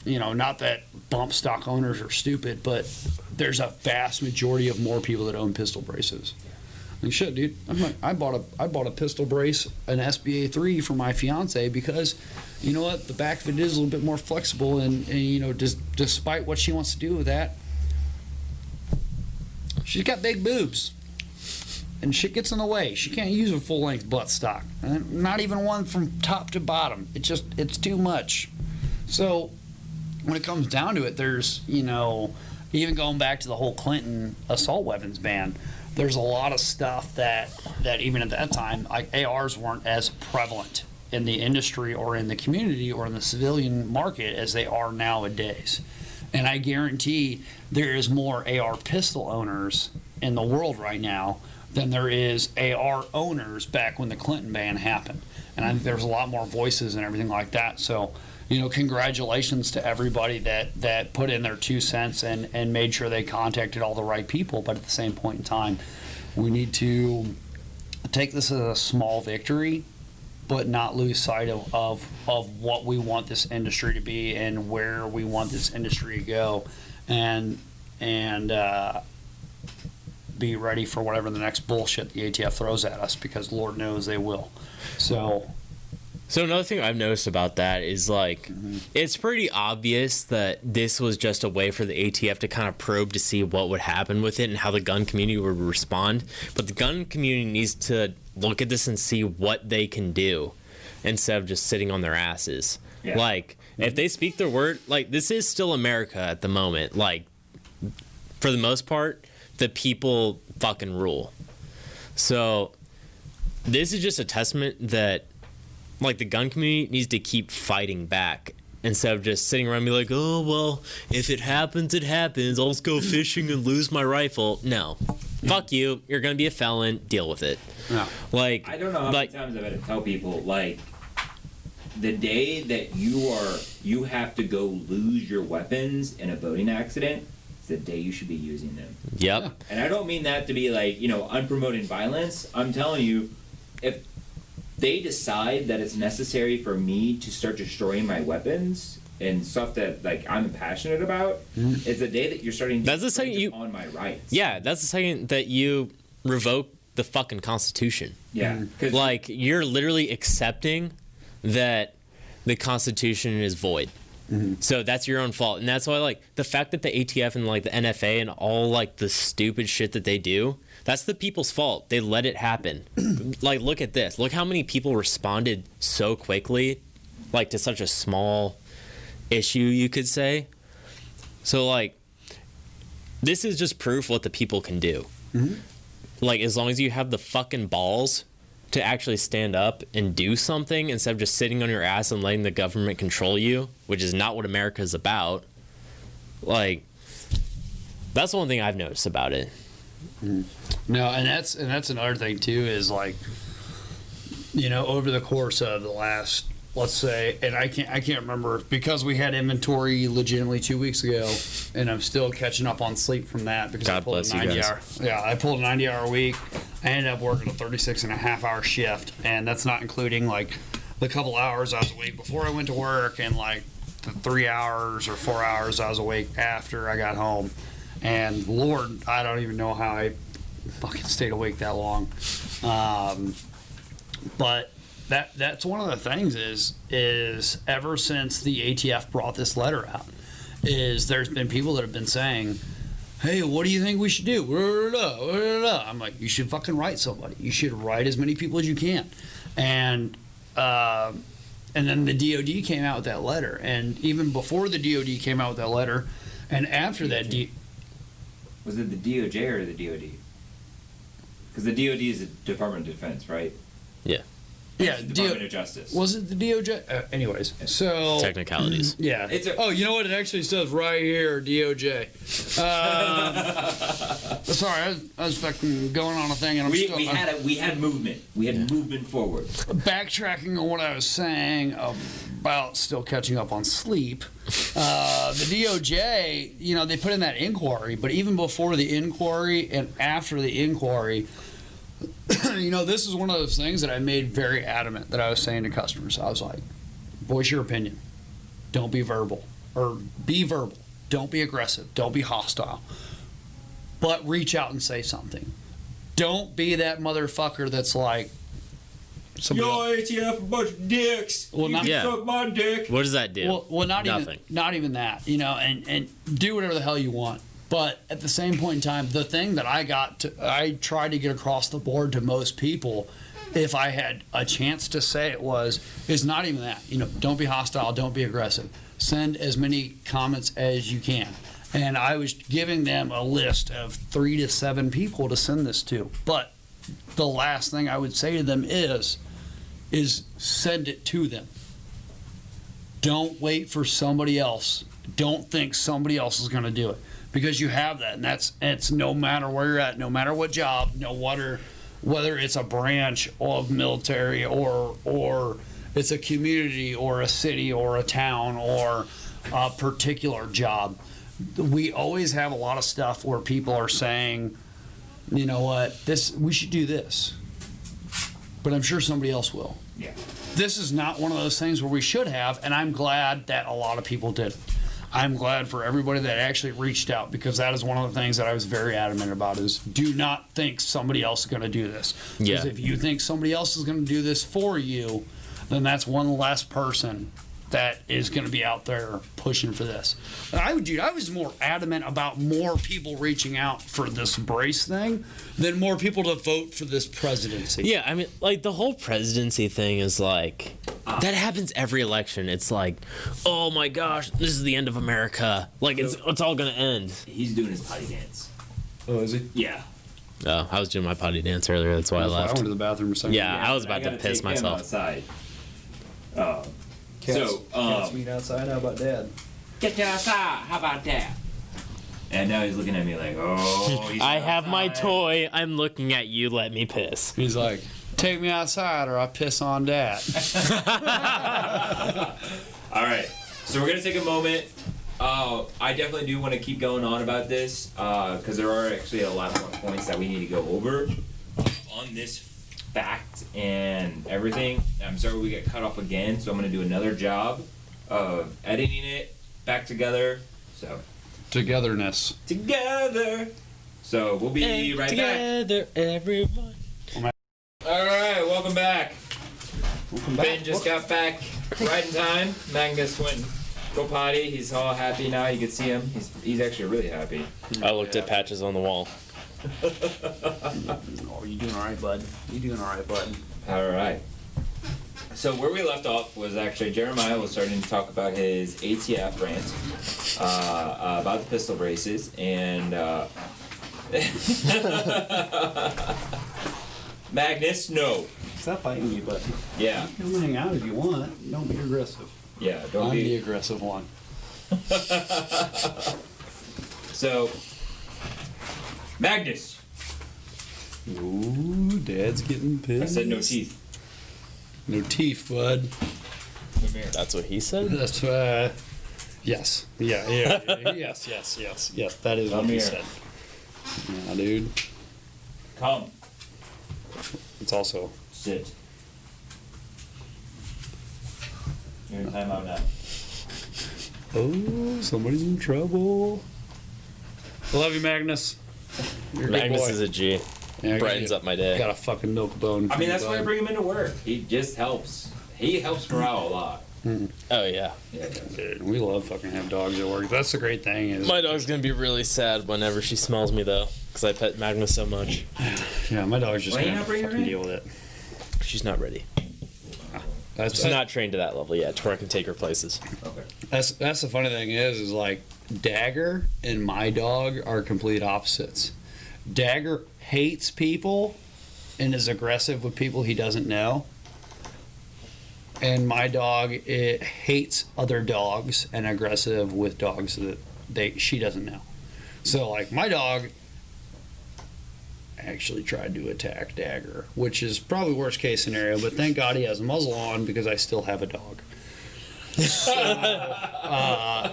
C: you know, not that bump stock owners are stupid, but there's a vast majority of more people that own pistol braces. Like, shit, dude, I bought a pistol brace, an SBA 3 for my fiance because, you know what, the back of it is a little bit more flexible, and you know, despite what she wants to do with that, she's got big boobs, and shit gets in the way. She can't use a full-length butt stock, and not even one from top to bottom. It's too much. So when it comes down to it, there's, you know, even going back to the whole Clinton assault weapons ban, there's a lot of stuff that even at that time, like ARs weren't as prevalent in the industry or in the community or in the civilian market as they are nowadays. And I guarantee there is more AR pistol owners in the world right now than there is AR owners back when the Clinton ban happened. And I think there's a lot more voices and everything like that. So, you know, congratulations to everybody that put in their 2 cents and made sure they contacted all the right people. But at the same point in time, we need to take this as a small victory, but not lose sight of what we want this industry to be and where we want this industry to go, and be ready for whatever the next bullshit the ATF throws at us, because Lord knows they will. So
D: So another thing I've noticed about that is like it's pretty obvious that this was just a way for the ATF to kind of probe to see what would happen with it and how the gun community would respond. But the gun community needs to look at this and see what they can do instead of just sitting on their asses.
A: Yeah.
D: Like if they speak their word, like this is still America at the moment. Like for the most part, the people fucking rule. So this is just a testament that like the gun community needs to keep fighting back instead of just sitting around and be like, oh well, if it happens, it happens. I'll just go fishing and lose my rifle. No, fuck you. You're gonna be a felon. Deal with it.
C: No.
D: Like
A: I don't know how many times I've had to tell people, like, the day that you have to go lose your weapons in a boating accident is the day you should be using them.
D: Yep.
A: And I don't mean that to be like, unpromoted violence. I'm telling you, if they decide that it's necessary for me to start destroying my weapons and stuff that like I'm passionate about, it's the day that you're starting to
D: That's the second you
A: on my rights.
D: Yeah, that's the second that you revoke the fucking Constitution.
A: Yeah. 'Cause
D: Like you're literally accepting that the Constitution is void. So that's your own fault. And that's why like the fact that the ATF and like the NFA and all like the stupid shit that they do, that's the people's fault. They let it happen. Like look at this. Look how many people responded so quickly like to such a small issue, you could say. So like this is just proof what the people can do. Like as long as you have the fucking balls to actually stand up and do something instead of just sitting on your ass and letting the government control you, which is not what America is about. Like, that's the one thing I've noticed about it.
C: No, and that's another thing too is like, over the course of the last, let's say, and I can't remember because we had inventory legitimately 2 weeks ago, and I'm still catching up on sleep from that because
D: God
C: I pulled
D: bless
C: a
D: you
C: 90
D: guys.
C: hour. Yeah, I pulled a 90-hour week. I ended up working a 36.5-hour shift, and that's not including like the couple hours I was awake before I went to work and like the 3 hours or 4 hours I was awake after I got home. And Lord, I don't even know how I fucking stayed awake that long. But that's one of the things is ever since the ATF brought this letter out, is there's been people that have been saying, hey, what do you think we should do? I'm like, you should fucking write somebody. You should write as many people as you can. And then the DOD came out with that letter. And even before the DOD came out with that letter, and after that,
A: was it the DOJ or the DOD? Because the DOD is the Department of Defense, right?
D: Yeah.
C: yeah,
A: Department of Justice.
C: was it the DOJ? Anyways, so
D: Technicalities.
C: yeah.
A: Oh,
C: You know what? It actually says right here, DOJ. Sorry, I was fucking going on a thing, and
A: we had movement. We had movement forward.
C: Backtracking on what I was saying about still catching up on sleep. The DOJ, they put in that inquiry, but even before the inquiry and after the inquiry, this is one of those things that I made very adamant that I was saying to customers. I was like, voice your opinion. Don't be verbal. Or be verbal. Don't be aggressive. Don't be hostile. But reach out and say something. Don't be that motherfucker that's like,
A: ATF, a bunch of dicks.
C: Well,
A: you
C: not-
A: can
D: Yeah.
A: suck my dick.
D: What does that do?
C: well, not
D: Nothing.
C: even that, and do whatever the hell you want. But at the same point in time, the thing that I tried to get across the board to most people, if I had a chance to say it is not even that. Don't be hostile, don't be aggressive. Send as many comments as you can. And I was giving them a list of 3 to 7 people to send this to. But the last thing I would say to them is send it to them. Don't wait for somebody else. Don't think somebody else is going to do it, because you have that, and it's no matter where you're at, no matter what job, whether it's a branch of military or it's a community or a city or a town or a particular job. We always have a lot of stuff where people are saying, you know what, we should do this, but I'm sure somebody else will.
A: Yeah.
C: This is not one of those things where we should have, and I'm glad that a lot of people did. I'm glad for everybody that actually reached out, because that is one of the things that I was very adamant about, is do not think somebody else is going to do this.
D: Yeah.
C: Because if you think somebody else is going to do this for you, then that's one less person that is going to be out there pushing for this. I was more adamant about more people reaching out for this brace thing than more people to vote for this presidency.
D: Yeah, I mean, like, the whole presidency thing is like, that happens every election. It's like, oh my gosh, this is the end of America. Like, it's all gonna end.
A: He's doing his potty dance.
C: Oh, is he?
A: Yeah.
D: Oh, I was doing my potty dance earlier. That's why I
C: I
D: left.
C: went to the bathroom or something.
D: Yeah, I was about to
A: gotta
D: piss
A: take him
D: myself.
A: outside.
C: Cats meet outside. How about Dad?
A: Get you outside. How about that? And now he's looking at me like, oh, he's
D: I have my
A: outside.
D: toy. I'm looking at you. Let me piss.
C: He's like, take me outside or I piss on Dad.
A: All right, so we're gonna take a moment. I definitely do want to keep going on about this because there are actually a lot more points that we need to go over on this fact and everything. I'm sorry we get cut off again, so I'm gonna do another job of editing it back together. So
C: Togetherness.
A: together. So we'll be right back.
D: Together, everyone.
A: All right, welcome back. Ben just got back right in time. Magnus went go potty. He's all happy now. You can see him. He's actually really happy.
D: I looked at patches on the wall.
C: Oh, you doing all right, bud? You doing all right, bud?
A: All right. So where we left off was actually Jeremiah was starting to talk about his ATF rant about the pistol braces and Magnus, no.
C: Stop fighting me, bud.
A: Yeah,
C: Come hang out if you want. Don't be aggressive.
A: yeah. Don't
C: I'm the
A: be.
C: aggressive one.
A: So, Magnus.
C: Ooh, Dad's getting pissed.
A: I said no teeth.
C: No teeth, bud.
A: Come here.
D: That's what he said?
C: That's yes. Yeah. Yes. That is what
A: Come
C: he
A: here.
C: said. Yeah, dude.
A: Come.
C: It's also.
A: Sit. You're in timeout now.
C: Oh, somebody's in trouble. I love you, Magnus. You're a good
D: Magnus
C: boy.
D: is a G.
C: Yeah,
D: Brightens up my day.
C: Got a fucking milk bone.
A: I mean, that's why I bring him into work. He just helps. He helps morale a lot.
D: Oh, yeah.
A: Yeah.
C: Dude, we love fucking have dogs at work. That's the great thing is.
D: My dog's gonna be really sad whenever she smells me, though, because I pet Magnus so much.
C: Yeah, my dog's just
A: Why you
C: gonna
A: not bring her
C: fucking
A: in?
C: deal with it.
D: She's not ready.
C: That's
D: She's not trained to that level yet, to where I can take her places.
A: Okay.
C: That's the funny thing is like Dagger and my dog are complete opposites. Dagger hates people and is aggressive with people he doesn't know. And my dog hates other dogs and aggressive with dogs that she doesn't know. So like my dog actually tried to attack Dagger, which is probably worst case scenario, but thank God he has a muzzle on because I still have a dog.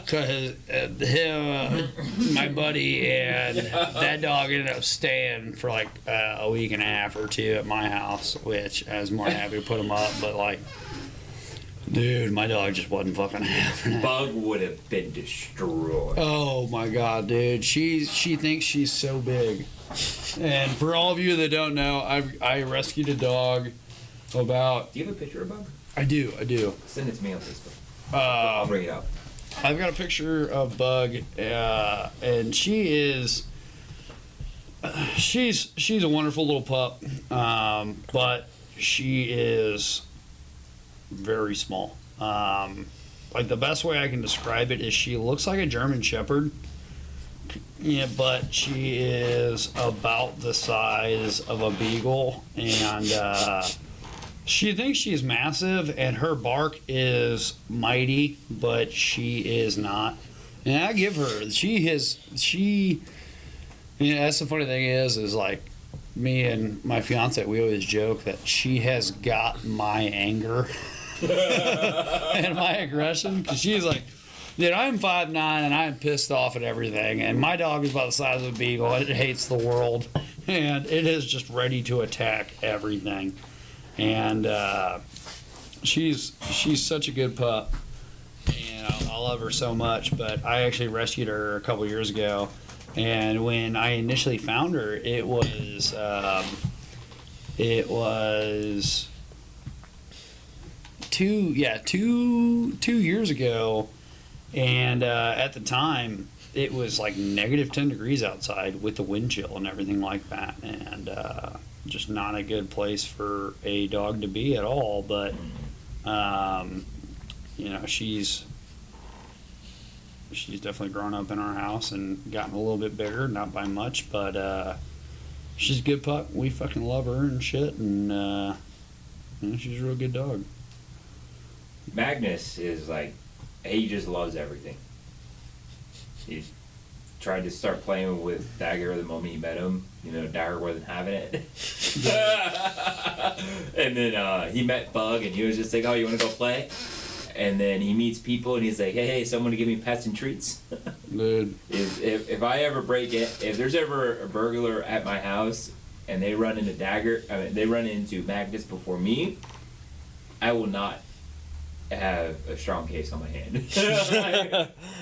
C: Because him, my buddy, and that dog ended up staying for like a week and a half or two at my house, which I was more than happy to put him up. But like, dude, my dog just wasn't fucking having it.
A: Bug would have been destroyed.
C: Oh my God, dude, she thinks she's so big. And for all of you that don't know, I rescued a dog about.
A: Do you have a picture of Bug?
C: I do.
A: Send it to me on Facebook. I'll bring it up.
C: I've got a picture of Bug, and she's a wonderful little pup, but she is very small. Like the best way I can describe it is she looks like a German Shepherd, yeah, but she is about the size of a beagle, and she thinks she's massive, and her bark is mighty, but she is not. And I give her, that's the funny thing is like, me and my fiance, we always joke that she has got my anger and my aggression, because she's like, dude, I'm 5'9", and I'm pissed off at everything, and my dog is about the size of a beagle, and it hates the world, and it is just ready to attack everything. And she's such a good pup, and I love her so much. But I actually rescued her a couple years ago, and when I initially found her, it was two years ago, and at the time it was like negative 10 degrees outside with the wind chill and everything like that, and just not a good place for a dog to be at all. But you know, she's definitely grown up in our house and gotten a little bit bigger, not by much, but she's a good pup. We fucking love her and shit, and you know, she's a real good dog.
A: Magnus is like, he just loves everything. He's tried to start playing with Dagger the moment he met him. You know, Dagger wasn't having it. And then he met Bug, and he was just like, oh, you want to go play? And then he meets people, and he's like, hey, someone to give me pets and treats.
C: Dude.
A: If I ever break it, if there's ever a burglar at my house, and they run into they run into Magnus before me, I will not have a strong case on my hand.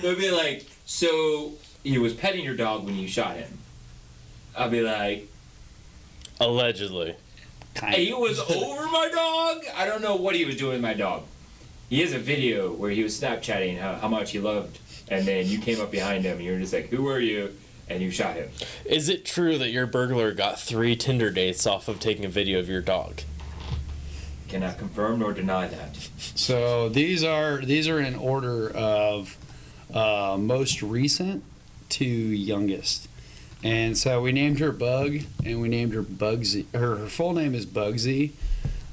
A: They'll be like, so he was petting your dog when you shot him. I'll be like,
D: Allegedly.
A: he was over my dog? I don't know what he was doing with my dog. He has a video where he was Snapchatting how much he loved, and then you came up behind him and you were just like, who are you? And you shot him.
D: Is it true that your burglar got 3 Tinder dates off of taking a video of your dog?
A: Cannot confirm nor deny that.
C: So these are in order of most recent to youngest, and so we named her Bug, and we named her Bugsy. Her full name is Bugsy,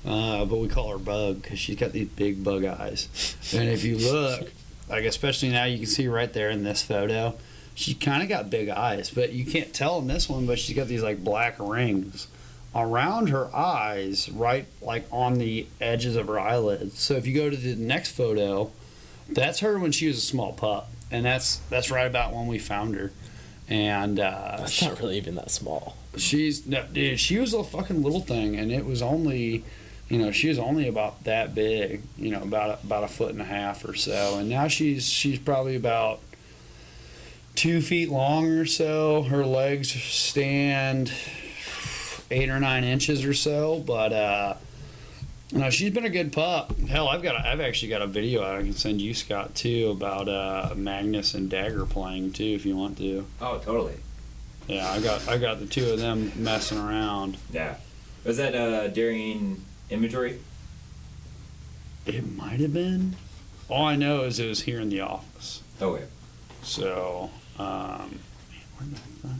C: but we call her Bug because she's got these big bug eyes. And if you look, like especially now, you can see right there in this photo, she kind of got big eyes, but you can't tell in this one. But she's got these like black rings around her eyes, right like on the edges of her eyelids. So if you go to the next photo, that's her when she was a small pup, and that's right about when we found her. And
D: That's not really even that small.
C: dude, she was a fucking little thing, and it was only, you know, she was only about that big, you know, about a foot and a half or so, and now she's probably about 2 feet long or so. Her legs stand 8 or 9 inches or so, but no, she's been a good pup. Hell, I've actually got a video I can send you, Scott, too, about Magnus and Dagger playing too, if you want to.
A: Oh, totally.
C: Yeah, I got the two of them messing around.
A: Yeah. Was that during inventory?
C: It might have been. All I know is it was here in the office.
A: Okay.
C: So, where the fuck?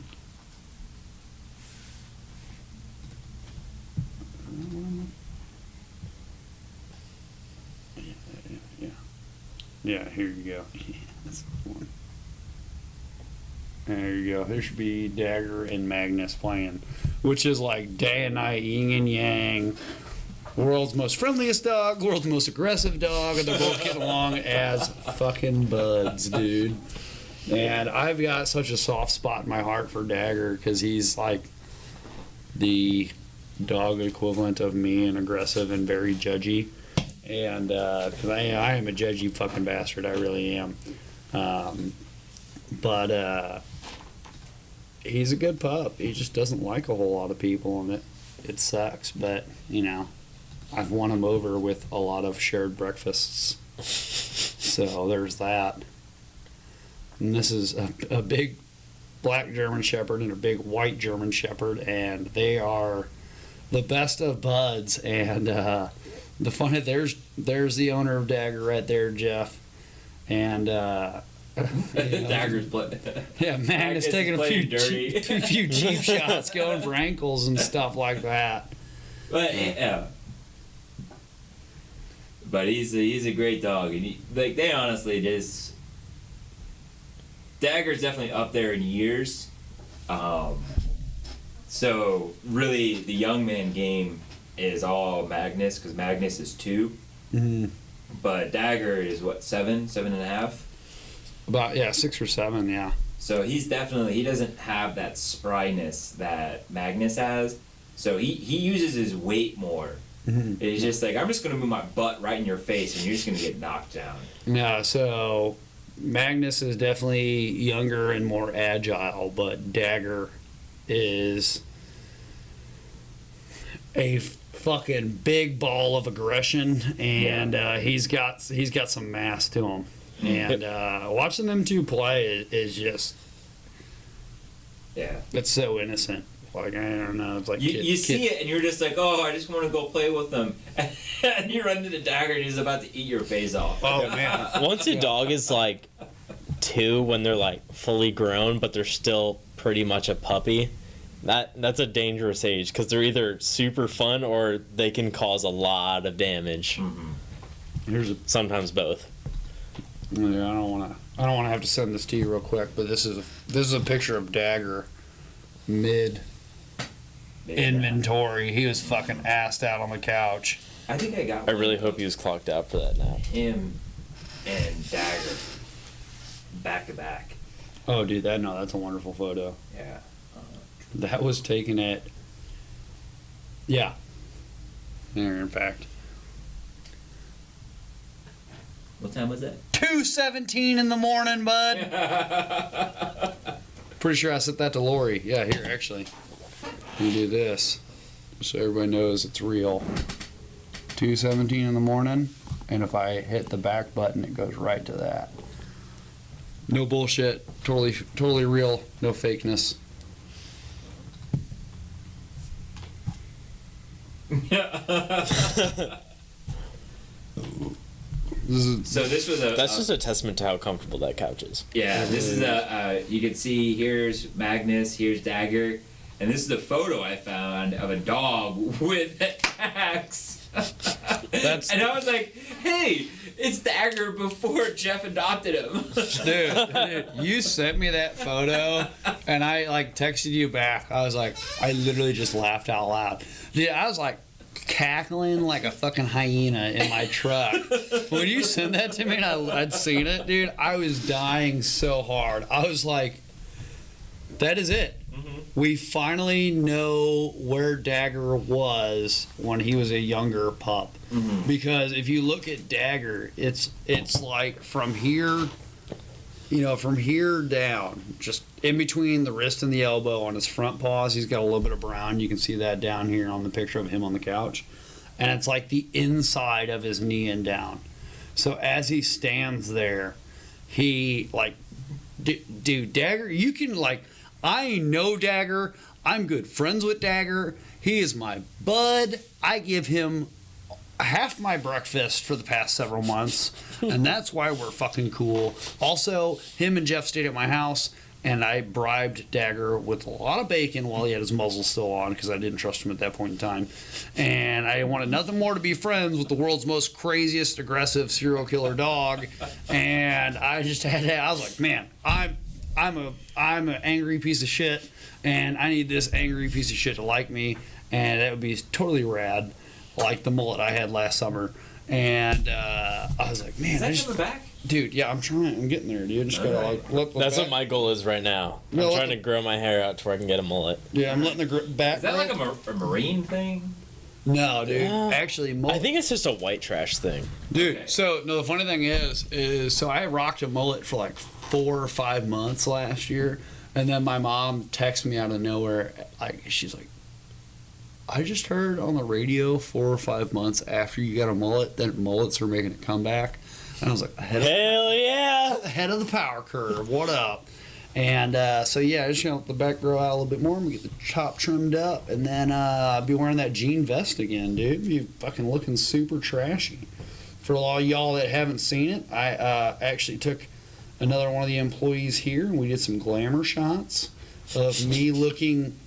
C: Yeah, here you go. Yeah, that's the one. There you go. There should be Dagger and Magnus playing, which is like day and night, yin and yang. World's most friendliest dog, world's most aggressive dog, and they're both getting along as fucking buds, dude. And I've got such a soft spot in my heart for Dagger because he's like the dog equivalent of me, and aggressive and very judgy. And because I am a judgy fucking bastard, I really am. But he's a good pup. He just doesn't like a whole lot of people, and it sucks. But you know, I've won him over with a lot of shared breakfasts. So there's that. And this is a big black German Shepherd and a big white German Shepherd, and they are the best of buds. And the funny, there's the owner of Dagger right there, Jeff, and
A: Dagger's playing.
C: yeah, Magnus taking a few cheap shots, going for ankles and stuff like that.
A: But yeah. But he's a great dog, and they honestly just, Dagger's definitely up there in years. So really, the young man game is all Magnus, because Magnus is 2.
C: Mm-hmm.
A: But Dagger is what, 7.5?
C: About 6 or 7, yeah.
A: So he doesn't have that spryness that Magnus has. So he uses his weight more.
C: Mm-hmm.
A: It's just like, I'm just gonna move my butt right in your face, and you're just gonna get knocked down.
C: Yeah, so Magnus is definitely younger and more agile, but Dagger is a fucking big ball of aggression, and he's got some mass to him. And watching them two play is just, it's so innocent. Like, I don't know, it's like
A: you see it and you're just like, oh, I just want to go play with them, and you run to the dagger and he's about to eat your face off.
C: Oh man!
D: Once a dog is like 2, when they're like fully grown, but they're still pretty much a puppy, that's a dangerous age because they're either super fun or they can cause a lot of damage. Sometimes both.
C: Yeah, I don't want to have to send this to you real quick, but this is a picture of Dagger mid inventory. He was fucking assed out on the couch.
A: I think I got
D: I really hope he was clocked out for that nap.
A: him and Dagger back to back.
C: Oh, dude, that's a wonderful photo.
A: Yeah.
C: That was taken at, there, in fact.
A: What time was that?
C: 2:17 in the morning, bud. Pretty sure I sent that to Lori. Yeah, here, actually. Let me do this so everybody knows it's real. 2:17 in the morning, and if I hit the back button, it goes right to that. No bullshit. Totally real. No fakeness.
A: This was
D: That's just a testament to how comfortable that couch is.
A: Yeah, this is you can see here's Magnus, here's Dagger, and this is the photo I found of a dog with an axe. And I was like, hey, it's Dagger before Jeff adopted him.
C: Dude, you sent me that photo, and I texted you back. I was like, I literally just laughed out loud. Dude, I was like cackling like a fucking hyena in my truck. When you sent that to me and I'd seen it, dude, I was dying so hard. I was like, that is it. We finally know where Dagger was when he was a younger pup. Because if you look at Dagger, it's like from here, from here down, just in between the wrist and the elbow on his front paws, he's got a little bit of brown. You can see that down here on the picture of him on the couch. And it's like the inside of his knee and down. So as he stands there, he dude, Dagger, you can I know Dagger. I'm good friends with Dagger. He is my bud. I give him half my breakfast for the past several months, and that's why we're fucking cool. Also, him and Jeff stayed at my house, and I bribed Dagger with a lot of bacon while he had his muzzle still on because I didn't trust him at that point in time. And I wanted nothing more to be friends with the world's most craziest, aggressive serial killer dog. And I just I was like, man, I'm an angry piece of shit, and I need this angry piece of shit to like me, and that would be totally rad, like the mullet I had last summer. And I was like, man,
A: is that coming back?
C: Dude, yeah, I'm getting there, dude. Just gotta look.
D: That's what my goal is right now. I'm trying to grow my hair out to where I can get a mullet.
C: Yeah, I'm letting the back.
A: Is that like a marine thing?
C: No, dude. Actually, mullet.
D: I think it's just a white trash thing.
C: Dude,
A: Okay.
C: so no, the funny thing is so I rocked a mullet for like 4 or 5 months last year, and then my mom texted me out of nowhere. She's like, I just heard on the radio 4 or 5 months after you got a mullet that mullets are making a comeback. And I was like,
D: Hell yeah!
C: ahead of the power curve. What up? And so yeah, I just gonna let the back grow out a little bit more. I'm gonna get the top trimmed up, and then I'll be wearing that jean vest again, dude. Be fucking looking super trashy. For all y'all that haven't seen it, I actually took another one of the employees here, and we did some glamour shots of me looking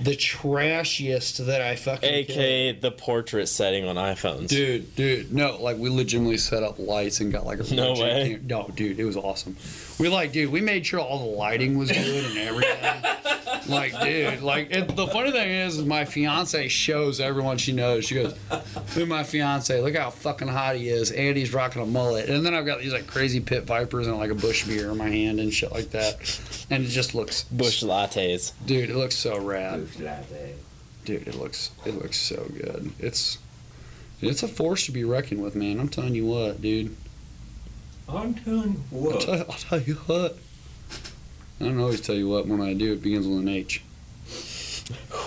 C: the trashiest that I fucking
D: AKA the portrait setting on iPhones.
C: Dude, no, we legitimately set up lights and got a
D: No way.
C: No, dude, it was awesome. We made sure all the lighting was good and everything. The funny thing is my fiance shows everyone she knows. She goes, "Look, my fiance, look how fucking hot he is, and he's rocking a mullet." And then I've got these crazy pit vipers and a bush beer in my hand and shit like that, and it just looks
D: Bush lattes.
C: Dude, it looks so rad.
A: Bush latte.
C: Dude, it looks so good. It's a force to be reckoned with, man. I'm telling you what, dude.
A: I'm telling you what.
C: I'll tell you what. I don't always tell you what when I do. It begins with an H.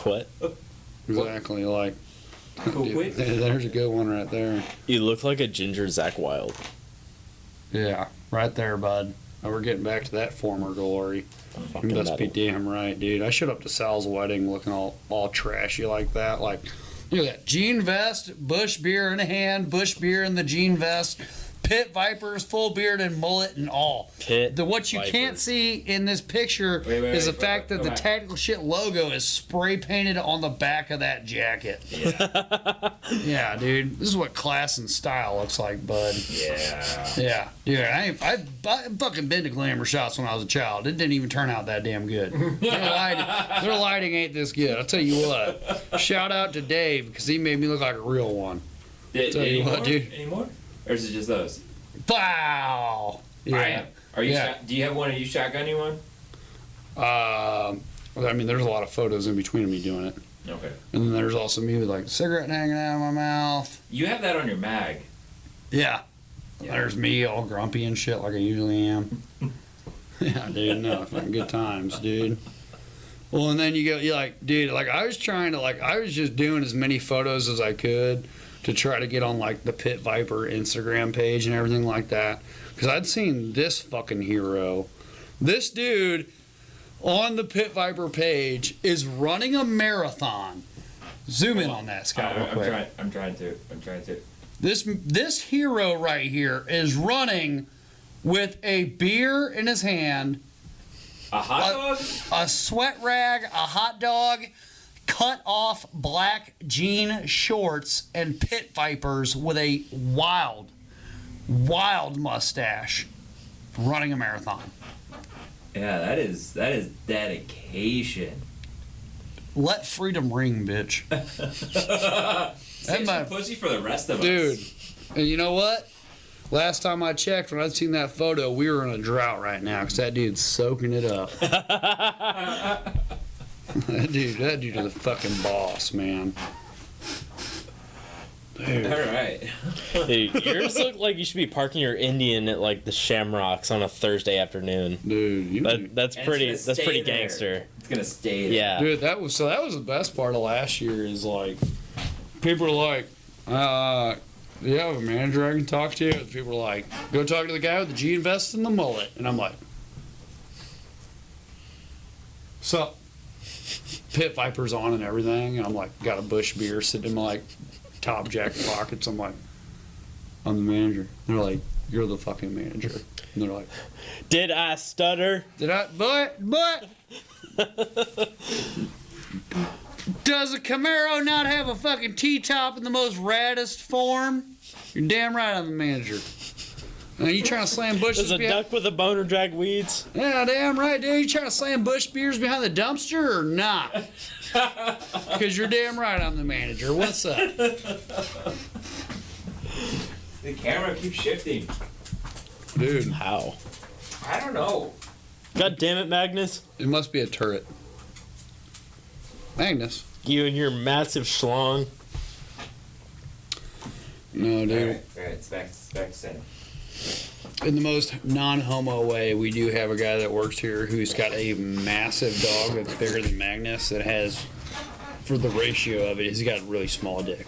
D: What?
C: Exactly,
A: Cool
C: Dude,
A: quick.
C: there's a good one right there.
D: You look like a ginger Zach Wild.
C: Yeah, right there, bud. Now we're getting back to that former glory.
D: Fucking
C: You must be
D: metal.
C: damn right, dude. I showed up to Sal's wedding looking all trashy like that. Like, look at that. Jean vest, Bush beer in a hand, Bush beer in the jean vest, pit vipers, full beard and mullet and all. What you can't
D: Vipers.
C: see in this picture
A: Wait,
C: is the
A: wait,
C: fact that
A: go
C: the
A: back.
C: Tactical Shit logo is spray painted on the back of that jacket.
A: Yeah.
C: Yeah, dude. This is what class and style looks like, bud.
A: Yeah.
C: Yeah, dude, I fucking been to glamour shots when I was a child. It didn't even turn out that damn good. Their lighting ain't this good. I'll tell you what. Shout out to Dave because he made me look like a real one. Tell you what, dude.
A: Anymore? Or is it just those?
C: Wow. Yeah.
A: Are you?
C: Yeah.
A: Do you have one? Are you shotgunning one?
C: I mean, there's a lot of photos in between of me doing it,
A: Okay.
C: and then there's also me with like a cigarette hanging out of my mouth.
A: You have that on your mag.
C: Yeah.
A: Yeah.
C: There's me all grumpy and shit like I usually am. Yeah, dude, no, fucking good times, dude. Well, and then you're like, dude, like I was just doing as many photos as I could to try to get on like the Pit Viper Instagram page and everything like that. Because I'd seen this fucking hero. This dude on the Pit Viper page is running a marathon. Zoom in on that, Scott, real quick.
A: I'm trying to.
C: This hero right here is running with a beer in his hand,
A: A hot dog?
C: a sweat rag, a hot dog, cut off black jean shorts, and pit vipers with a wild mustache, running a marathon.
A: Yeah, that is dedication.
C: Let freedom ring, bitch.
A: Save
C: my-
A: some pussy for the rest of
C: Dude,
A: us.
C: and you know what? Last time I checked, when I'd seen that photo, we were in a drought right now because that dude's soaking it up. That dude is a fucking boss, man. Dude.
A: All right.
D: Dude, yours look like you should be parking your Indian at like the Shamrocks on a Thursday afternoon.
C: Dude, you
D: That's
A: And
D: pretty.
A: it's gonna
D: That's pretty
A: stay there.
D: gangster.
A: It's gonna stay there.
D: Yeah.
C: dude, that was the best part of last year is like people are like, do you have a manager I can talk to? And people are like, go talk to the guy with the jean vest and the mullet. And I'm like, sup? Pit Vipers on and everything, and I'm like, got a Bush beer sitting in my like top jacket pockets. I'm like, I'm the manager. They're like, you're the fucking manager. And they're like,
D: Did I stutter?
C: did I? But does a Camaro not have a fucking T-top in the most raddest form? You're damn right I'm the manager. And you trying to slam bushes
D: Does a
C: behind?
D: duck with a boner drag weeds?
C: Yeah, damn right, dude. You trying to slam bush beers behind the dumpster or not? Because you're damn right I'm the manager. What's up?
A: The camera keeps shifting.
C: Dude,
D: How?
A: I don't know.
D: God damn it, Magnus!
C: it must be a turret. Magnus.
D: You and your massive schlong.
C: No, dude.
A: All right. It's back to center.
C: In the most non-homo way, we do have a guy that works here who's got a massive dog that's bigger than Magnus that has, for the ratio of it, he's got a really small dick.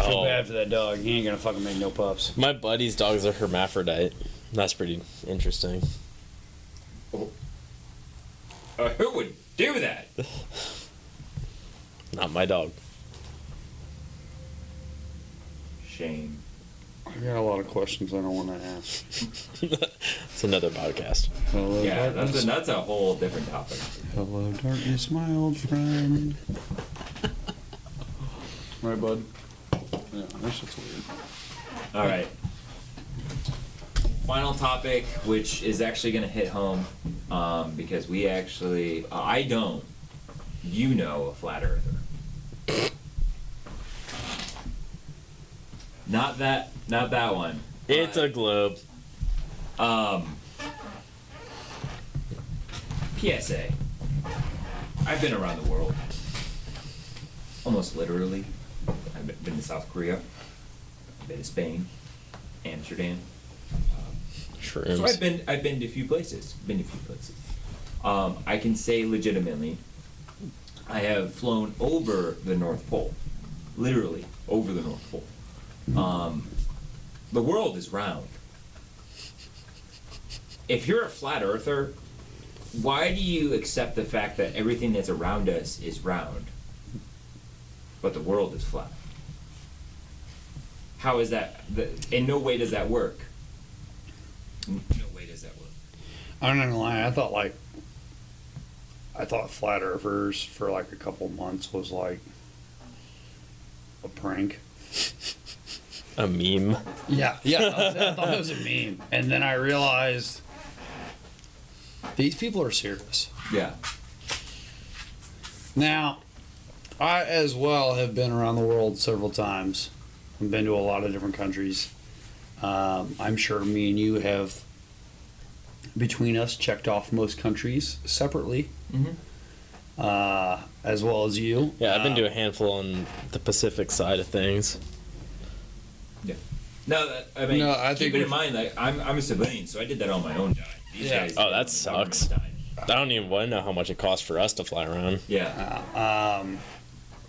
C: I feel
D: Oh.
C: bad for that dog. He ain't gonna fucking make no pups.
D: My buddy's dogs are hermaphrodite. That's pretty interesting.
A: Who would do that?
D: Not my dog.
A: Shame.
C: I got a lot of questions I don't want to ask.
D: It's another podcast.
C: Hello,
A: Yeah,
C: darkness.
A: that's a whole different topic.
C: Hello, darkness, my old friend. Right, bud? Yeah, that shit's weird.
A: All right. Final topic, which is actually going to hit home, because we actually, I don't, you know, a flat earther. Not that one.
D: It's a globe.
A: PSA. I've been around the world. Almost literally. I've been to South Korea. I've been to Spain. Amsterdam. So
D: Shrooms.
A: I've been to a few places. I can say legitimately, I have flown over the North Pole. literally over the North Pole. The world is round. If you're a flat earther, why do you accept the fact that everything that's around us is round, but the world is flat? How is that? In no way does that work. No way does that work.
C: I'm not gonna lie. I thought flat earthers for like a couple months was like a prank.
D: A meme.
C: Yeah. I thought it was a meme, and then I realized these people are serious.
A: Yeah.
C: Now, I as well have been around the world several times. I've been to a lot of different countries. I'm sure me and you have, between us, checked off most countries separately, as well as you.
D: Yeah, I've been to a handful on the Pacific side of things.
A: Yeah. No, I mean,
C: No, I
A: keep
C: think
A: it
C: we-
A: in mind that I'm a civilian, so I did that on my own dime. These
C: Yeah.
A: guys
D: Oh,
A: did it
D: that
A: on the
D: sucks.
A: government dime.
D: I don't even want to know how much it costs for us to fly around.
A: Yeah.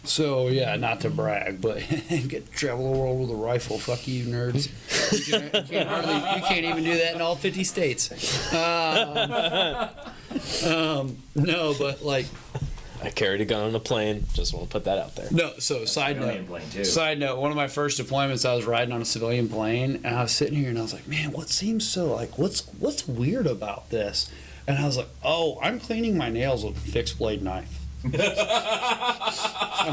C: So yeah, not to brag, but get to travel the world with a rifle. Fuck you, nerds. You can't even do that in all 50 states. No, but like,
D: I carried a gun on a plane. Just want to put that out there.
C: no. So side
A: Civilian
C: note.
A: plane, too.
C: Side note. One of my first deployments, I was riding on a civilian plane, and I was sitting here, and I was like, man, what seems so like what's weird about this? And I was like, oh, I'm cleaning my nails with a fixed blade knife. I'm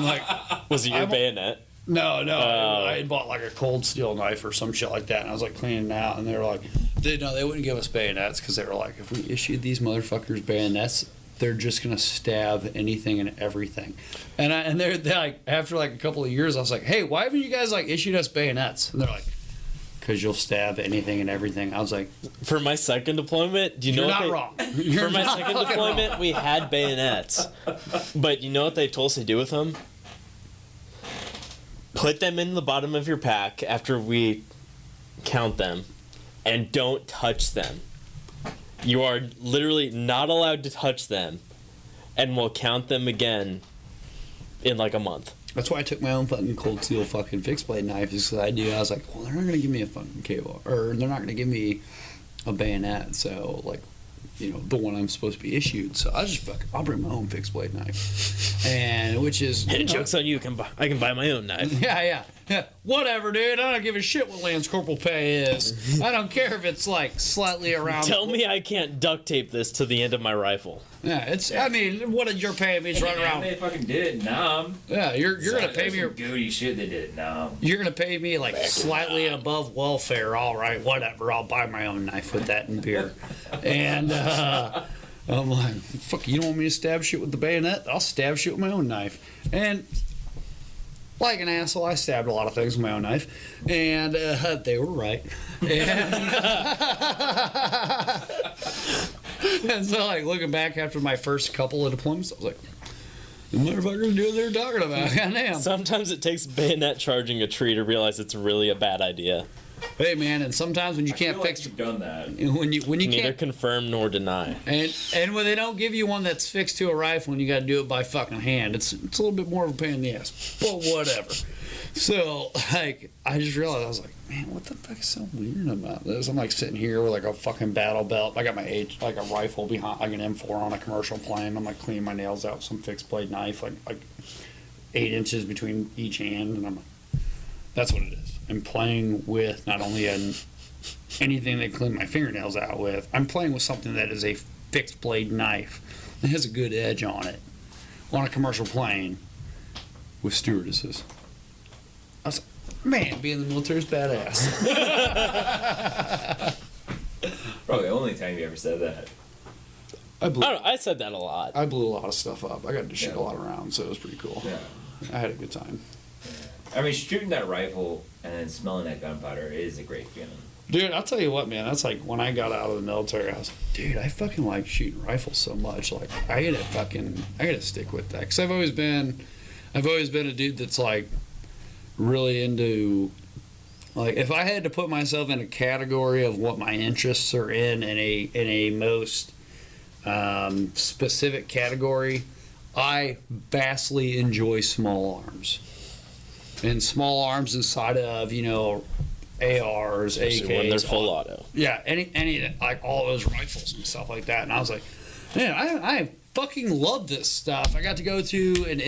C: like,
D: Was it your
C: I'm-
D: bayonet?
C: no,
D: Oh.
C: I had bought like a cold steel knife or some shit like that, and I was like cleaning it out, and they were like, they wouldn't give us bayonets because they were like, if we issued these motherfuckers bayonets, they're just gonna stab anything and everything. And they're like, after like a couple of years, I was like, hey, why haven't you guys like issued us bayonets? And they're like, because you'll stab anything and everything. I was like,
D: For my second deployment, do you know
C: you're
D: what
C: not
D: they,
C: wrong.
D: For
C: You're
D: my
C: not
D: second
C: fucking
D: deployment,
C: wrong.
D: we had bayonets. But you know what they told us to do with them? Put them in the bottom of your pack after we count them, and don't touch them. You are literally not allowed to touch them, and we'll count them again in like a month.
C: That's why I took my own fucking cold steel fucking fixed blade knife, is because I was like, well, they're not gonna give me a fucking cable, or they're not gonna give me a bayonet, so like, you know, the one I'm supposed to be issued. So I'll bring my own fixed blade knife, and which is
D: Hey, joke's on you. I can buy my own knife.
C: yeah. Whatever, dude. I don't give a shit what Lance Corporal pay is. I don't care if it's like slightly around.
D: Tell me I can't duct tape this to the end of my rifle.
C: Yeah, it's. I mean, what did your pay me? Running around.
A: They fucking did it in Nam.
C: Yeah, you're gonna pay me.
A: Some goody shit they did it in Nam.
C: You're gonna pay me like slightly above welfare. All right, whatever. I'll buy my own knife with that and beer. And I'm like, fuck, you don't want me to stab shit with the bayonet? I'll stab shit with my own knife. And like an asshole, I stabbed a lot of things with my own knife, and they were right. And, and so, like, looking back after my first couple of deployments, I was like, the motherfuckers knew what they were talking about. Goddamn.
D: Sometimes it takes bayonet charging a tree to realize it's really a bad idea.
C: Hey, man, and sometimes when you can't
A: I feel
C: fix,
A: like you've done that.
C: when you
D: Neither
C: can't,
D: confirm nor deny.
C: and when they don't give you one that's fixed to a rifle and you got to do it by fucking hand, it's a little bit more of a pain in the ass. But whatever. So, like, I just realized, I was like, man, what the fuck is so weird about this? I'm like sitting here with like a fucking battle belt. I got my like a rifle behind, like an M4 on a commercial plane. I'm like cleaning my nails out with some fixed blade knife, like 8 inches between each hand, and I'm like, that's what it is. I'm playing with not only anything that clean my fingernails out with, I'm playing with something that is a fixed blade knife. It has a good edge on it on a commercial plane with stewardesses. I was like, man, being in the military is badass.
A: Probably the only time you ever said that.
D: I said that a lot.
C: I blew a lot of stuff up. I got to shoot
A: Yeah.
C: a lot around, so it was pretty cool.
A: Yeah.
C: I had a good time.
A: I mean, shooting that rifle and then smelling that gunpowder is a great feeling.
C: Dude, I'll tell you what, man. That's like when I got out of the military, I was like, dude, I fucking like shooting rifles so much. Like, I gotta stick with that. Because I've always been a dude that's like really into, like, if I had to put myself in a category of what my interests are in a most specific category, I vastly enjoy small arms. and small arms inside of, ARs, AKs.
D: When they're full auto.
C: Yeah, any like all those rifles and stuff like that. And I was like, man, I fucking love this stuff. I got to go to an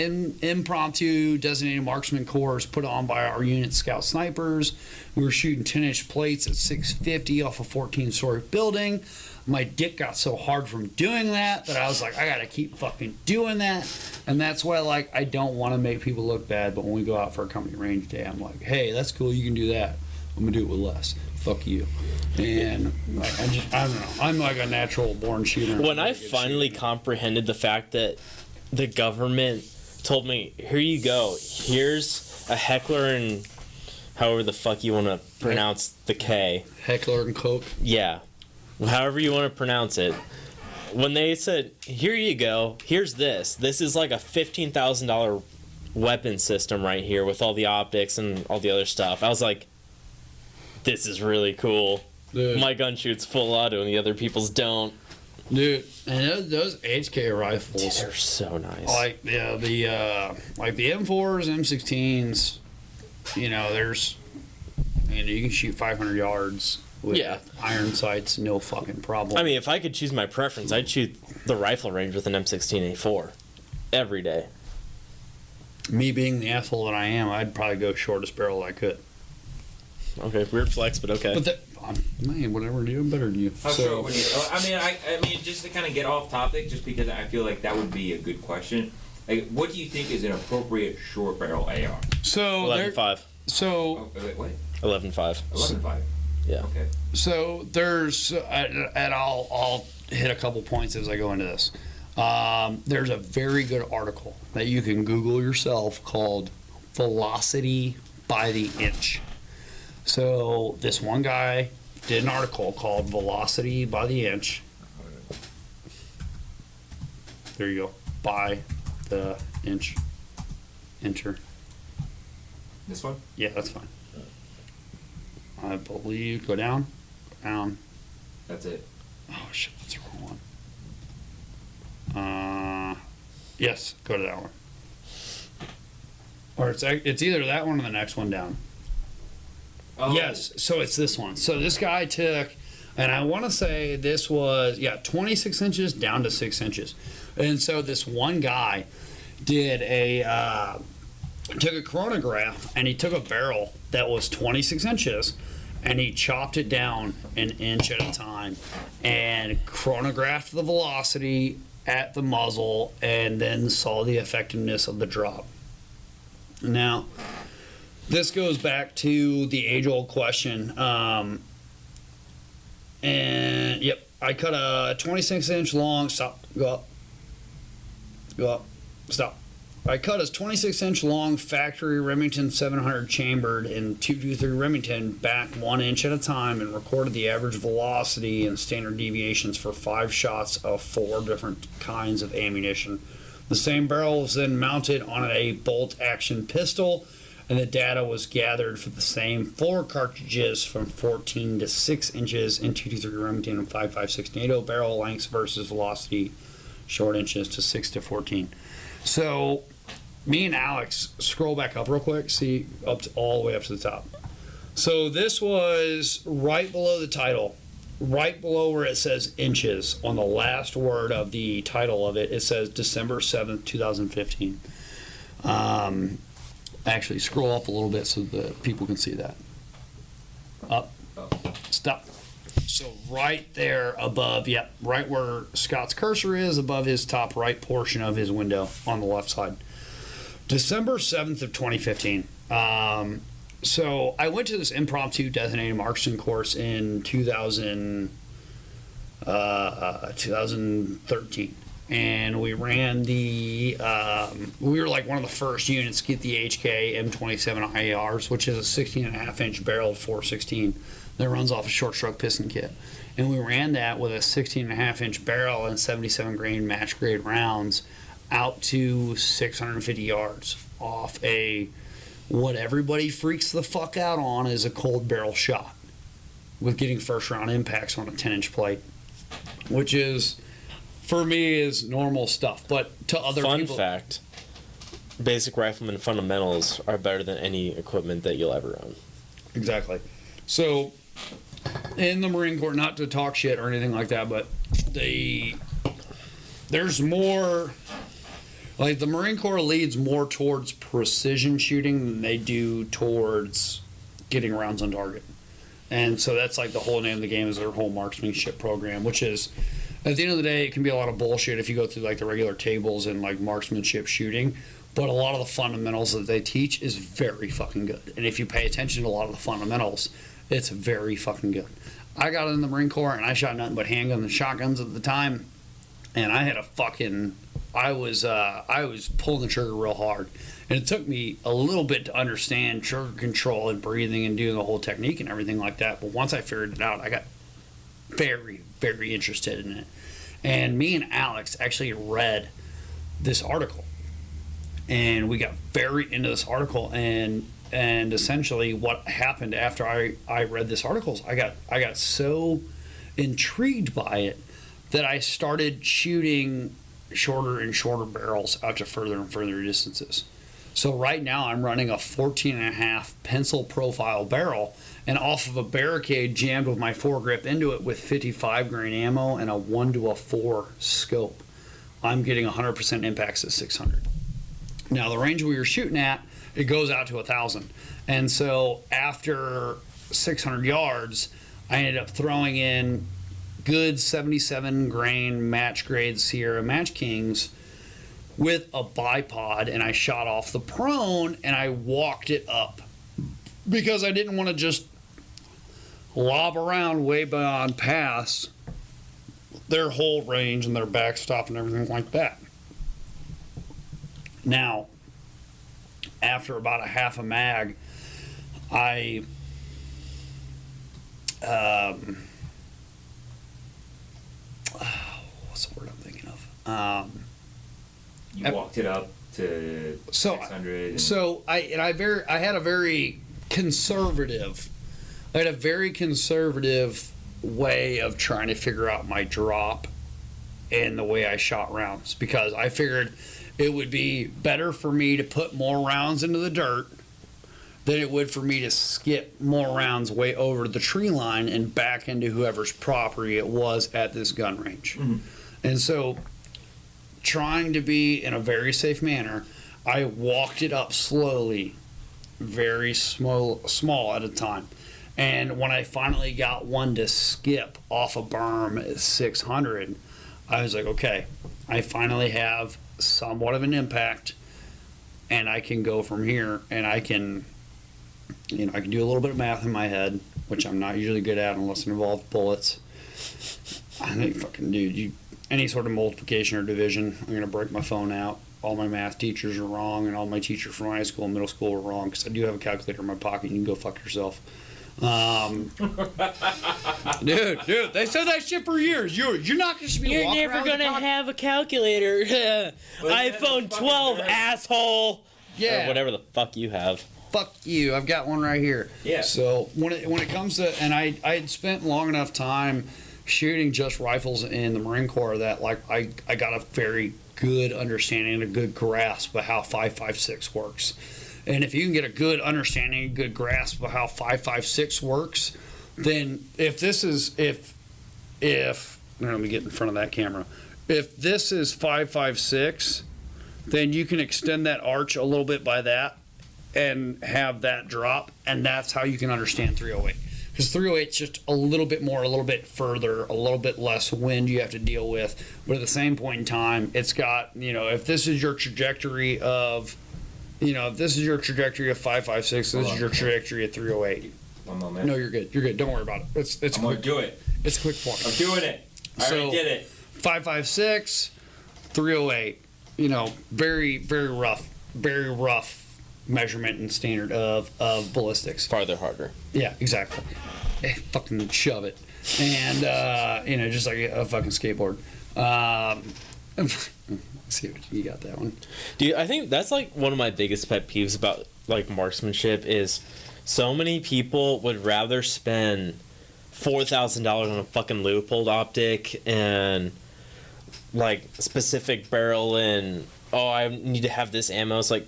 C: impromptu designated marksman course put on by our unit scout snipers. We were shooting 10-inch plates at 650 off a 14-story building. My dick got so hard from doing that I was like, I gotta keep fucking doing that. And that's why, like, I don't want to make people look bad, but when we go out for a company range day, I'm like, hey, that's cool, you can do that. I'm gonna do it with less. Fuck you. And like, I don't know. I'm like a natural born shooter.
D: When I finally comprehended the fact that the government told me, here you go, here's a heckler and however the fuck you want to pronounce the K.
C: Heckler and Koch.
D: Yeah. However you want to pronounce it. When they said, here you go, here's this. This is like a $15,000 weapon system right here with all the optics and all the other stuff. I was like, this is really cool.
C: Dude.
D: My gun shoots full auto and the other people's don't.
C: Dude, and those HK rifles,
D: They're so nice.
C: like the M4s, M16s, there's, you can shoot 500 yards with iron sights, no fucking problem.
D: I mean, if I could choose my preference, I'd shoot the rifle range with an M16A4 every day.
C: Me being the asshole that I am, I'd probably go shortest barrel I could.
D: Okay, weird flex, but okay.
C: But man, whatever, do better than you.
A: How short would you? I mean, just to kind of get off topic, just because I feel like that would be a good question. Like, what do you think is an appropriate short barrel AR?
C: So
D: 11.5.
C: So
A: wait,
D: 11.5.
A: 11.5.
D: Yeah.
A: Okay.
C: So there's, and I'll hit a couple points as I go into this. There's a very good article that you can Google yourself called "Velocity by the Inch." So this one guy did an article called "Velocity by the Inch." There you go. By the inch. Enter.
A: This one?
C: Yeah, that's fine. I believe. Go down. Down.
A: That's it.
C: Oh shit, that's the wrong one. Yes, go to that one. Or it's either that one or the next one down.
A: Oh.
C: Yes, so it's this one. So this guy took, and I want to say this was 26 inches down to 6 inches, and so this one guy did took a chronograph and he took a barrel that was 26 inches. And he chopped it down an inch at a time and chronographed the velocity at the muzzle and then saw the effectiveness of the drop. Now, this goes back to the age-old question. And, yep, I cut a 26-inch long... Stop. Go up. Go up. Stop. I cut a 26-inch long factory Remington 700 chambered in 223 Remington back 1 inch at a time and recorded the average velocity and standard deviations for 5 shots of 4 different kinds of ammunition. The same barrel was then mounted on a bolt-action pistol, and the data was gathered for the same 4 cartridges from 14 to 6 inches in 223 Remington and 5.56 NATO barrel lengths versus velocity short inches to 6 to 14. So, me and Alex scroll back up real quick, see up to all the way up to the top. So this was right below the title, right below where it says inches on the last word of the title of it. It says December 7th, 2015. Actually, scroll up a little bit so that people can see that. Up. Stop. So right there above, right where Scott's cursor is, above his top right portion of his window on the left side. December 7th of 2015. So I went to this impromptu designated marksman course in 2013. And we ran we were like one of the first units to get the HK M27 ARs, which is a 16.5 inch barrel 416 that runs off a short stroke piston kit. And we ran that with a 16.5 inch barrel and 77 grain match grade rounds out to 650 yards off what everybody freaks the fuck out on is a cold barrel shot with getting first round impacts on a 10 inch plate, which is, for me, is normal stuff. But to other people...
D: Fun fact, basic rifleman fundamentals are better than any equipment that you'll ever own.
C: Exactly. So, in the Marine Corps, not to talk shit or anything like that, but there's more. Like, the Marine Corps leads more towards precision shooting than they do towards getting rounds on target. And so that's like the whole name of the game is their whole marksmanship program, which is, at the end of the day, it can be a lot of bullshit if you go through like the regular tables and like marksmanship shooting. But a lot of the fundamentals that they teach is very fucking good. And if you pay attention to a lot of the fundamentals, it's very fucking good. I got in the Marine Corps and I shot nothing but handguns and shotguns at the time. And I had a fucking, I was pulling the trigger real hard. And it took me a little bit to understand trigger control and breathing and doing the whole technique and everything like that. But once I figured it out, I got very, very interested in it. And me and Alex actually read this article. And we got very into this article, and essentially what happened after I read this article is I got so intrigued by it that I started shooting shorter and shorter barrels out to further and further distances. So right now I'm running a 14.5 pencil profile barrel, and off of a barricade jammed with my foregrip into it with 55 grain ammo and a 1:4 scope, I'm getting 100% impacts at 600. Now, the range we were shooting at, it goes out to 1,000. And so after 600 yards, I ended up throwing in good 77 grain match grade Sierra Match Kings with a bipod, and I shot off the prone and I walked it up because I didn't want to just lob around way beyond past their whole range and their backstop and everything like that. Now, after about a half a mag, what's the word I'm thinking of?
A: You walked it up to 600.
C: I had a very conservative way of trying to figure out my drop and the way I shot rounds, because I figured it would be better for me to put more rounds into the dirt than it would for me to skip more rounds way over the tree line and back into whoever's property it was at this gun range. Mm-hmm. And so, trying to be in a very safe manner, I walked it up slowly, very small at a time. And when I finally got one to skip off a berm at 600, I was like, okay, I finally have somewhat of an impact, and I can go from here, and I can do a little bit of math in my head, which I'm not usually good at unless it involves bullets. I think, fucking dude, any sort of multiplication or division, I'm gonna break my phone out. All my math teachers are wrong, and all my teachers from high school and middle school are wrong, because I do have a calculator in my pocket. You can go fuck yourself. Dude, they said that shit for years. You're not going to be.
D: You're never gonna have a calculator. iPhone 12, asshole.
C: Yeah,
D: or whatever the fuck you have.
C: Fuck you. I've got one right here.
A: Yeah.
C: So when it comes to, and I had spent long enough time shooting just rifles in the Marine Corps that like I got a very good understanding and a good grasp of how 5.56 works. And if you can get a good understanding, a good grasp of how 5.56 works, then let me get in front of that camera. If this is 5.56, then you can extend that arch a little bit by that and have that drop, and that's how you can understand 308. Because 308 is just a little bit more, a little bit further, a little bit less wind you have to deal with. But at the same point in time, it's got, if this is your trajectory of 5.56, this is your trajectory of 308.
A: One moment.
C: No, you're good. You're good. Don't worry about it. It's
A: I'm going to do it.
C: It's a quick point.
A: I'm doing it. I already did it.
C: 5.56, 308. Very, very rough measurement and standard of ballistics.
D: Farther, harder.
C: Yeah, exactly. Fucking shove it. And, just like a fucking skateboard. See what you got that one.
D: Dude, I think that's like one of my biggest pet peeves about like marksmanship is so many people would rather spend $4,000 on a fucking Leupold optic and like specific barrel and oh, I need to have this ammo. It's like,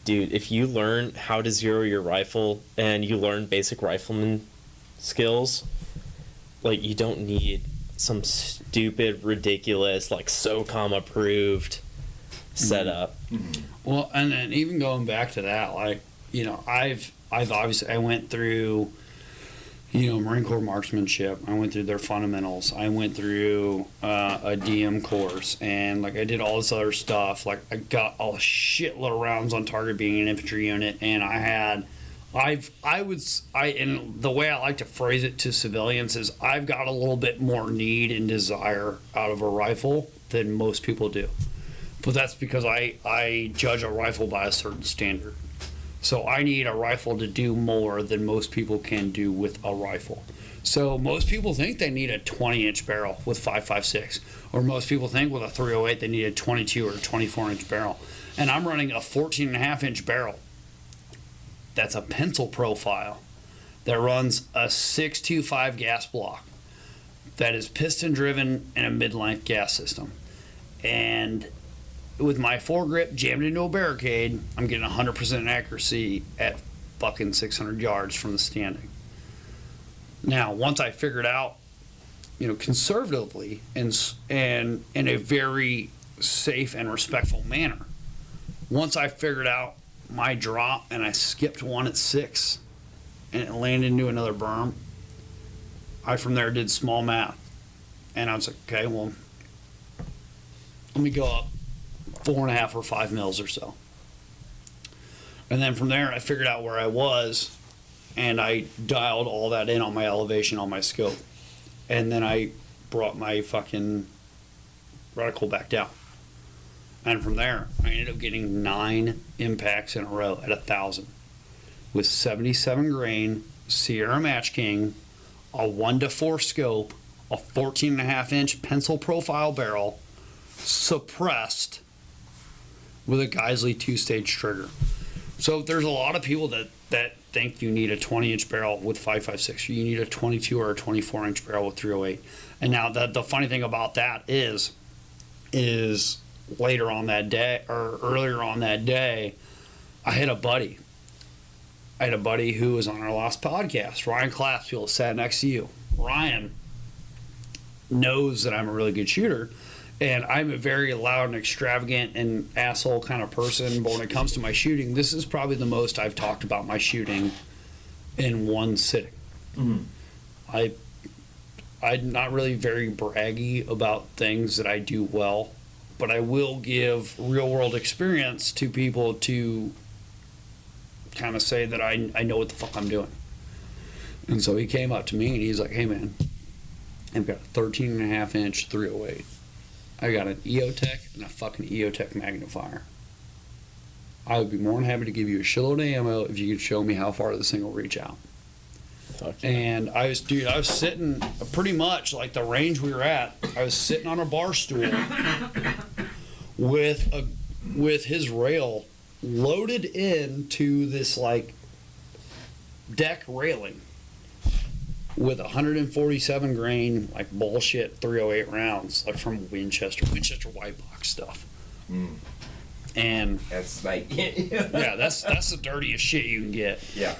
D: dude, if you learn how to zero your rifle and you learn basic rifleman skills, like, you don't need some stupid, ridiculous, like, SOCOM approved setup.
C: Well, and then even going back to that, like, you know, I've obviously, I went through, you know, Marine Corps marksmanship. I went through their fundamentals. I went through a DM course, and like I did all this other stuff. Like I got a shitload of rounds on target being an infantry unit, and and the way I like to phrase it to civilians is I've got a little bit more need and desire out of a rifle than most people do. But that's because I judge a rifle by a certain standard. So I need a rifle to do more than most people can do with a rifle. So most people think they need a 20-inch barrel with 5.56, or most people think with a 308 they need a 22 or 24-inch barrel. And I'm running a 14.5-inch barrel. That's a pencil profile that runs a 625 gas block that is piston driven and a mid-length gas system. And with my foregrip jammed into a barricade, I'm getting 100% accuracy at fucking 600 yards from the standing. Now, once I figured out, you know, conservatively and in a very safe and respectful manner, once I figured out my drop and I skipped one at 6 and it landed into another berm, I from there did small math. And I was like, okay, well, let me go up 4.5 or 5 mils or so. And then from there, I figured out where I was, and I dialed all that in on my elevation, on my scope. And then I brought my fucking reticle back down. And from there, I ended up getting 9 impacts in a row at 1,000 with 77 grain, Sierra Match King, a 1-4 scope, a 14.5-inch pencil profile barrel, suppressed with a Geisley 2-stage trigger. So there's a lot of people that think you need a 20-inch barrel with 5.56. You need a 22 or a 24-inch barrel with 308. And now the funny thing about that is later on that day, or earlier on that day, I had a buddy who was on our last podcast, Ryan Clapsfield, sat next to you. Ryan knows that I'm a really good shooter. And I'm a very loud and extravagant and asshole kind of person, but when it comes to my shooting, this is probably the most I've talked about my shooting in one sitting. Mm-hmm. I'm not really very braggy about things that I do well, but I will give real world experience to people to kind of say that I know what the fuck I'm doing. And so he came up to me and he's like, hey man, I've got a 13.5-inch 308. I got an EOTech and a fucking EOTech magnifier. I would be more than happy to give you a shitload of ammo if you could show me how far this thing will reach out.
D: Fuck yeah.
C: And I was sitting pretty much like the range we were at. I was sitting on a bar stool with his rail loaded into this like deck railing with 147 grain like bullshit 308 rounds, like from Winchester white box stuff. And
A: That's like
C: yeah, that's the dirtiest shit you can get.
A: yeah.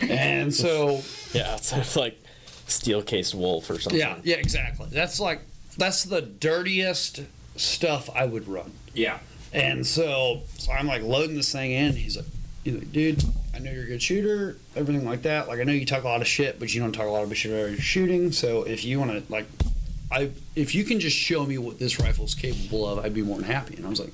C: And so
D: Yeah, it's like steel case wolf or something.
C: yeah, exactly. That's the dirtiest stuff I would run.
A: Yeah.
C: And so I'm like loading this thing in. He's like, dude, I know you're a good shooter, everything like that. Like, I know you talk a lot of shit, but you don't talk a lot of shit about your shooting. So if you want to, like, if you can just show me what this rifle is capable of, I'd be more than happy. And I was like,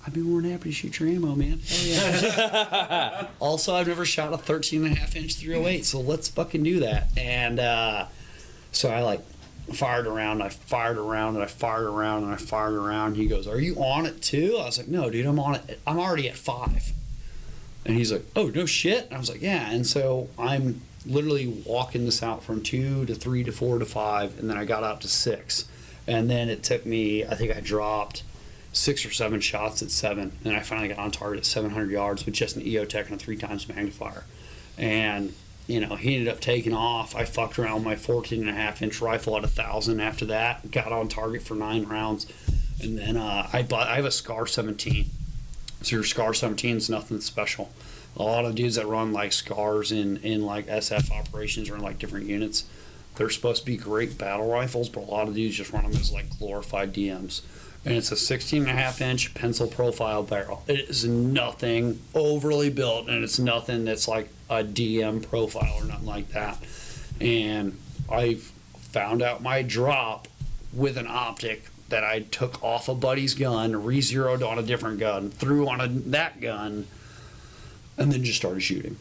C: I'd be more than happy to shoot your ammo, man. Hell yeah. Also, I've never shot a 13.5-inch 308, so let's fucking do that. And so I like fired around, I fired around, and I fired around, and I fired around. He goes, are you on it too? I was like, no, dude, I'm on it. I'm already at 5. And he's like, oh, no shit? And I was like, yeah. And so I'm literally walking this out from 2 to 3 to 4 to 5, and then I got out to 6. And then it took me, I think I dropped 6 or 7 shots at 7, and I finally got on target at 700 yards with just an EOTech and a 3 times magnifier. And he ended up taking off. I fucked around with my 14.5-inch rifle at 1,000 after that. Got on target for 9 rounds. And then I have a Scar 17. So your Scar 17 is nothing special. A lot of dudes that run like Scars in like SF operations or in like different units, they're supposed to be great battle rifles, but a lot of dudes just run them as like glorified DMs. And it's a 16.5-inch pencil profile barrel. It is nothing overly built, and it's nothing that's like a DM profile or nothing like that. And I found out my drop with an optic that I took off a buddy's gun, re-zeroed on a different gun, threw on that gun, and then just started shooting.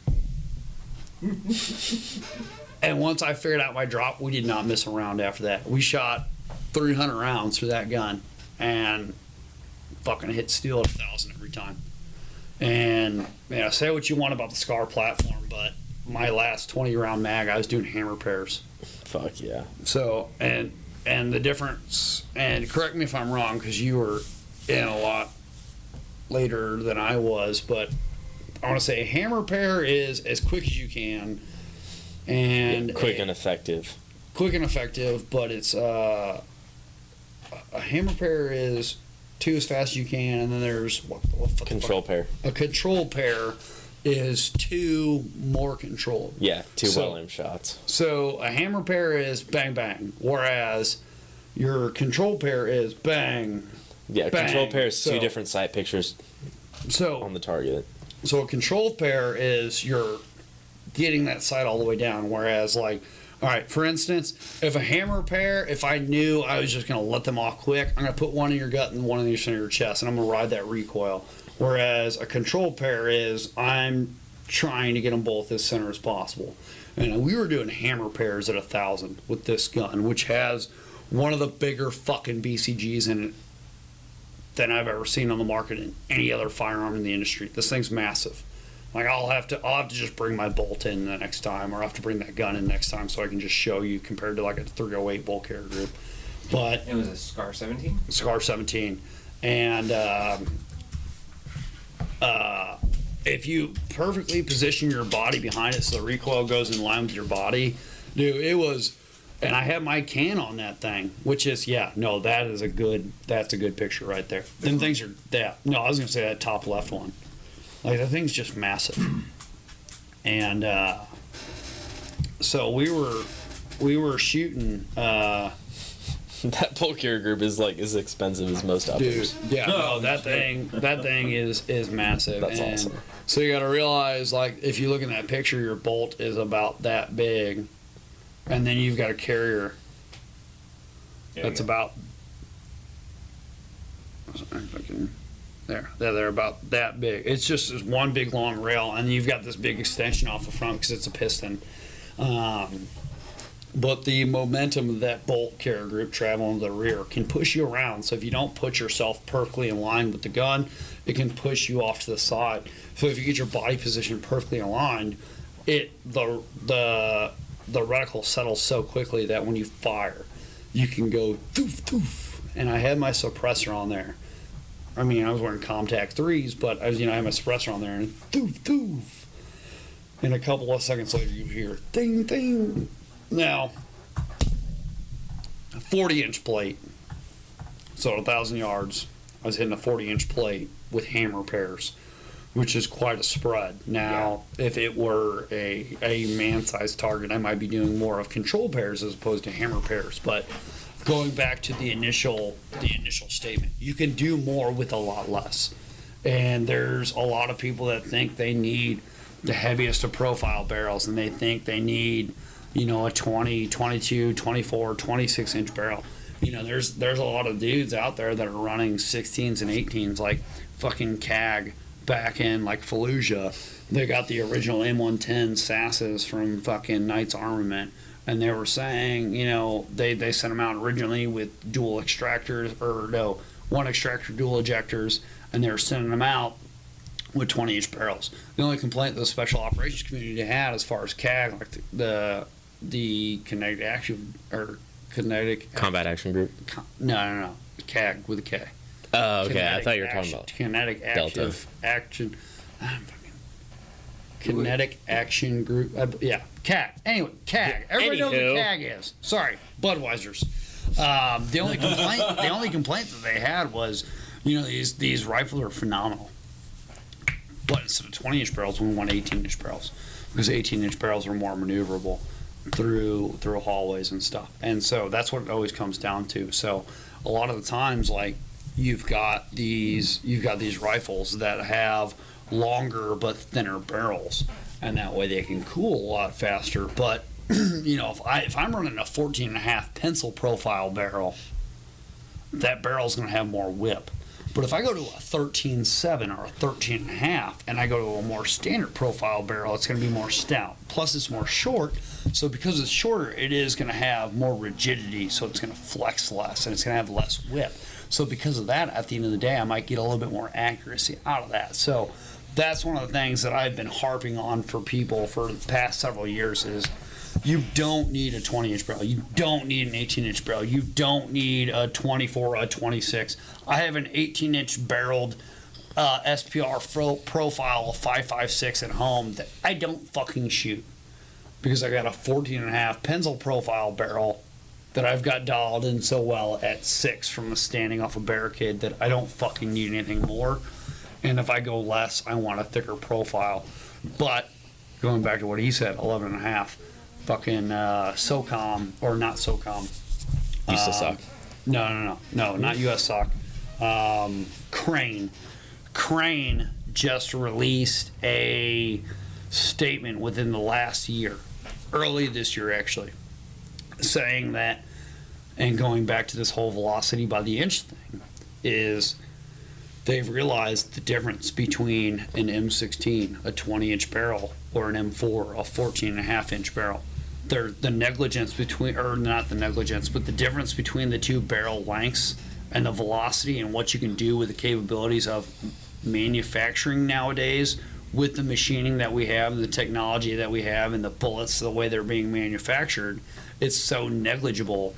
C: And once I figured out my drop, we did not miss a round after that. We shot 300 rounds through that gun and fucking hit steel at 1,000 every time. And man, say what you want about the Scar platform, but my last 20 round mag, I was doing hammer pairs.
D: Fuck yeah.
C: So, and the difference, and correct me if I'm wrong, because you were in a lot later than I was, but I want to say a hammer pair is as quick as you can, and
D: Quick and effective.
C: Quick and effective, but it's a hammer pair is 2 as fast as you can, and then there's what
D: Control pair.
C: A control pair is 2 more controlled.
D: Yeah, 2
C: So-
D: well-aimed shots.
C: So a hammer pair is bang bang, whereas your control pair is bang.
D: Yeah,
C: Bang.
D: control pair is 2
C: So-
D: different sight pictures
C: So
D: on the target.
C: So a control pair is you're getting that sight all the way down, whereas like, all right, for instance, if a hammer pair, if I knew I was just going to let them off quick, I'm going to put one in your gut and one in the center of your chest, and I'm going to ride that recoil. Whereas a control pair is I'm trying to get them both as center as possible. And we were doing hammer pairs at 1,000 with this gun, which has one of the bigger fucking BCGs in it than I've ever seen on the market in any other firearm in the industry. This thing's massive. Like I'll have to just bring my bolt in the next time, or I'll have to bring that gun in next time so I can just show you compared to like a 308 bolt carrier group. But
A: It was a Scar 17?
C: Scar 17, and if you perfectly position your body behind it so the recoil goes in line with your body, dude, it was. And I have my can on that thing, which is that's a good picture right there. Them things are no, I was gonna say that top left one. Like the thing's just massive. And so we were shooting
D: That bolt carrier group is like as expensive as most
C: dude,
D: others.
C: yeah, no, that thing is massive.
D: That's
C: and
D: awesome.
C: So you gotta realize, like, if you look in that picture, your bolt is about that big. And then you've got a carrier that's about they're about that big. It's just this one big long rail, and you've got this big extension off the front because it's a piston. But the momentum of that bolt carrier group traveling to the rear can push you around. So if you don't put yourself perfectly in line with the gun, it can push you off to the side. So if you get your body position perfectly aligned, the reticle settles so quickly that when you fire, you can go doof doof. And I had my suppressor on there. I mean, I was wearing Comtac 3s, but I had my suppressor on there, and doof doof. And a couple of seconds later, you hear ding ding. Now, a 40-inch plate. So at 1,000 yards, I was hitting a 40-inch plate with hammer pairs, which is quite a spread. Now, if it were a man-sized target, I might be doing more of control pairs as opposed to hammer pairs. But going back to the initial statement, you can do more with a lot less. And there's a lot of people that think they need the heaviest of profile barrels, and they think they need, a 20, 22, 24, 26-inch barrel. There's a lot of dudes out there that are running 16s and 18s, like fucking CAG. Back in like Fallujah, they got the original M110 Sasses from fucking Knight's Armament, and they were saying, they sent them out originally with dual extractors, or no, one extractor, dual ejectors, and they were sending them out with 20-inch barrels. The only complaint the special operations community had as far as CAG, like the kinetic action or kinetic
D: Combat Action Group.
C: No, CAG with a K.
D: Oh, okay. I
C: Kinetic
D: thought you were
C: action,
D: talking about
C: kinetic
D: Delta.
C: action. Kinetic Action Group. CAG. Anyway, CAG. Everybody knows
D: Anywho.
C: what CAG is. Sorry, Budweiser's. The only complaint that they had was, these rifles are phenomenal. But instead of 20-inch barrels, we want 18-inch barrels because 18-inch barrels are more maneuverable through hallways and stuff. And so that's what it always comes down to. So a lot of the times, like, you've got these rifles that have longer but thinner barrels, and that way they can cool a lot faster. But if I'm running a 14.5 pencil profile barrel, that barrel's going to have more whip. But if I go to a 13.7 or a 13.5 and I go to a more standard profile barrel, it's going to be more stout. Plus, it's more short. So because it's shorter, it is going to have more rigidity. So it's going to flex less and it's going to have less whip. So because of that, at the end of the day, I might get a little bit more accuracy out of that. So that's one of the things that I've been harping on for people for the past several years is you don't need a 20-inch barrel. You don't need an 18-inch barrel. You don't need a 24 or a 26. I have an 18-inch barreled SPR profile of 5.56 at home that I don't fucking shoot because I got a 14.5 pencil profile barrel that I've got dialed in so well at 6 from standing off a barricade that I don't fucking need anything more. And if I go less, I want a thicker profile. But going back to what he said, 11.5. Fucking SOCOM, or not SOCOM.
D: Used to suck.
C: No, not US SOC. Crane. Crane just released a statement within the last year, early this year actually, saying that, and going back to this whole velocity by the inch thing, is they've realized the difference between an M16, a 20-inch barrel, or an M4, a 14.5-inch barrel. The negligence between, or not the negligence, but the difference between the two barrel lengths and the velocity and what you can do with the capabilities of manufacturing nowadays with the machining that we have, the technology that we have, and the bullets, the way they're being manufactured, it's so negligible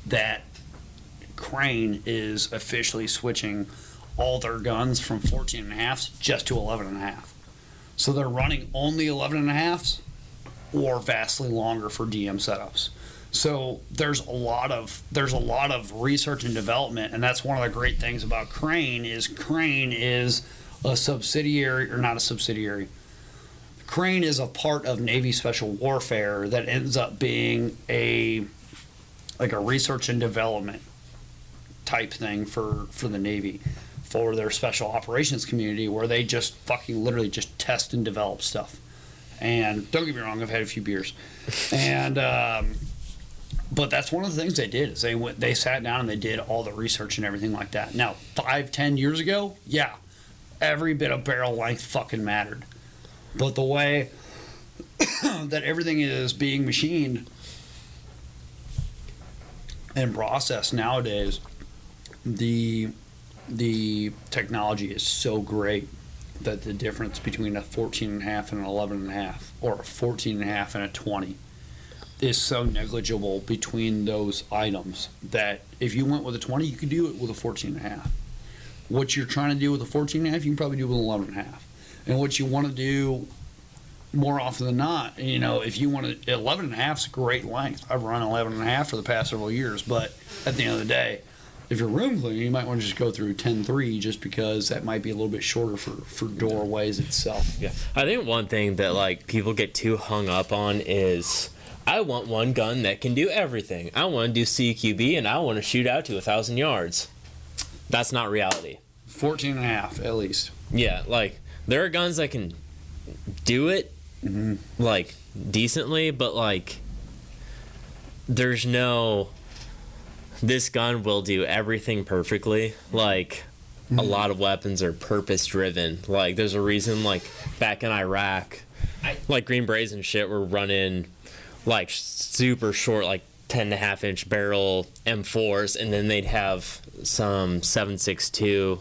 C: that Crane is officially switching all their guns from 14.5s just to 11.5. So they're running only 11.5s or vastly longer for DM setups. So there's a lot of research and development, and that's one of the great things about Crane is a subsidiary, or not a subsidiary. Crane is a part of Navy Special Warfare that ends up being a research and development type thing for the Navy, for their special operations community, where they just fucking literally just test and develop stuff. And don't get me wrong, I've had a few beers, and but that's one of the things they did is they sat down and they did all the research and everything like that. Now 5-10 years ago, yeah, every bit of barrel length fucking mattered, but the way that everything is being machined and processed nowadays, the technology is so great that the difference between a 14.5 and an 11.5, or a 14.5 and a 20, is so negligible between those items that if you went with a 20, you could do it with a 14.5. What you're trying to do with a 14.5, you can probably do with an 11.5. And what you want to do more often than not, if you want to, 11.5 is a great length. I've run 11.5 for the past several years, but at the end of the day, if you're room cleaner, you might want to just go through 10.3 just because that might be a little bit shorter for doorways itself.
D: Yeah, I think one thing that people get too hung up on is I want one gun that can do everything. I want to do CQB and I want to shoot out to 1,000 yards. That's not reality.
C: 14.5 at least.
D: Yeah, there are guns that can do it decently, but there's no, this gun will do everything perfectly. A lot of weapons are purpose driven. There's a reason back in Iraq, Green Berets and shit were running super short 10.5-inch barrel M4s, and then they'd have some 7.62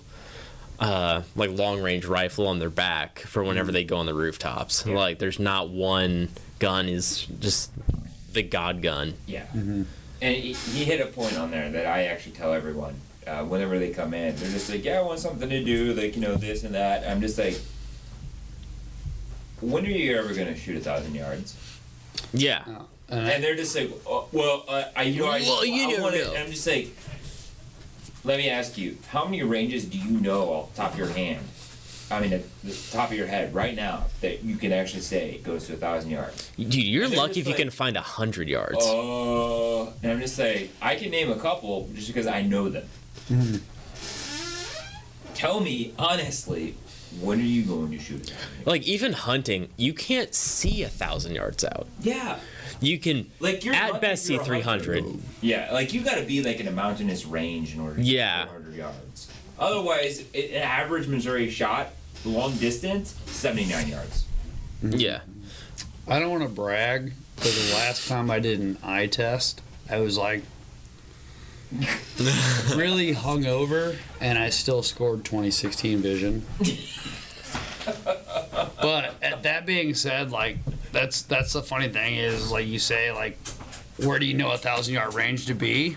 D: long range rifle on their back for whenever they go on the rooftops. Yeah. There's not one gun is just the god gun.
A: Yeah. And he hit a point on there that I actually tell everyone whenever they come in. They're just like, yeah, I want something to do, this and that. I'm just like, when are you ever going to shoot 1,000 yards?
D: Yeah.
A: And they're just like, oh, well, I
D: never
A: want it.
D: know.
A: And I'm just like, let me ask you, how many ranges do you know off the top of your hand? I mean, at the top of your head right now that you can actually say goes to 1,000 yards.
D: Dude, you're
A: And they're
D: lucky
A: just
D: if you
A: like,
D: can find 100 yards.
A: And I'm just like, I can name a couple just because I know them. Tell me honestly, when are you going to shoot it?
D: Like, even hunting, you can't see 1,000 yards out.
A: Yeah.
D: You can,
A: Like, you're
D: at
A: lucky
D: best,
A: if
D: see
A: you're a
D: 300.
A: hunter. Yeah, like you got to be like in a mountainous range in order to
D: Yeah.
A: get 400 yards. Otherwise, an average Missouri shot, long distance, 79 yards.
D: Yeah.
C: I don't want to brag, but the last time I did an eye test, I was like really hungover, and I still scored 2016 vision. But that being said, like that's the funny thing is, like you say, like where do you know 1,000-yard range to be?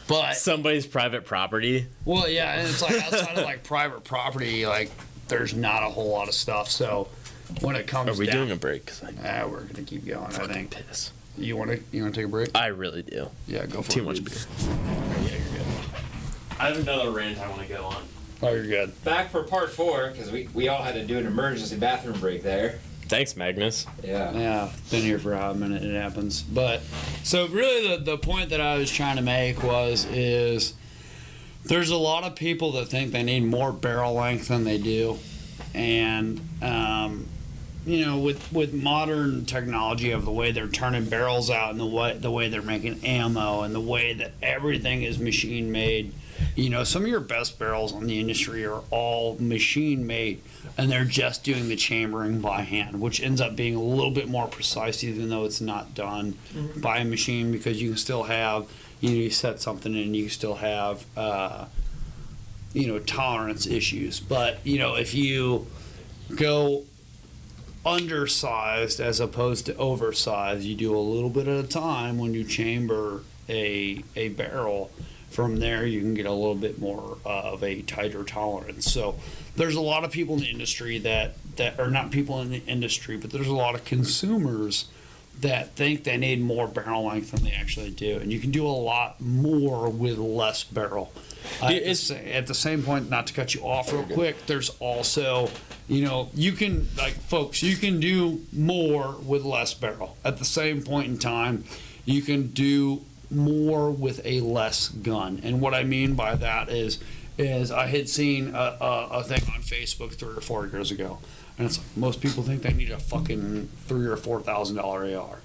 C: But
D: Somebody's private property.
C: well, yeah, and it's like outside of like private property, like there's not a whole lot of stuff. So when it comes
D: Are we
C: down,
D: doing a break? 'Cause I
C: we're gonna keep going. I
D: fucking
C: think
D: piss.
C: you want to take a break?
D: I really do.
C: Yeah, go for
D: Too
C: it.
D: much
C: dude.
D: beer.
C: Yeah, you're good.
B: I have another rant I want to go on.
C: Oh, you're good.
A: Back for part 4 because we all had to do an emergency bathroom break there.
D: Thanks, Magnus.
A: Yeah.
C: Yeah, been here for a hot minute. It happens. But so really, the point that I was trying to make is there's a lot of people that think they need more barrel length than they do, and you know, with modern technology of the way they're turning barrels out and the way they're making ammo and the way that everything is machine made, you know, some of your best barrels on the industry are all machine made, and they're just doing the chambering by hand, which ends up being a little bit more precise, even though it's not done by a machine, because you can still have, you know, you set something in and you still have, you know, tolerance issues. But, you know, if you go undersized as opposed to oversized, you do a little bit at a time when you chamber a barrel. From there, you can get a little bit more of a tighter tolerance. So there's a lot of people in the industry that are not people in the industry, but there's a lot of consumers that think they need more barrel length than they actually do. And you can do a lot more with less barrel. At the same point, not to cut you off real quick, there's also, you know, you can, like, folks, you can do more with less barrel. At the same point in time, you can do more with a less gun. And what I mean by that is I had seen a thing on Facebook 3 or 4 years ago, and it's like, most people think they need a fucking $3,000 or $4,000 AR.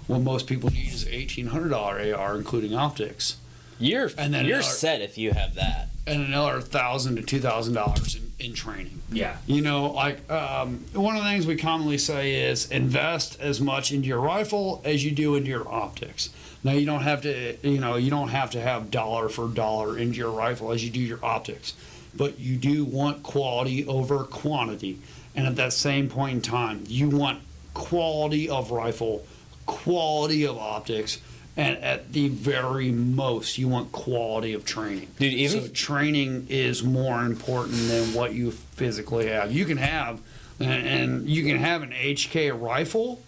C: What most people need is an $1,800 AR, including optics,
D: You're
C: another-
D: set if you have that.
C: and another $1,000 to $2,000 in training.
A: Yeah.
C: You know, like one of the things we commonly say is invest as much into your rifle as you do into your optics. Now you don't have to, you know, you don't have to have dollar for dollar into your rifle as you do your optics, but you do want quality over quantity. And at that same point in time, you want quality of rifle, quality of optics, and at the very most, you want quality of training.
D: Dude, even
C: So training is more important than what you physically have. You can have, and you can have an HK rifle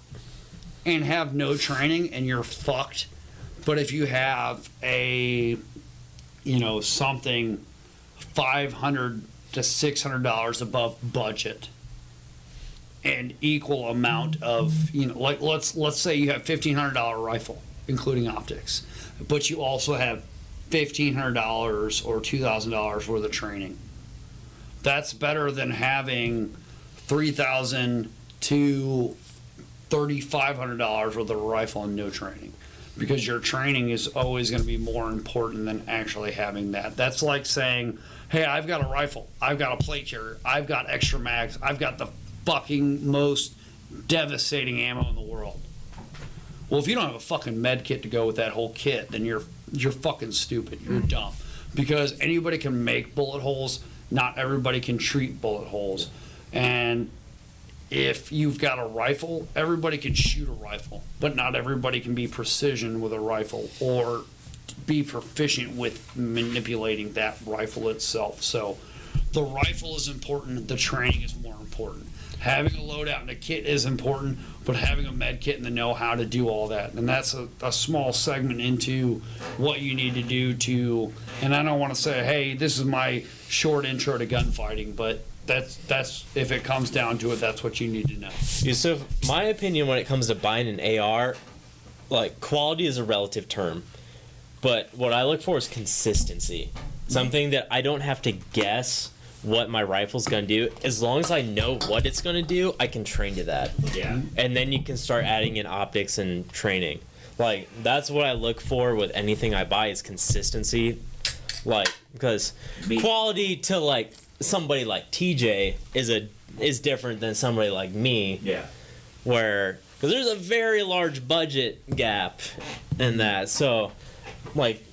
C: and have no training, and you're fucked. But if you have a, you know, something $500 to $600 above budget, and equal amount of, you know, like let's say you have $1,500 rifle, including optics, but you also have $1,500 or $2,000 worth of training. That's better than having $3,000 to $3,500 worth of rifle and no training, because your training is always going to be more important than actually having that. That's like saying, hey, I've got a rifle, I've got a plate carrier, I've got extra mags, I've got the fucking most devastating ammo in the world. Well, if you don't have a fucking med kit to go with that whole kit, then you're fucking stupid. You're dumb. Because anybody can make bullet holes, not everybody can treat bullet holes. And if you've got a rifle, everybody can shoot a rifle, but not everybody can be precision with a rifle or be proficient with manipulating that rifle itself. So the rifle is important, the training is more important. having a loadout and a kit is important, but having a med kit and the know-how to do all that. And that's a small segment into what you need to do to, and I don't want to say, hey, this is my short intro to gunfighting, but that's if it comes down to it, that's what you need to know.
D: Yeah, so my opinion when it comes to buying an AR, like, quality is a relative term, but what I look for is consistency. Something that I don't have to guess what my rifle's gonna do. As long as I know what it's gonna do, I can train to that.
A: Yeah.
D: And then you can start adding in optics and training. Like, that's what I look for with anything I buy is consistency. Like, because quality to, like, somebody like TJ is different than somebody like me.
A: Yeah.
D: Where, because there's a very large budget gap in that. So, like,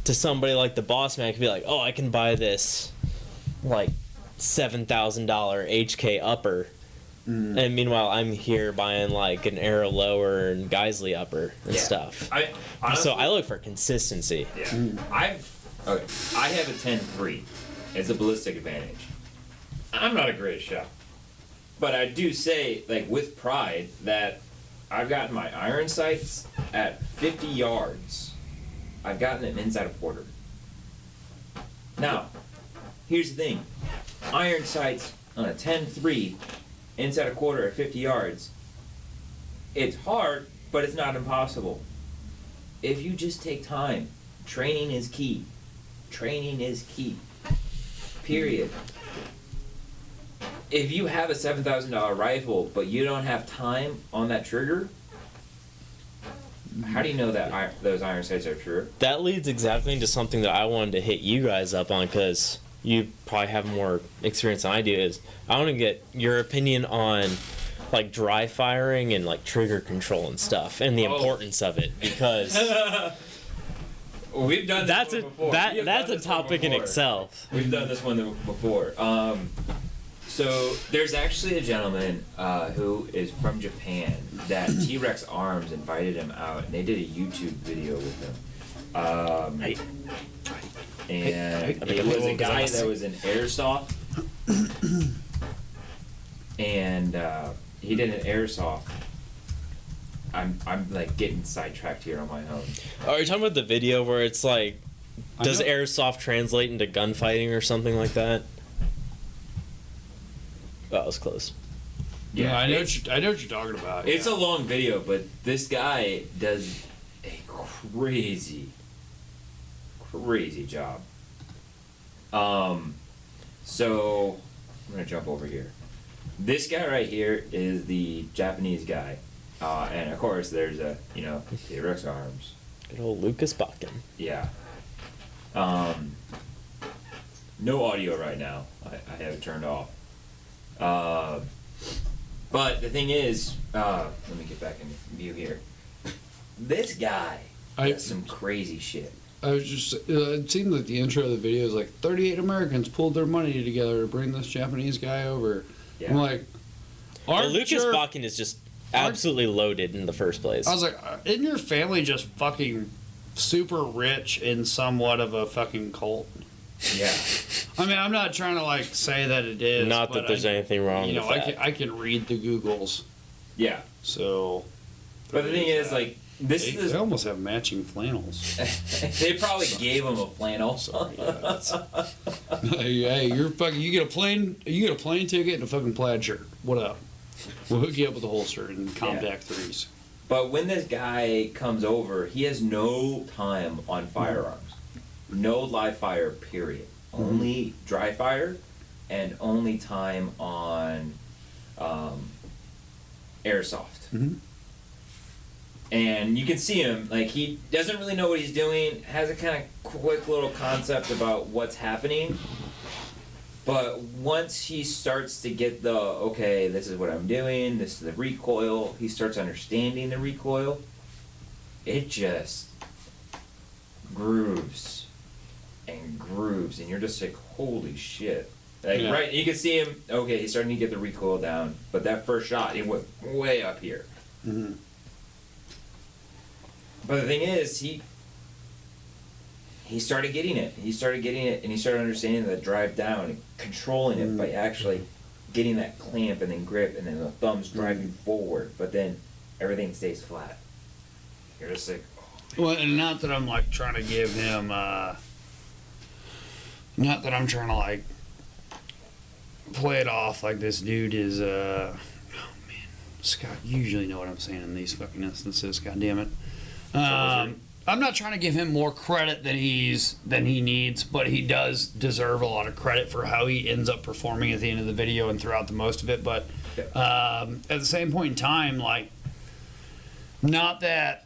D: to somebody like the boss man, I could be like, oh, I can buy this, like, $7,000 HK upper. And meanwhile, I'm here buying, like, an Arrow lower and Geisley upper and stuff.
A: Honestly,
D: So I look for consistency.
A: Yeah. I have a 10-3. It's a ballistic advantage. I'm not a great shot. But I do say, like, with pride, that I've gotten my iron sights at 50 yards. I've gotten them inside a quarter. Now, here's the thing. Iron sights on a 10-3, inside a quarter at 50 yards. It's hard, but it's not impossible. If you just take time, training is key. Training is key. Period. If you have a $7,000 rifle, but you don't have time on that trigger, how do you know that those iron sights are true?
D: That leads exactly into something that I wanted to hit you guys up on, because you probably have more experience than I do. Is I want to get your opinion on, like, dry firing and, like, trigger control and stuff, and the importance of it, because
A: we've done this
D: that's
A: one before.
D: that's a topic in itself.
A: We've done this one before. So there's actually a gentleman who is from Japan that T-Rex Arms invited him out, and they did a YouTube video with him. And it was a guy that was in airsoft, and he did an airsoft. I'm like getting sidetracked here on my own.
D: Are you talking about the video where it's like, does airsoft translate into gunfighting or something like that? That was close.
C: Yeah, I know what you're talking about.
A: It's a long video, but this guy does a crazy job. So I'm gonna jump over here. This guy right here is the Japanese guy, and of course there's a T-Rex Arms.
D: Good old Lucas Bakken.
A: Yeah. No audio right now. I have it turned off. But the thing is, let me get back in view here. This guy does some crazy shit.
C: I was just, it seemed like the intro of the video is like 38 Americans pulled their money together to bring this Japanese guy over.
A: Yeah.
C: I'm like,
D: Lucas Bakken is just absolutely loaded in the first place.
C: I was like, isn't your family just fucking super rich in somewhat of a fucking cult?
A: Yeah.
C: I mean, I'm not trying to like say that it is.
D: Not that there's anything wrong with that.
C: I can read the Googles.
A: Yeah.
C: So.
A: But the thing is, like,
C: they almost have matching flannels.
A: They probably gave him a flannel.
C: Sorry, hey, you're fucking. You get a plane ticket and a fucking plaid shirt. What up? We'll hook you up with a holster and compact threes.
A: But when this guy comes over, he has no time on firearms. No live fire, period. Only dry fire, and only time on airsoft.
C: Mm-hmm.
A: And you can see him, like, he doesn't really know what he's doing, has a kind of quick little concept about what's happening. But once he starts to get the, okay, this is what I'm doing, this is the recoil, he starts understanding the recoil, it just grooves and grooves, and you're just like, holy shit. Like,
C: Yeah.
A: right, you can see him, okay, he's starting to get the recoil down, but that first shot, he went way up here.
C: Mm-hmm.
A: But the thing is, he started getting it. He started getting it, and he started understanding the drive down and controlling it by actually getting that clamp and then grip, and then the thumb's driving forward, but then everything stays flat. You're just like,
C: Well, and not that I'm like trying to give him, not that I'm trying to like play it off like this dude is, oh man, Scott, you usually know what I'm saying in these fucking instances, god damn it. I'm not trying to give him more credit than he needs, but he does deserve a lot of credit for how he ends up performing at the end of the video and throughout the most of it. But at the same point in time, like, not that,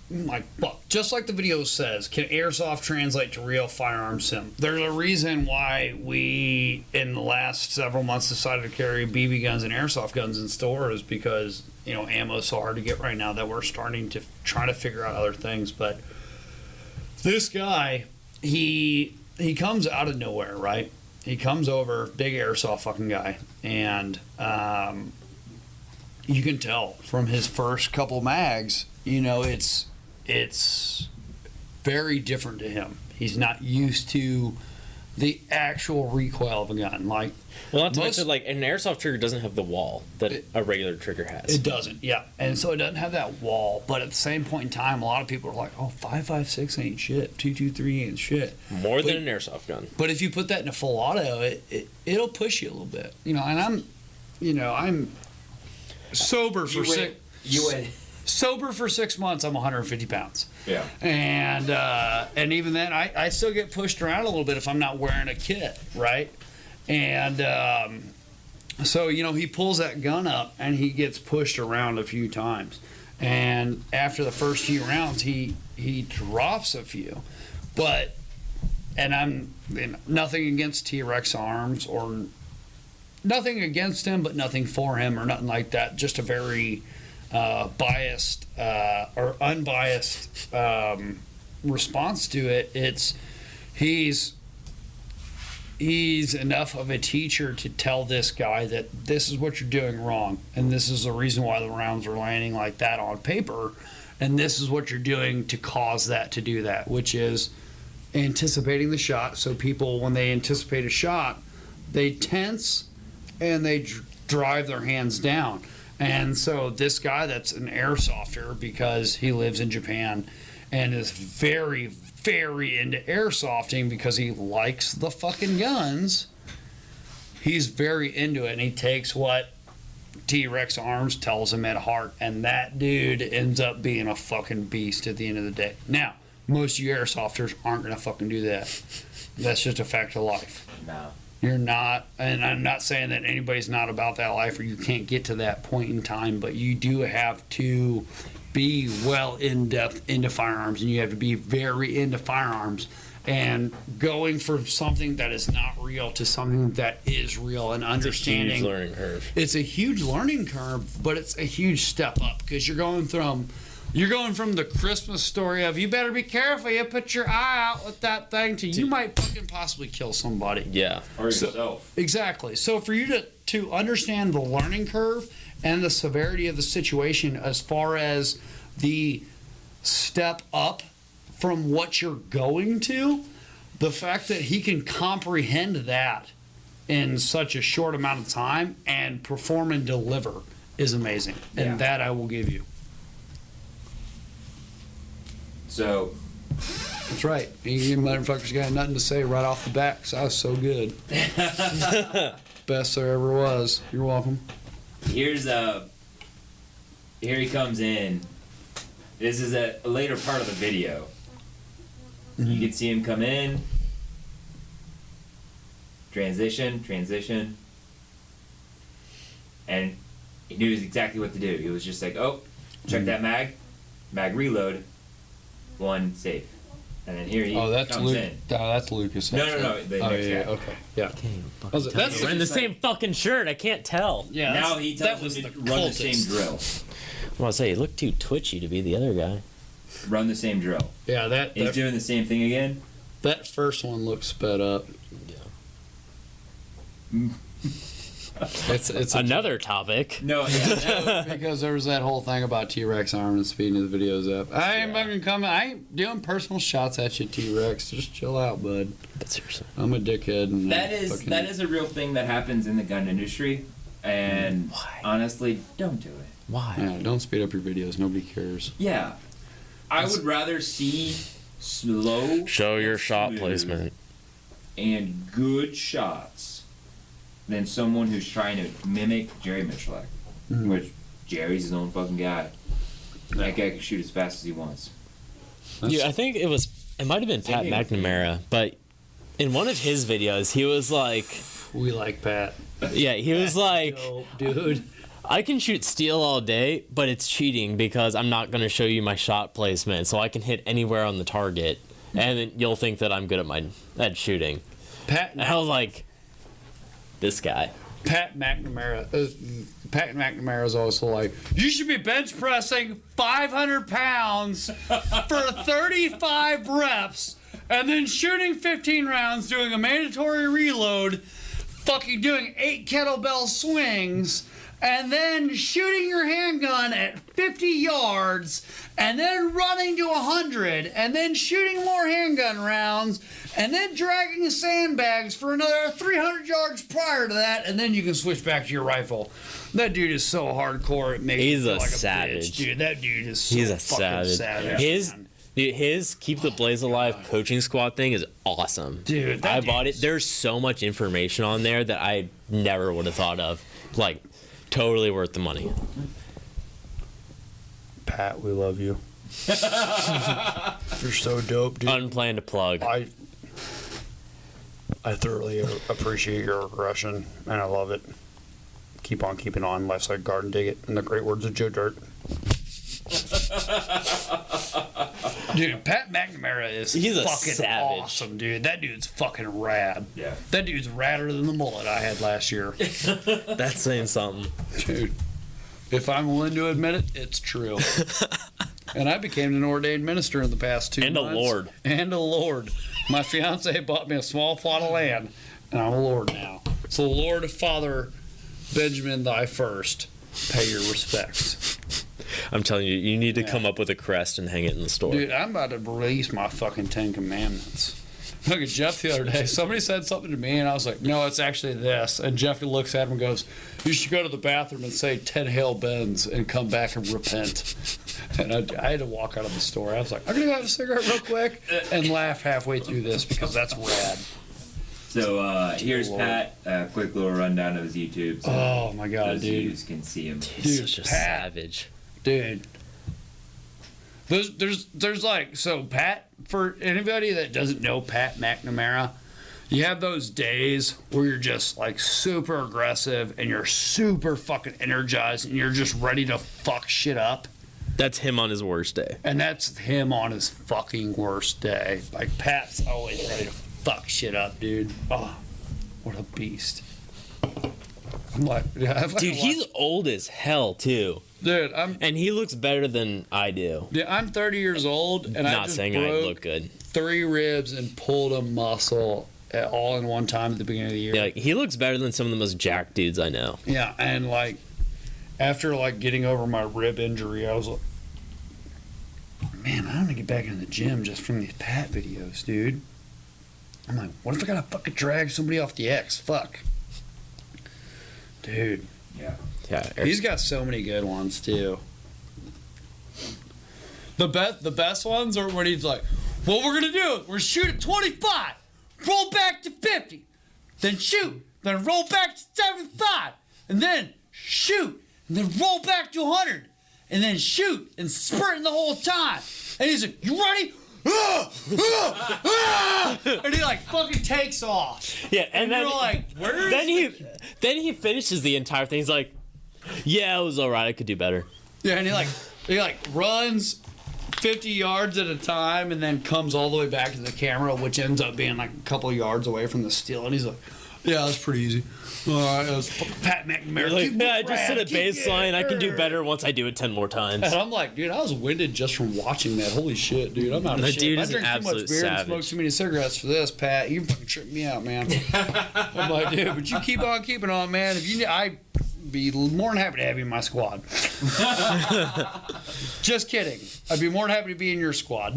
C: like, well, just like the video says, can airsoft translate to real firearm sim? There's a reason why we, in the last several months, decided to carry BB guns and airsoft guns in stores, because, you know, ammo is so hard to get right now that we're starting to try to figure out other things. But this guy, he comes out of nowhere, right? He comes over, big airsoft fucking guy, and you can tell from his first couple mags, you know, it's very different to him. He's not used to the actual recoil of a gun. Like,
D: well, not to mention, like, an airsoft trigger doesn't have the wall that a regular trigger has.
C: It doesn't, yeah. And so it doesn't have that wall. But at the same point in time, a lot of people are like, oh, 5.56 ain't shit. 2.23 ain't shit.
D: More than an airsoft gun.
C: But if you put that in a full auto, it'll push you a little bit. You know, and I'm sober for sober for 6 months. I'm 150 pounds.
A: yeah.
C: And even then, I still get pushed around a little bit if I'm not wearing a kit, right? And so, you know, he pulls that gun up and he gets pushed around a few times. And after the first few rounds, he drops a few. But, and I'm nothing against T-Rex arms, or nothing against him, but nothing for him or nothing like that. Just a very biased or unbiased response to it. He's enough of a teacher to tell this guy that this is what you're doing wrong, and this is the reason why the rounds are landing like that on paper, and this is what you're doing to cause that to do that, which is anticipating the shot. So people, when they anticipate a shot, they tense and they drive their hands down. And so this guy that's an airsofter, because he lives in Japan and is very, very into airsofting because he likes the fucking guns, he's very into it, and he takes what T-Rex Arms tells him at heart, and that dude ends up being a fucking beast at the end of the day. Now, most of you airsofters aren't going to fucking do that. That's just a fact of life.
A: No.
C: You're not, and I'm not saying that anybody's not about that life or you can't get to that point in time, but you do have to be well in depth into firearms, and you have to be very into firearms, and going from something that is not real to something that is real, and understanding.
D: It's a huge learning curve.
C: It's a huge learning curve, but it's a huge step up, because you're going from the Christmas story of you better be careful, you put your eye out with that thing, to you might fucking possibly kill somebody.
D: Yeah.
A: Or yourself.
C: Exactly. So for you to understand the learning curve and the severity of the situation, as far as the step up from what you're going to, the fact that he can comprehend that in such a short amount of time and perform and deliver is amazing. And
A: Yeah.
C: that I will give you.
A: So,
C: That's right. You motherfuckers got nothing to say right off the bat, 'cause I was so good. Best there ever was. You're welcome.
A: here he comes in. This is a later part of the video. You can see him come in. Transition. And he knew exactly what to do. He was just like, oh, check that mag reload, one safe. And then here he comes in.
C: That's Lucas.
A: No, the next guy.
C: Okay. Yeah.
D: That's we're in the same fucking shirt. I can't tell.
C: Yeah.
A: Now he tells him to run the same drill.
D: I want to say, you look too twitchy to be the other guy.
A: Run the same drill.
C: Yeah,
A: He's doing the same thing again.
C: that first one looks sped up. It's
D: Another topic.
A: No, yeah.
C: because there was that whole thing about T-Rex arm and speeding the videos up. I ain't fucking coming. I ain't doing personal shots at you, T-Rex. Just chill out, bud.
D: But seriously.
C: I'm a dickhead. And
A: that is a real thing that happens in the gun industry, and honestly, don't do it.
D: Why?
C: Yeah, don't speed up your videos. Nobody cares.
A: Yeah, I would rather see slow.
D: Show your shot
A: smooth,
D: placement.
A: and good shots than someone who's trying to mimic Jerry Michalak, which Jerry's his own fucking guy. That guy can shoot as fast as he wants.
D: Yeah, I think it might have been Pat McNamara, but in one of his videos, he was like,
C: We like Pat.
D: yeah, he was like,
C: Dope, dude.
D: I can shoot steel all day, but it's cheating because I'm not going to show you my shot placement, so I can hit anywhere on the target, and then you'll think that I'm good at shooting. And I was like, this guy.
C: Pat McNamara. Pat McNamara is also like, you should be bench pressing 500 pounds for 35 reps, and then shooting 15 rounds, doing a mandatory reload, fucking doing 8 kettlebell swings, and then shooting your handgun at 50 yards, and then running to 100, and then shooting more handgun rounds, and then dragging sandbags for another 300 yards prior to that, and then you can switch back to your rifle. That dude is so hardcore, it makes
D: He's
C: me feel
D: a
C: like
D: savage.
C: bitch, dude. That dude is so
D: He's a
C: fucking
D: savage.
C: man.
D: His Keep the Blaze Alive coaching squad thing is awesome.
C: Dude, that
D: I
C: dude
D: bought it.
C: is-
D: There's so much information on there that I never would have thought of. Like, totally worth the money.
C: Pat, we love you. You're so dope, dude.
D: Unplanned plug.
C: I thoroughly appreciate your aggression, and I love it. Keep on keeping on. Left side garden, dig it. In the great words of Joe Dirt. Dude, Pat McNamara is
D: He's a
C: fucking
D: savage.
C: awesome, dude. That dude's fucking rad.
A: Yeah.
C: That dude's radder than the mullet I had last year.
D: That's saying something.
C: Dude, if I'm willing to admit it, it's true. And I became an ordained minister in the past 2
D: And a
C: months.
D: lord.
C: And a lord. My fiance bought me a small plot of land, and I'm a lord now. So, Lord, Father, Benjamin, thy first, pay your respects.
D: I'm telling you, you need to come up with a crest and hang it in the store.
C: Dude, I'm about to release my fucking 10 Commandments. Look at Jeff the other day. Somebody said something to me, and I was like, no, it's actually this. And Jeff looks at him and goes, you should go to the bathroom and say 10 Hail Bens and come back and repent. And I had to walk out of the store. I was like, I'm going to have a cigarette real quick and laugh halfway through this because that's rad.
A: So here's
C: Lord.
A: Pat. A quick little rundown of his YouTube. So
C: Oh, my God,
A: those
C: dude.
A: views can see him.
D: He's
C: Dude,
D: such a
C: Pat.
D: savage.
C: Dude. There's like, so Pat, for anybody that doesn't know Pat McNamara, you have those days where you're just like super aggressive and you're super fucking energized and you're just ready to fuck shit up.
D: That's him on his worst day.
C: And that's him on his fucking worst day. Like, Pat's always ready to fuck shit up, dude. Oh, what a beast. I'm like,
D: Dude, he's old as hell, too.
C: Dude,
D: And he looks better than I do.
C: I'm 30 years old, and I
D: Not
C: just
D: saying I
C: broke
D: look good.
C: 3 ribs and pulled a muscle all in one time at the beginning of the year.
D: Yeah, he looks better than some of the most jacked dudes I know.
C: Yeah, and like after like getting over my rib injury, I was like, man, I want to get back in the gym just from these Pat videos, dude. I'm like, what if I gotta fucking drag somebody off the X? Fuck, dude.
A: Yeah.
D: Yeah,
C: He's got so many good ones too. The best ones are when he's like, what we're gonna do, we're shoot at 25, roll back to 50, then shoot, then roll back to 75, and then shoot, and then roll back to 100, and then shoot, and sprinting the whole time. And he's like, you ready? And he like fucking takes off.
D: Yeah, and then
C: you're like, where is
D: then he finishes the entire thing. He's like, "Yeah, it was all right. I could do better."
C: Yeah, and he runs 50 yards at a time and then comes all the way back to the camera, which ends up being like a couple yards away from the steel. And he's like, Yeah, that's pretty easy. That was Pat McNamara.
D: Like,
C: Keep
D: yeah, I
C: it
D: just hit a
C: rad, keep it
D: baseline. I can do
C: rad."
D: better once I do it 10 more times.
C: And I'm like, dude, I was winded just from watching that. Holy shit, dude. I'm out of
D: The
C: shit.
D: dude
C: I
D: is an
C: drink too much
D: absolute
C: beer and
D: savage.
C: smoke too many cigarettes for this, Pat. You fucking tripped me out, man. I'm like, dude, but you keep on keeping on, man. If you, I'd be more than happy to have you in my squad. Just kidding. I'd be more than happy to be in your squad.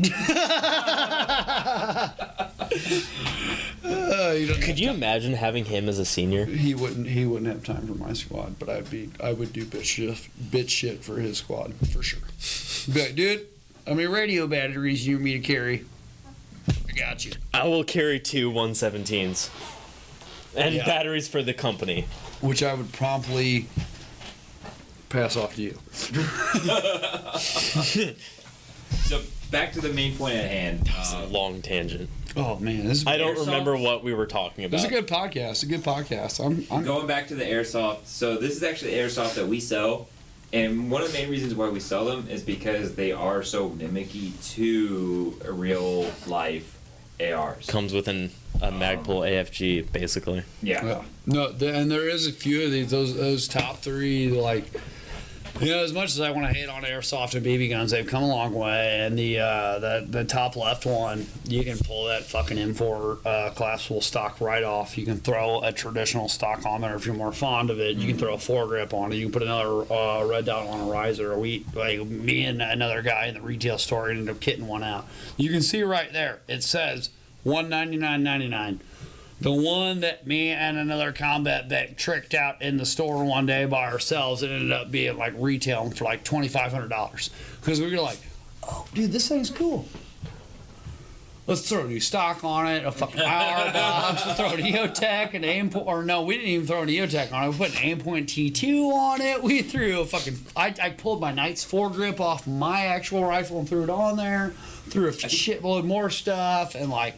D: Could you imagine having him as a senior?
C: He wouldn't have time for my squad, but I would do bitch shit for his squad for sure. Be like, dude, how many radio batteries you need me to carry? I got you.
D: I will carry 2 117s and
C: Yeah.
D: batteries for the company.
C: Which I would promptly pass off to you.
A: So back to the main point at hand.
D: It's a long tangent.
C: Oh man, this is
D: I don't
A: Airsoft?
D: remember what we were talking about.
C: This is a good podcast. A good podcast. I'm
A: Going back to the airsoft, so this is actually airsoft that we sell, and one of the main reasons why we sell them is because they are so mimicky to real life ARs.
D: Comes with a Magpul AFG, basically.
A: Yeah.
C: Yeah. No, and there is a few of these. Those top three, like, you know, as much as I want to hate on airsoft and BB guns, they've come a long way. And the top left one, you can pull that fucking M4 collapsible stock right off. You can throw a traditional stock on there if you're more fond of it. You can throw a foregrip on it. You can put another red dot on a riser. Me and another guy in the retail store ended up kitting one out. You can see right there. It says $199.99. The one that me and another combat vet tricked out in the store one day by ourselves, it ended up being like retailing for like $2,500 because we were like, "Oh, dude, this thing's cool. Let's throw a new stock on it, a fucking IR box. We'll throw an EOTech, an aim point, or no, we didn't even throw an EOTech on it. We put an aim point T2 on it. We threw a fucking. I pulled my Knight's foregrip off my actual rifle and threw it on there. Threw a shitload more stuff and like."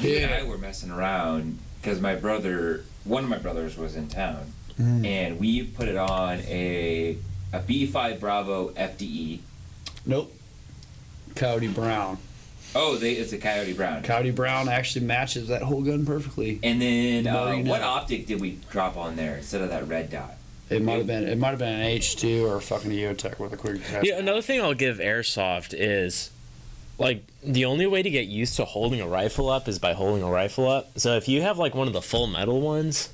A: You and I were messing around because one of my brothers was in town, and we put it on a B5 Bravo FDE.
C: Nope. Coyote Brown.
A: Oh, it's a Coyote Brown.
C: Coyote Brown actually matches that whole gun perfectly.
A: And then
C: More you know.
A: what optic did we drop on there instead of that red dot?
C: It might have been an H2 or a fucking EOTech with a quick test.
D: Yeah, another thing I'll give Airsoft is, like, the only way to get used to holding a rifle up is by holding a rifle up. So if you have like one of the full metal ones,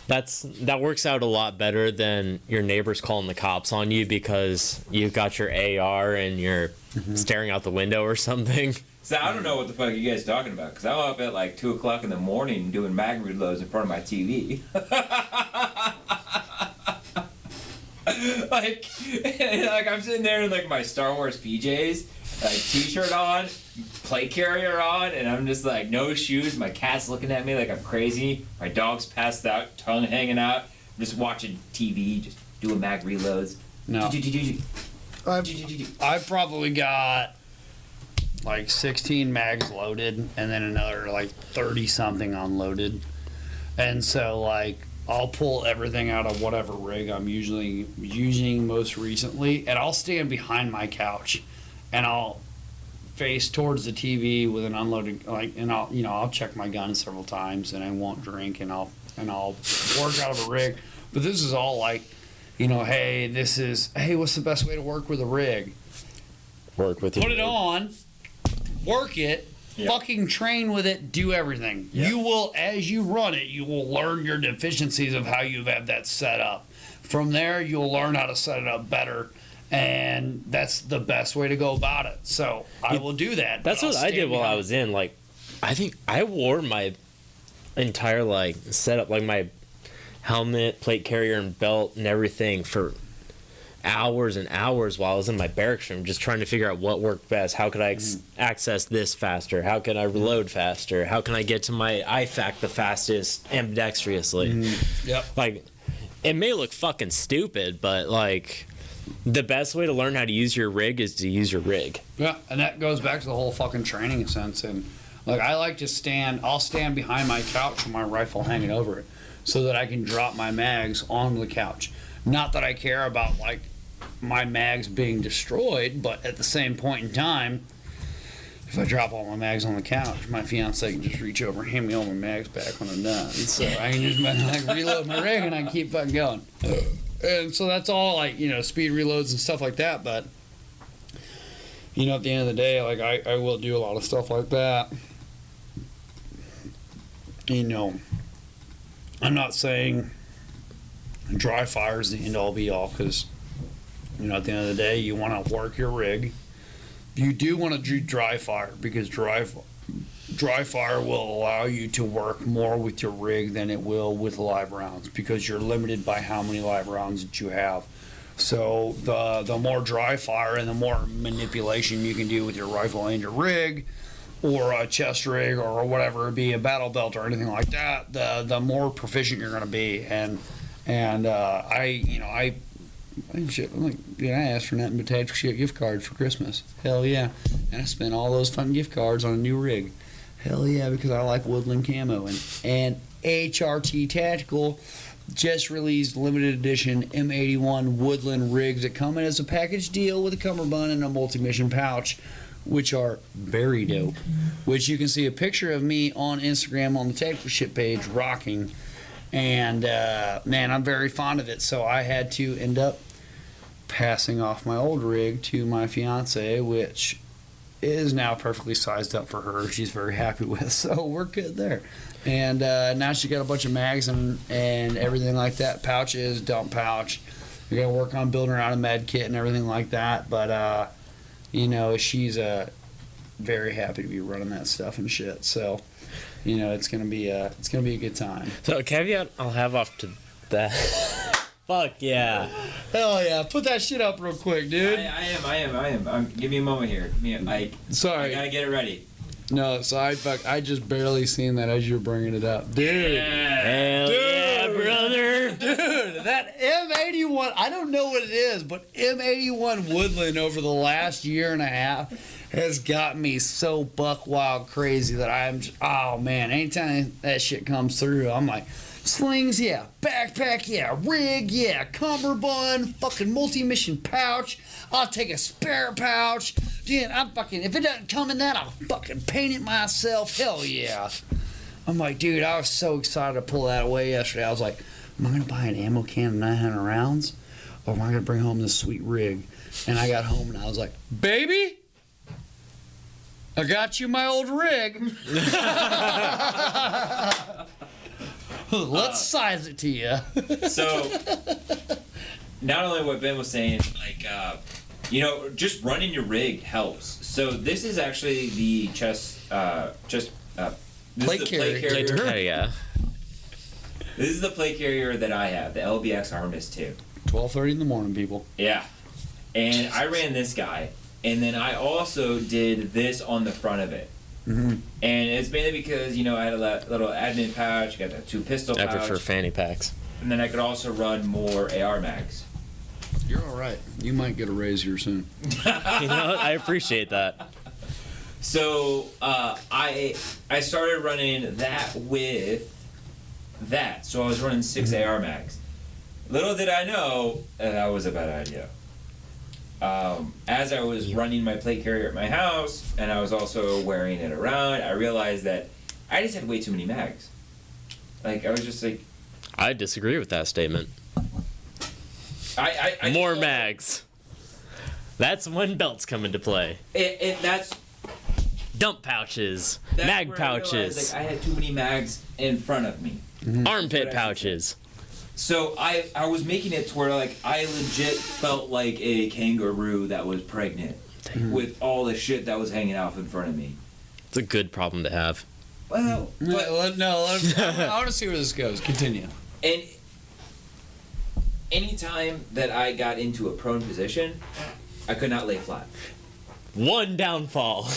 D: that works out a lot better than your neighbors calling the cops on you because you've got your AR and you're staring out the window or something.
A: So I don't know what the fuck you guys talking about because I'm up at like 2 o'clock in the morning doing mag reloads in front of my TV. like I'm sitting there in like my Star Wars PJs, like t-shirt on, plate carrier on, and I'm just like no shoes. My cat's looking at me like I'm crazy. My dog's passed out, tongue hanging out. I'm just watching TV, just doing mag reloads.
C: No. I've probably got like 16 mags loaded and then another like 30 something unloaded. And so like I'll pull everything out of whatever rig I'm usually using most recently, and I'll stand behind my couch and I'll face towards the TV with an unloaded I'll check my gun several times and I won't drink and I'll work out of a rig. But this is all like, hey, what's the best way to work with a rig?
D: Work with
C: Put it on, work it,
A: Yeah.
C: fucking train with it, do everything.
A: Yeah.
C: You will, as you run it, you will learn your deficiencies of how you have that set up. From there, you'll learn how to set it up better, and that's the best way to go about it. So I will do that.
D: That's what I did while I was in. Like, I think I wore my entire like setup, like my helmet, plate carrier, and belt, and everything for hours and hours while I was in my barracks room, just trying to figure out what worked best. How could I access this faster? How can I reload faster? How can I get to my IFAC the fastest ambidextrously?
C: Yep.
D: Like, it may look fucking stupid, but like, the best way to learn how to use your rig is to use your rig.
C: Yeah, and that goes back to the whole fucking training sense. And like, I like to I'll stand behind my couch with my rifle hanging over it so that I can drop my mags on the couch. Not that I care about like my mags being destroyed, but at the same point in time, if I drop all my mags on the couch, my fiance can just reach over and hand me all my mags back when I'm done. So I can just like reload my rig and I can keep fucking going. And so that's all like, you know, speed reloads and stuff like that. But, you know, at the end of the day, like I will do a lot of stuff like that. You know, I'm not saying dry fire is the end all be all, because, you know, at the end of the day, you want to work your rig. You do want to do dry fire, because dry fire will allow you to work more with your rig than it will with live rounds, because you're limited by how many live rounds that you have. So the more dry fire and the more manipulation you can do with your rifle and your rig, or a chest rig, or whatever it be, a battle belt or anything like that, the more proficient you're going to be. And shit, I'm like, dude, I asked for nothing but TacticalSht gift cards for Christmas. Hell yeah. And I spent all those fun gift cards on a new rig. Hell yeah, because I like woodland camo. And HRT Tactical just released limited edition M81 woodland rigs that come in as a package deal with a cummerbund and a multi-mission pouch, which are very dope. Which you can see a picture of me on Instagram on the TacticalSht page rocking. And man, I'm very fond of it. So I had to end up passing off my old rig to my fiance, which is now perfectly sized up for her. She's very happy with. So we're good there. And now she got a bunch of mags and everything like that. Pouches, dump pouch. We got to work on building her out a med kit and everything like that. But you know, she's very happy to be running that stuff and shit. So, you know, it's gonna be a good time.
D: So a caveat I'll have off to that. Fuck yeah.
C: Hell yeah! Put that shit up real quick, dude.
A: I am. Give me a moment here.
C: Sorry.
A: I gotta get it ready.
C: No, so I just barely seen that as you were bringing it up, dude.
D: Hell
C: Dude.
D: yeah, brother.
C: Dude, that M81, I don't know what it is, but M81 Woodland over the last year and a half has got me so buck wild crazy that I'm just, oh man, anytime that shit comes through, I'm like, slings, yeah, backpack, yeah, rig, yeah, cummerbund, fucking multi-mission pouch, I'll take a spare pouch, dude, if it doesn't come in that, I'll fucking paint it myself, hell yeah. I'm like, dude, I was so excited to pull that away yesterday. I was like, am I going to buy an ammo can of 900 rounds? Or am I going to bring home this sweet rig? And I got home and I was like, baby, I got you my old rig. Let's size it to you.
A: So, not only what Ben was saying, like, you know, just running your rig helps. So this is actually the
C: Plate carrier.
D: Yeah.
A: This is the plate carrier that I have, the LBX Armis 2.
C: 12:30 in the morning, people.
A: Yeah. And I ran this guy, and then I also did this on the front of it.
C: Mm-hmm.
A: And it's mainly because, you know, I had a little admin pouch, got that 2 pistol
D: I
A: pouch,
D: prefer fanny packs.
A: and then I could also run more AR mags.
C: You're all right. You might get a raise here soon.
D: You know, I appreciate that.
A: So I started running that with that. So I was running 6 AR mags. Little did I know that was a bad idea. As I was running my plate carrier at my house, and I was also wearing it around, I realized that I just had way too many mags. Like, I was just like...
D: I disagree with that statement.
A: I
D: More
A: just,
D: mags. That's when belts come into play.
A: That's
D: Dump pouches.
A: where
D: Mag
A: I
D: pouches.
A: realized, like, I had too many mags in front of me.
D: Armpit
A: That's what I
D: pouches.
A: So I was making it to where, like, I legit felt like a kangaroo that was pregnant with all the shit that was hanging out in front of me.
D: It's a good problem to have.
A: Well, but,
C: I want to see where this goes. Continue.
A: and anytime that I got into a prone position, I could not lay flat.
D: One downfall.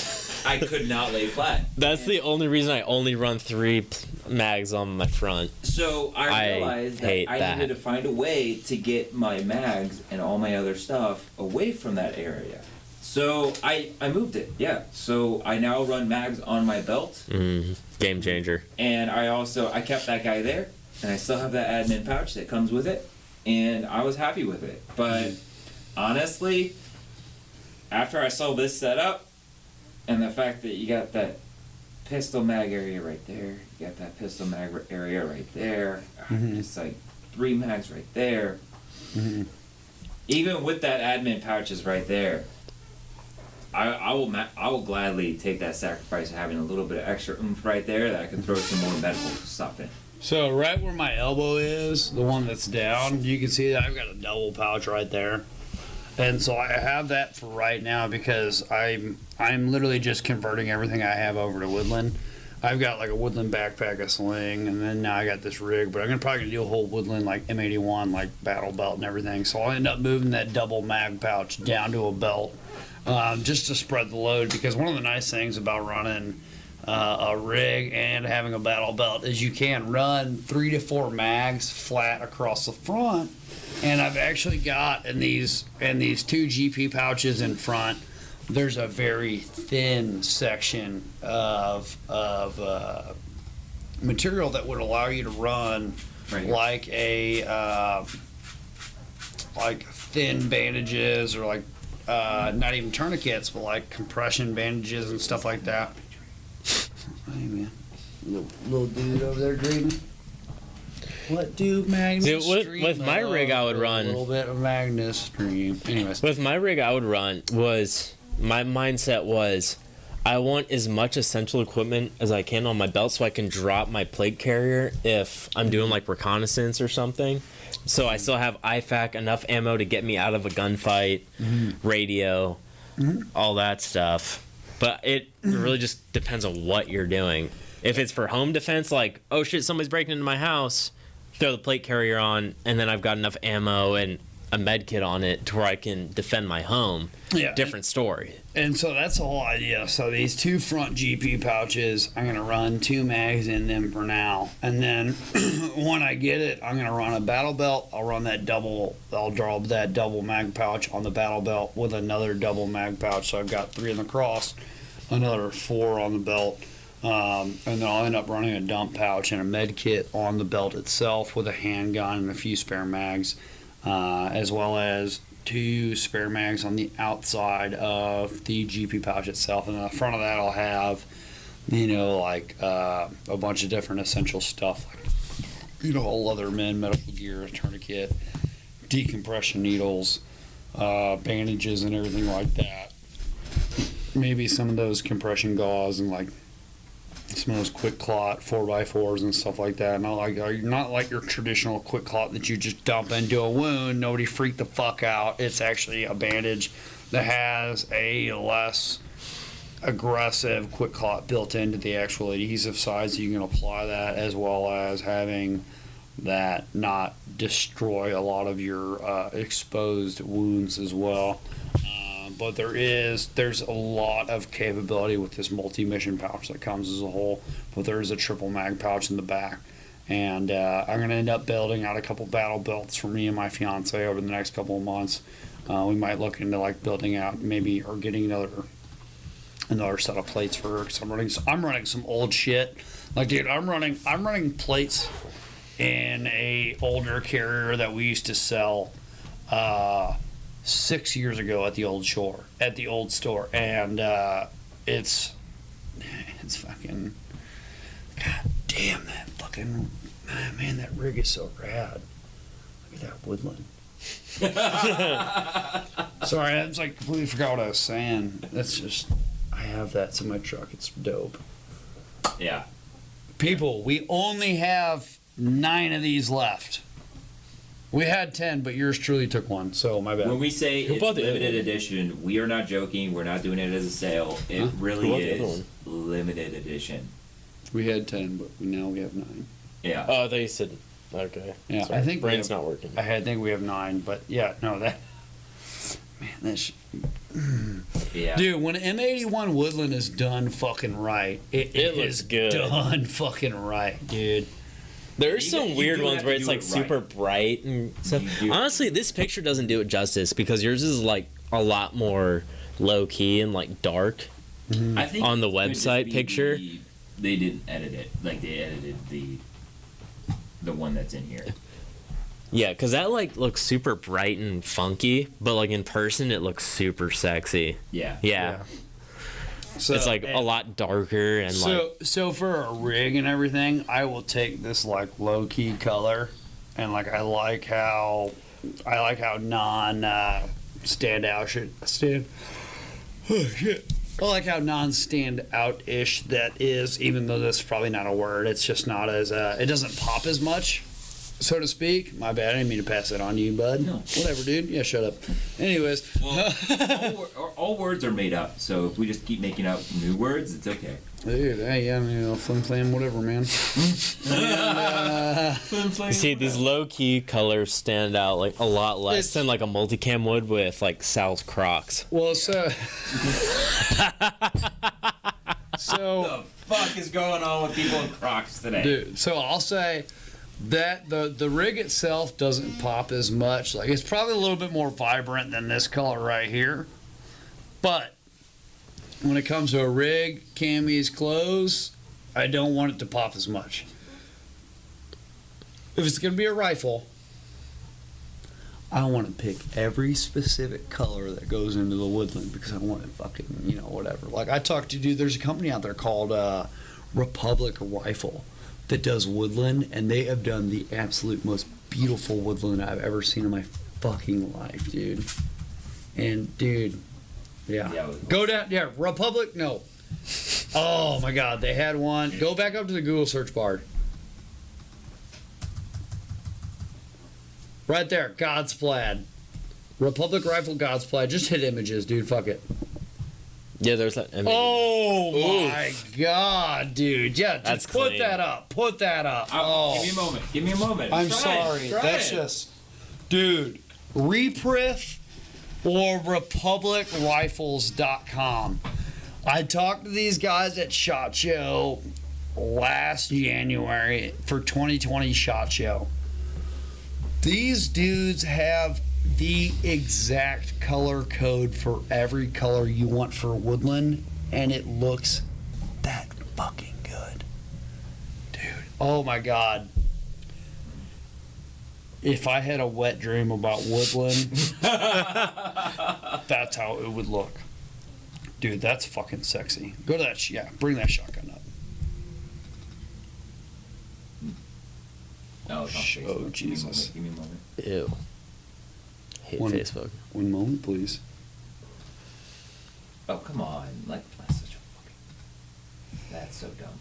A: I could not lay flat.
D: That's the only reason I only run 3 mags on my front.
A: So I realized that
D: hate
A: I
D: that.
A: needed to find a way to get my mags and all my other stuff away from that area. So I moved it, yeah. So I now run mags on my belt,
D: Game changer.
A: and I kept that guy there, and I still have that admin pouch that comes with it, and I was happy with it. But honestly, after I saw this setup, And the fact that you got that pistol mag area right there, you got that pistol mag area right there, it's like 3 mags right there. Even with that admin pouches right there, I will gladly take that sacrifice of having a little bit of extra oomph right there that I can throw some more medical stuff in.
C: So right where my elbow is, the one that's down, you can see that I've got a double pouch right there. And so I have that for right now because I'm literally just converting everything I have over to Woodland. I've got like a Woodland backpack, a sling, and then now I got this rig, but I'm probably gonna do a whole Woodland like M81, like battle belt and everything. So I'll end up moving that double mag pouch down to a belt, just to spread the load, because one of the nice things about running a rig and having a battle belt is you can run 3 to 4 mags flat across the front. And I've actually got in these 2 GP pouches in front, there's a very thin section of material that would allow you to run like thin bandages, or like not even tourniquets, but like compression bandages and stuff like that. Hey man, little dude over there dreaming. What do Magnus
D: Dude, with my rig I would run.
C: A little bit of Magnus stream. Anyways.
D: With my rig I would run my mindset was I want as much essential equipment as I can on my belt so I can drop my plate carrier if I'm doing like reconnaissance or something. So I still have IFAC, enough ammo to get me out of a gunfight, radio, all that stuff. But it really just depends on what you're doing. If it's for home defense, like, oh shit, somebody's breaking into my house, throw the plate carrier on, and then I've got enough ammo and a med kit on it to where I can defend my home.
C: Yeah.
D: Different story.
C: And so that's the whole idea. So these 2 front GP pouches, I'm going to run 2 mags in them for now. And then when I get it, I'm going to run a battle belt. I'll run that I'll draw that double mag pouch on the battle belt with another double mag pouch. So I've got 3 in the cross, another 4 on the belt. And then I'll end up running a dump pouch and a med kit on the belt itself with a handgun and a few spare mags, as well as 2 spare mags on the outside of the GP pouch itself. And on the front of that I'll have, like a bunch of different essential stuff, like, all other medical gear, a tourniquet, decompression needles, bandages and everything like that. Maybe some of those compression gauze and like some of those quick clot 4x4s and stuff like that. Not like your traditional quick clot that you just dump into a wound. Nobody freak the fuck out. It's actually a bandage that has a less aggressive quick clot built into the actual adhesive side, so you can apply that, as well as having that not destroy a lot of your exposed wounds as well. But there's a lot of capability with this multi-mission pouch that comes as a whole. But there's a triple mag pouch in the back, and I'm gonna end up building out a couple battle belts for me and my fiance over the next couple of months. We might look into like building out maybe, or getting another set of plates for her, because I'm running some old shit. Like, dude, I'm running plates in a older carrier that we used to sell 6 years ago at the old store, and it's fucking, god damn, that fucking, man, that rig is so rad. Look at that Woodland. Sorry, I was like completely forgot what I was saying. That's just, I have that in my truck. It's dope.
A: Yeah.
C: People, we only have 9 of these left. We had 10, but yours truly took one, so my bad.
A: When we say it's
D: bought the other
A: limited
D: one?
A: edition, we are not joking. We're not doing it as a sale. It really
D: Who bought the other
A: is limited edition.
C: We had 10, but now we have 9.
A: Yeah.
D: Oh, I thought you said, okay.
C: Yeah,
D: Sorry.
C: I think
D: brain's not working.
C: I think we have 9, but yeah, no, that, man, that's,
A: Yeah.
C: dude, when M81 Woodland is done fucking right, it
D: looks
C: is
D: good.
C: done fucking right, dude.
D: There's
A: You
D: some
A: do
D: weird
A: have
D: ones
A: to
D: where it's
A: do
D: like
A: it
D: super
A: right.
D: bright and stuff.
A: You do.
D: Honestly, this picture doesn't do it justice because yours is like a lot more low key and like dark.
A: I think
D: On the
A: it could just
D: website
A: be
D: picture?
A: they didn't edit it. Like, they edited the one that's in here.
D: Yeah, because that like looks super bright and funky, but like in person it looks super sexy.
A: Yeah.
D: Yeah.
C: So,
D: it's like a lot darker and like
C: So for a rig and everything, I will take this like low key color, and like I like how non standout should stand. Oh shit! I like how non standout ish that is, even though that's probably not a word. It's just not as it doesn't pop as much, so to speak. My bad. I didn't mean to pass it on to you, bud.
A: No.
C: Whatever, dude. Yeah, shut up. Anyways.
A: All words are made up, so if we just keep making up new words, it's okay.
C: Dude, hey, yeah, flim flam, whatever, man.
D: see these low key colors stand out like a lot less than like a multicam would with like Sal's Crocs.
C: Well, so
A: What the fuck is going on with people in Crocs today?
C: dude, so I'll say that the rig itself doesn't pop as much. Like it's probably a little bit more vibrant than this color right here, but when it comes to a rig, camis, clothes, I don't want it to pop as much. If it's gonna be a rifle, I want to pick every specific color that goes into the woodland because I want it fucking, whatever. Like I talked to dude, there's a company out there called Republic Rifle that does woodland, and they have done the absolute most beautiful woodland I've ever seen in my fucking life, dude. And dude, yeah. Go down, yeah, Republic, no. Oh my God, they had one. Go back up to the Google search bar. Right there, God's Plaid. Republic Rifle God's Plaid. Just hit images, dude. Fuck it.
D: Yeah, there's that image.
C: Oh my God, dude. Yeah,
D: That's
C: just put
D: clean.
C: that up. Put that up.
A: Give me a moment. Give me a moment.
C: I'm
A: Try
C: sorry.
A: it. Try
C: That's
A: it.
C: just, dude. Reprith or RepublicRifles.com. I talked to these guys at SHOT Show last January for 2020 SHOT Show. These dudes have the exact color code for every color you want for woodland, and it looks that fucking good. Dude, oh my God. If I had a wet dream about woodland, that's how it would look. Dude, that's fucking sexy. Go to that, bring that shotgun up.
A: No, it's on
C: Oh,
A: Facebook.
C: Jesus.
A: Give me a moment.
D: Ew. Hate
C: One-
D: Facebook.
C: One moment, please.
A: Oh, come on. Like, that's such a fucking... That's so dumb.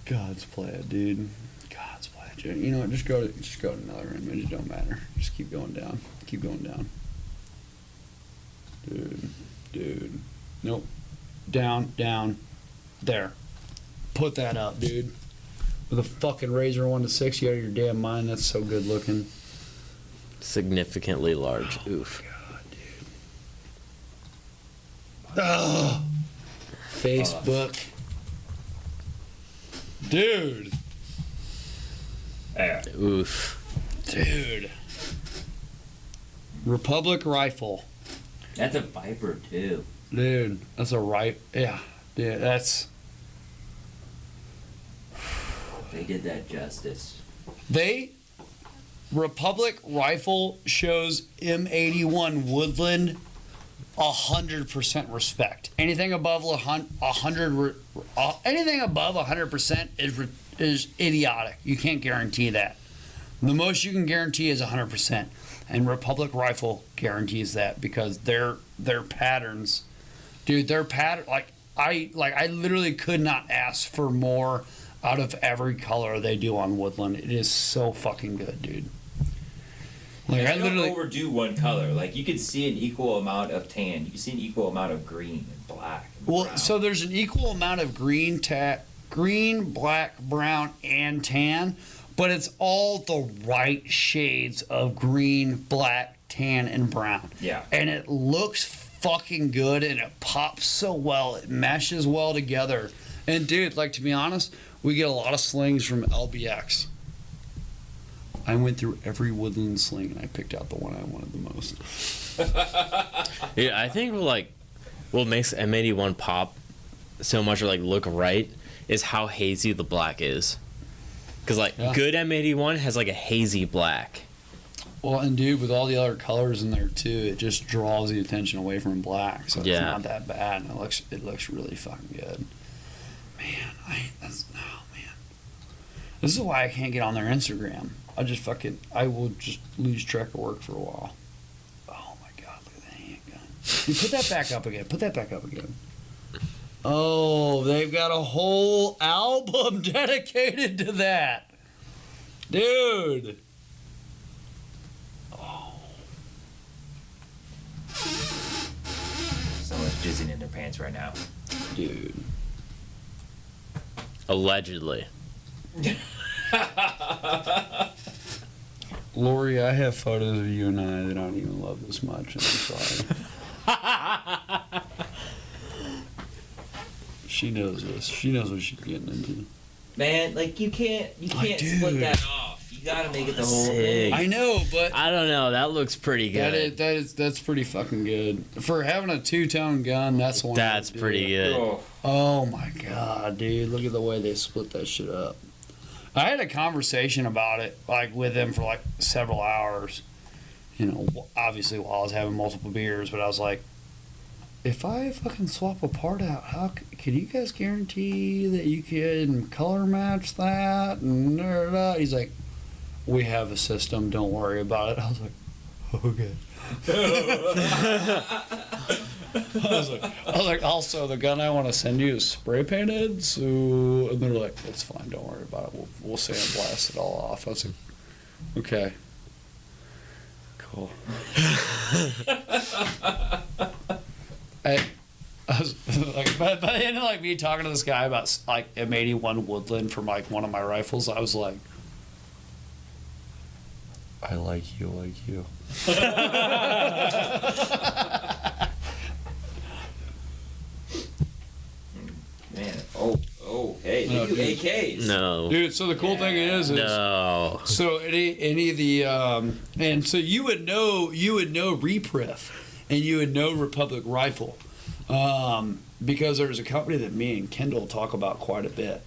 C: God's Plaid, dude. God's Plaid. You know what? Just go to another image. It don't matter. Just keep going down. Keep going down. Dude. Nope. Down. There. Put that up, dude. With a fucking Razor 1-6, you out of your damn mind. That's so good looking.
D: Significantly large. Oof.
C: God, dude. Oh. Facebook. Dude.
A: There.
D: Oof.
C: Dude. Republic Rifle.
A: That's a Viper, too.
C: Dude, that's a right. Yeah, that's.
A: They did that justice.
C: Republic Rifle shows M81 Woodland 100% respect. Anything above 100% is idiotic. You can't guarantee that. The most you can guarantee is 100%, and Republic Rifle guarantees that because their patterns, dude, their pattern I literally could not ask for more out of every color they do on woodland. It is so fucking good, dude. Like
A: I don't overdo one color. Like, you could see an equal amount of tan. You can see an equal amount of green and black and brown.
C: so there's an equal amount of green, black, brown, and tan, but it's all the right shades of green, black, tan, and brown.
A: Yeah.
C: And it looks fucking good, and it pops so well. It meshes well together. And dude, like, to be honest, we get a lot of slings from LBX. I went through every woodland sling and I picked out the one I wanted the most.
D: Yeah, I think what makes M81 pop so much or look right is how hazy the black is. Because good M81 has a hazy black.
C: Well, and dude, with all the other colors in there too, it just draws the attention away from black, so it's
D: Yeah.
C: not that bad, and it looks really fucking good. Man, this is why I can't get on their Instagram. I will just lose track of work for a while. Oh my god, look at that handgun. Dude, put that back up again. Put that back up again. Oh, they've got a whole album dedicated to that, dude.
A: Someone's jizzing in their pants right now.
C: Dude.
D: Allegedly.
C: Lori, I have photos of you and I that I don't even love this much, and I'm sorry. She knows this. She knows what she's getting into.
A: Man, like you can't
C: dude.
A: split that off. You gotta make it the whole thing.
C: I know, but
D: I don't know. That looks pretty good.
C: that's pretty fucking good. For having a two-tone gun, that's one.
D: That's pretty good.
A: Oh,
C: Oh my god, dude! Look at the way they split that shit up. I had a conversation about it, like with them for like several hours. You know, obviously while I was having multiple beers, but I was like, if I fucking swap a part out, how can you guys guarantee that you can color match that? And he's like, we have a system. Don't worry about it. I was like, okay. I was like, also the gun I want to send you is spray painted, so and they're like, it's fine, don't worry about it. We'll sandblast it all off. I was like, okay, cool. I was like, by the end of like me talking to this guy about like M81 Woodland from like one of my rifles, I was like, I like you.
A: man. Oh, hey, they do AKs.
D: No.
C: Dude, so the cool thing is
D: No.
C: so any of the and so you would know Repref and you would know Republic Rifle because there's a company that me and Kendall talk about quite a bit.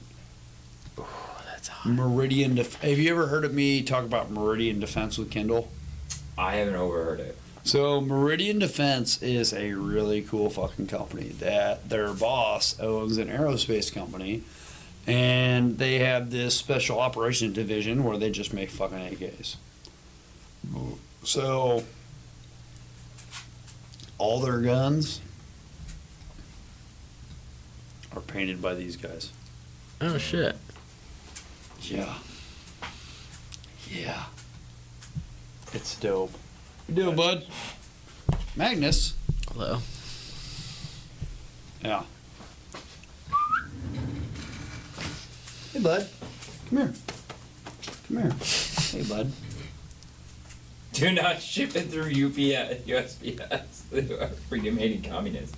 D: Oh, that's hot.
C: Meridian have you ever heard of me talk about Meridian Defense with Kendall?
A: I haven't overheard it.
C: So Meridian Defense is a really cool fucking company that their boss owns an aerospace company, and they have this special operations division where they just make fucking AKs. So all their guns are painted by these guys.
D: Oh shit.
C: Yeah. It's dope. You doing, bud? Magnus.
D: Hello.
C: Yeah. Hey, bud. Come here. Hey, bud.
A: Do not ship it through UPS, USPS. They are freaking hating communists.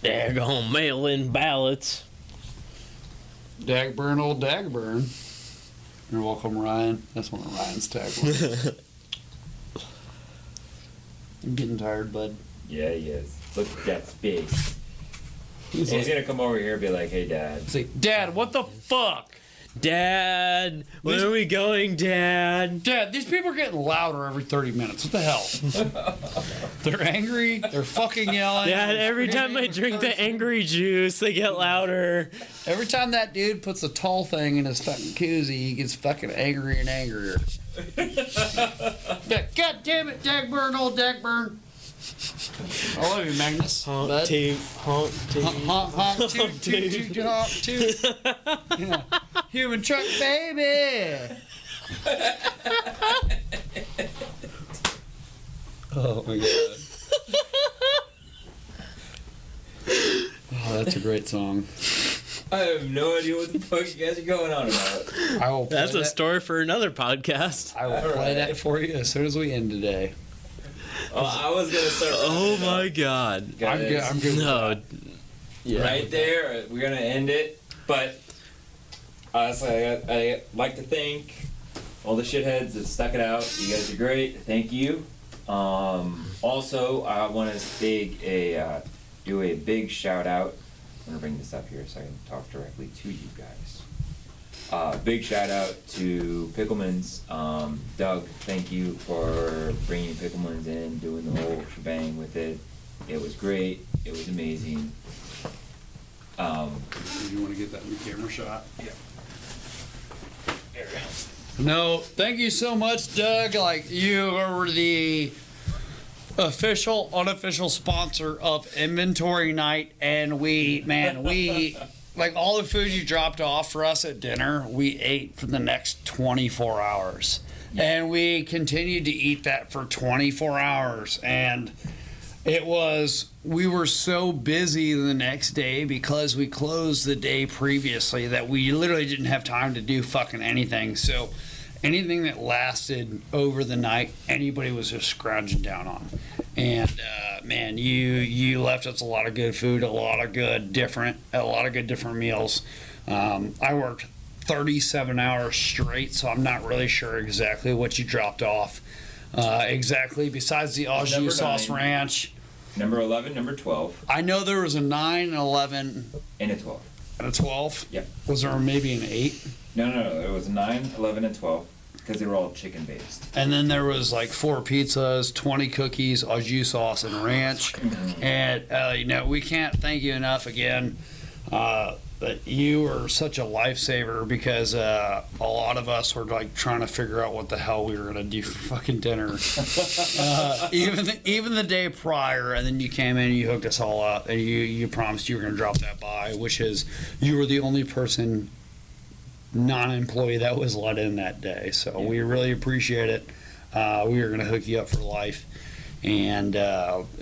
D: They're gonna mail in ballots.
C: Dagburn, old Dagburn. You're welcome, Ryan. That's one of Ryan's taglines. I'm getting tired, bud.
A: Yeah, he is. Look at that face. He's gonna come over here and be like, hey, Dad.
C: Say, Dad, what the fuck?
D: Dad, where are we going, Dad?
C: Dad, these people are getting louder every 30 minutes. What the hell? They're angry. They're fucking yelling.
D: Dad, every time I drink the angry juice, they get louder.
C: Every time that dude puts a tall thing in his fucking koozie, he gets fucking angrier and angrier. God damn it, Dagburn, old Dagburn. I love you, Magnus.
D: Honk, toot, honk, toot.
C: Honk, toot, toot, toot, honk, toot. Yeah. Human truck, baby. Oh my god. Oh, that's a great song.
A: I have no idea what the fuck you guys are going on about.
C: I will.
D: That's
C: play
D: a
C: that.
D: story for another podcast.
C: I will play that for you as soon as we end today.
A: Oh, I was gonna start.
D: Oh my god.
C: I'm
A: Guys,
C: good. I'm good.
D: No.
C: With
D: Yeah.
A: Right there, we're gonna end it. But honestly, I like to thank all the shitheads that stuck it out. You guys are great. Thank you. Also, I want to do a big shout out. I'm gonna bring this up here so I can talk directly to you guys. Big shout out to Pickleman's. Doug, thank you for bringing Pickleman's in, doing the whole shebang with it. It was great. It was amazing.
C: You want to get that in the camera shot?
A: Yeah. There we go.
C: No, thank you so much, Doug. Like, you are the official, unofficial sponsor of Inventory Night, and we like all the food you dropped off for us at dinner, we ate for the next 24 hours. And we continued to eat that for 24 hours. And we were so busy the next day because we closed the day previously that we literally didn't have time to do fucking anything. So anything that lasted over the night, anybody was just scrounging down on. And man, you left us a lot of good food, a lot of good different meals. I worked 37 hours straight, so I'm not really sure exactly what you dropped off. Exactly, besides the au jus sauce ranch.
A: Number 11, number 12.
C: I know there was a 9, an 11,
A: And a 12.
C: and a 12.
A: Yep.
C: Was there maybe an 8?
A: No. It was 9, 11, and 12 because they were all chicken based.
C: And then there was like 4 pizzas, 20 cookies, au jus sauce, and ranch. And we can't thank you enough again. But you were such a lifesaver because a lot of us were like trying to figure out what the hell we were gonna do for fucking dinner. Even the day prior, and then you came in and you hooked us all up, and you promised you were gonna drop that by, which is you were the only person non-employee that was let in that day. So we really appreciate it. We are gonna hook you up for life. And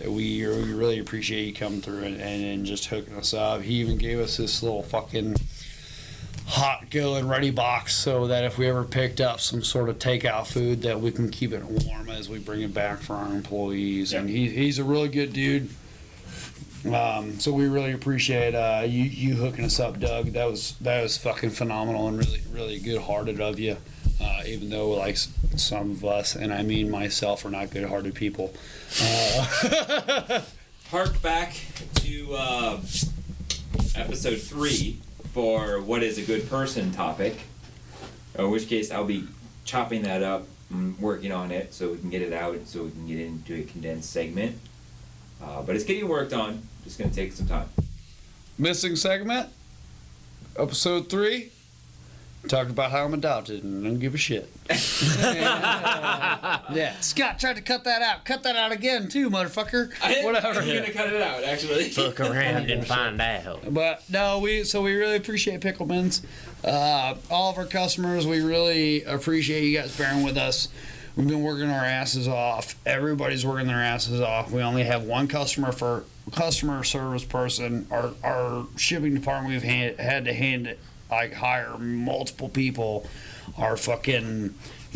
C: we really appreciate you coming through and just hooking us up. He even gave us this little fucking hot go and ready box so that if we ever picked up some sort of takeout food that we can keep it warm as we bring it back for our employees.
A: Yeah.
C: And he's a really good dude. So we really appreciate you hooking us up, Doug. That was fucking phenomenal and really, really good-hearted of you. Even though like some of us, and I mean myself, are not good-hearted people.
A: Hark back to episode 3 for what is a good person topic. In which case, I'll be chopping that up and working on it so we can get it out, so we can get into a condensed segment. But it's getting worked on. Just going to take some time.
C: Missing segment, episode 3. Talked about how I'm adopted and I don't give a shit. Yeah, Scott tried to cut that out. Cut that out again too, motherfucker. Whatever.
A: I'm going to cut it out, actually.
D: Look around and find out.
C: But no, we really appreciate Pickleman's. All of our customers, we really appreciate you guys bearing with us. We've been working our asses off. Everybody's working their asses off. We only have one customer service person. Our shipping department, we've had to hire multiple people. Our fucking,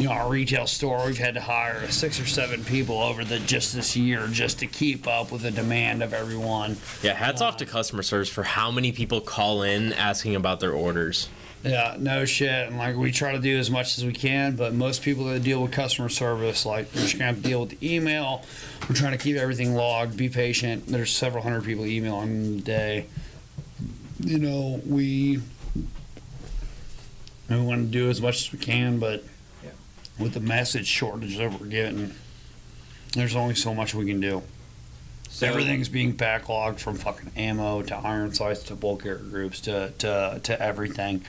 C: our retail store, we've had to hire 6 or 7 people over just this year just to keep up with the demand of everyone.
D: Yeah, hats off to customer service for how many people call in asking about their orders.
C: Yeah, no shit. And like we try to do as much as we can, but most people that deal with customer service, like they're just gonna have to deal with the email. We're trying to keep everything logged. Be patient. There's several hundred people emailing a day. We want to do as much as we can, but with the message shortage that we're getting, there's only so much we can do.
A: So,
C: Everything's being backlogged from fucking ammo to iron sights to bulk air groups to everything.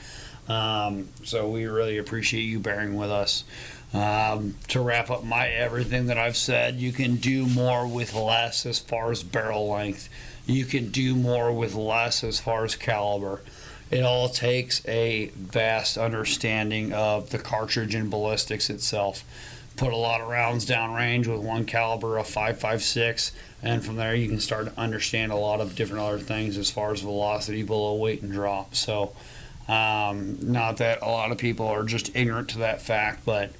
C: So we really appreciate you bearing with us. To wrap up my everything that I've said, you can do more with less as far as barrel length. You can do more with less as far as caliber. It all takes a vast understanding of the cartridge and ballistics itself. Put a lot of rounds downrange with one caliber of 5.56, and from there you can start to understand a lot of different other things as far as velocity, below weight, and drop. So, not that a lot of people are just ignorant to that fact, but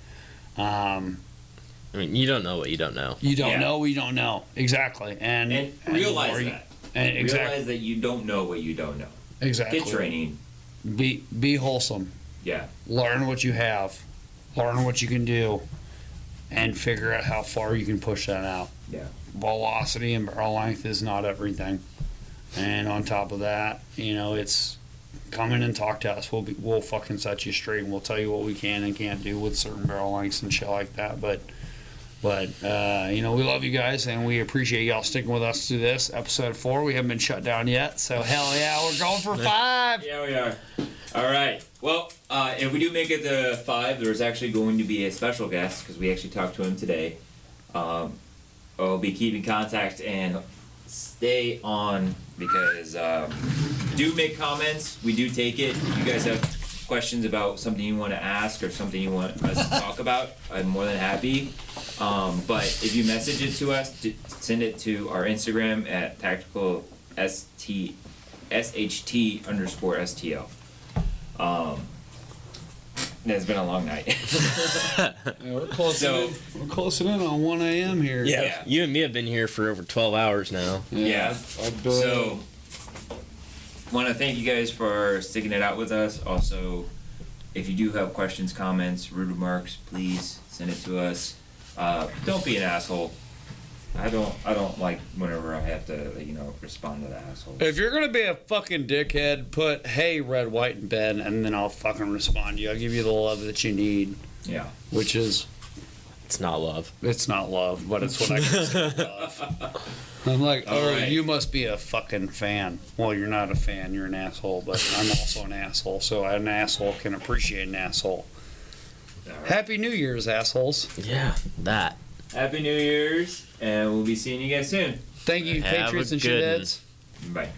D: you don't know what you don't know.
C: You don't know what you don't know. Exactly. And
A: realize that.
C: Exactly.
A: Realize that you don't know what you don't know.
C: Exactly.
A: Get training.
C: Be wholesome.
A: Yeah.
C: Learn what you have. Learn what you can do. And figure out how far you can push that out.
A: Yeah.
C: Velocity and barrel length is not everything. And on top of that, it's come in and talk to us. We'll fucking set you straight, and we'll tell you what we can and can't do with certain barrel lengths and shit like that. But we love you guys, and we appreciate y'all sticking with us through this episode 4. We haven't been shut down yet, so hell yeah, we're going for 5.
A: Yeah, we are. All right. Well, if we do make it to 5, there's actually going to be a special guest because we actually talked to him today. I'll be keeping contact and stay on because do make comments. We do take it. If you guys have questions about something you want to ask or something you want us to talk about, I'm more than happy. But if you message it to us, send it to our Instagram at TacticalSht_STO. It's been a long night.
C: We're closing in on 1 a.m. here.
D: Yeah, you and me have been here for over 12 hours now.
A: Yeah. So, want to thank you guys for sticking it out with us. Also, if you do have questions, comments, rude remarks, please send it to us. Don't be an asshole. I don't like whenever I have to, respond to the asshole.
C: If you're gonna be a fucking dickhead, put "Hey, Red, White, and Ben," and then I'll fucking respond to you. I'll give you the love that you need.
A: Yeah.
C: Which is,
D: It's not love.
C: it's not love, but it's what I consider love. I'm like,
A: All right.
C: you must be a fucking fan. Well, you're not a fan. You're an asshole, but I'm also an asshole. So an asshole can appreciate an asshole.
A: All right.
C: Happy New Year's, assholes.
D: Yeah, that.
A: Happy New Year's, and we'll be seeing you guys soon.
C: Thank you,
D: Have a
C: Patriots and
D: good one.
C: shitheads.
A: Bye.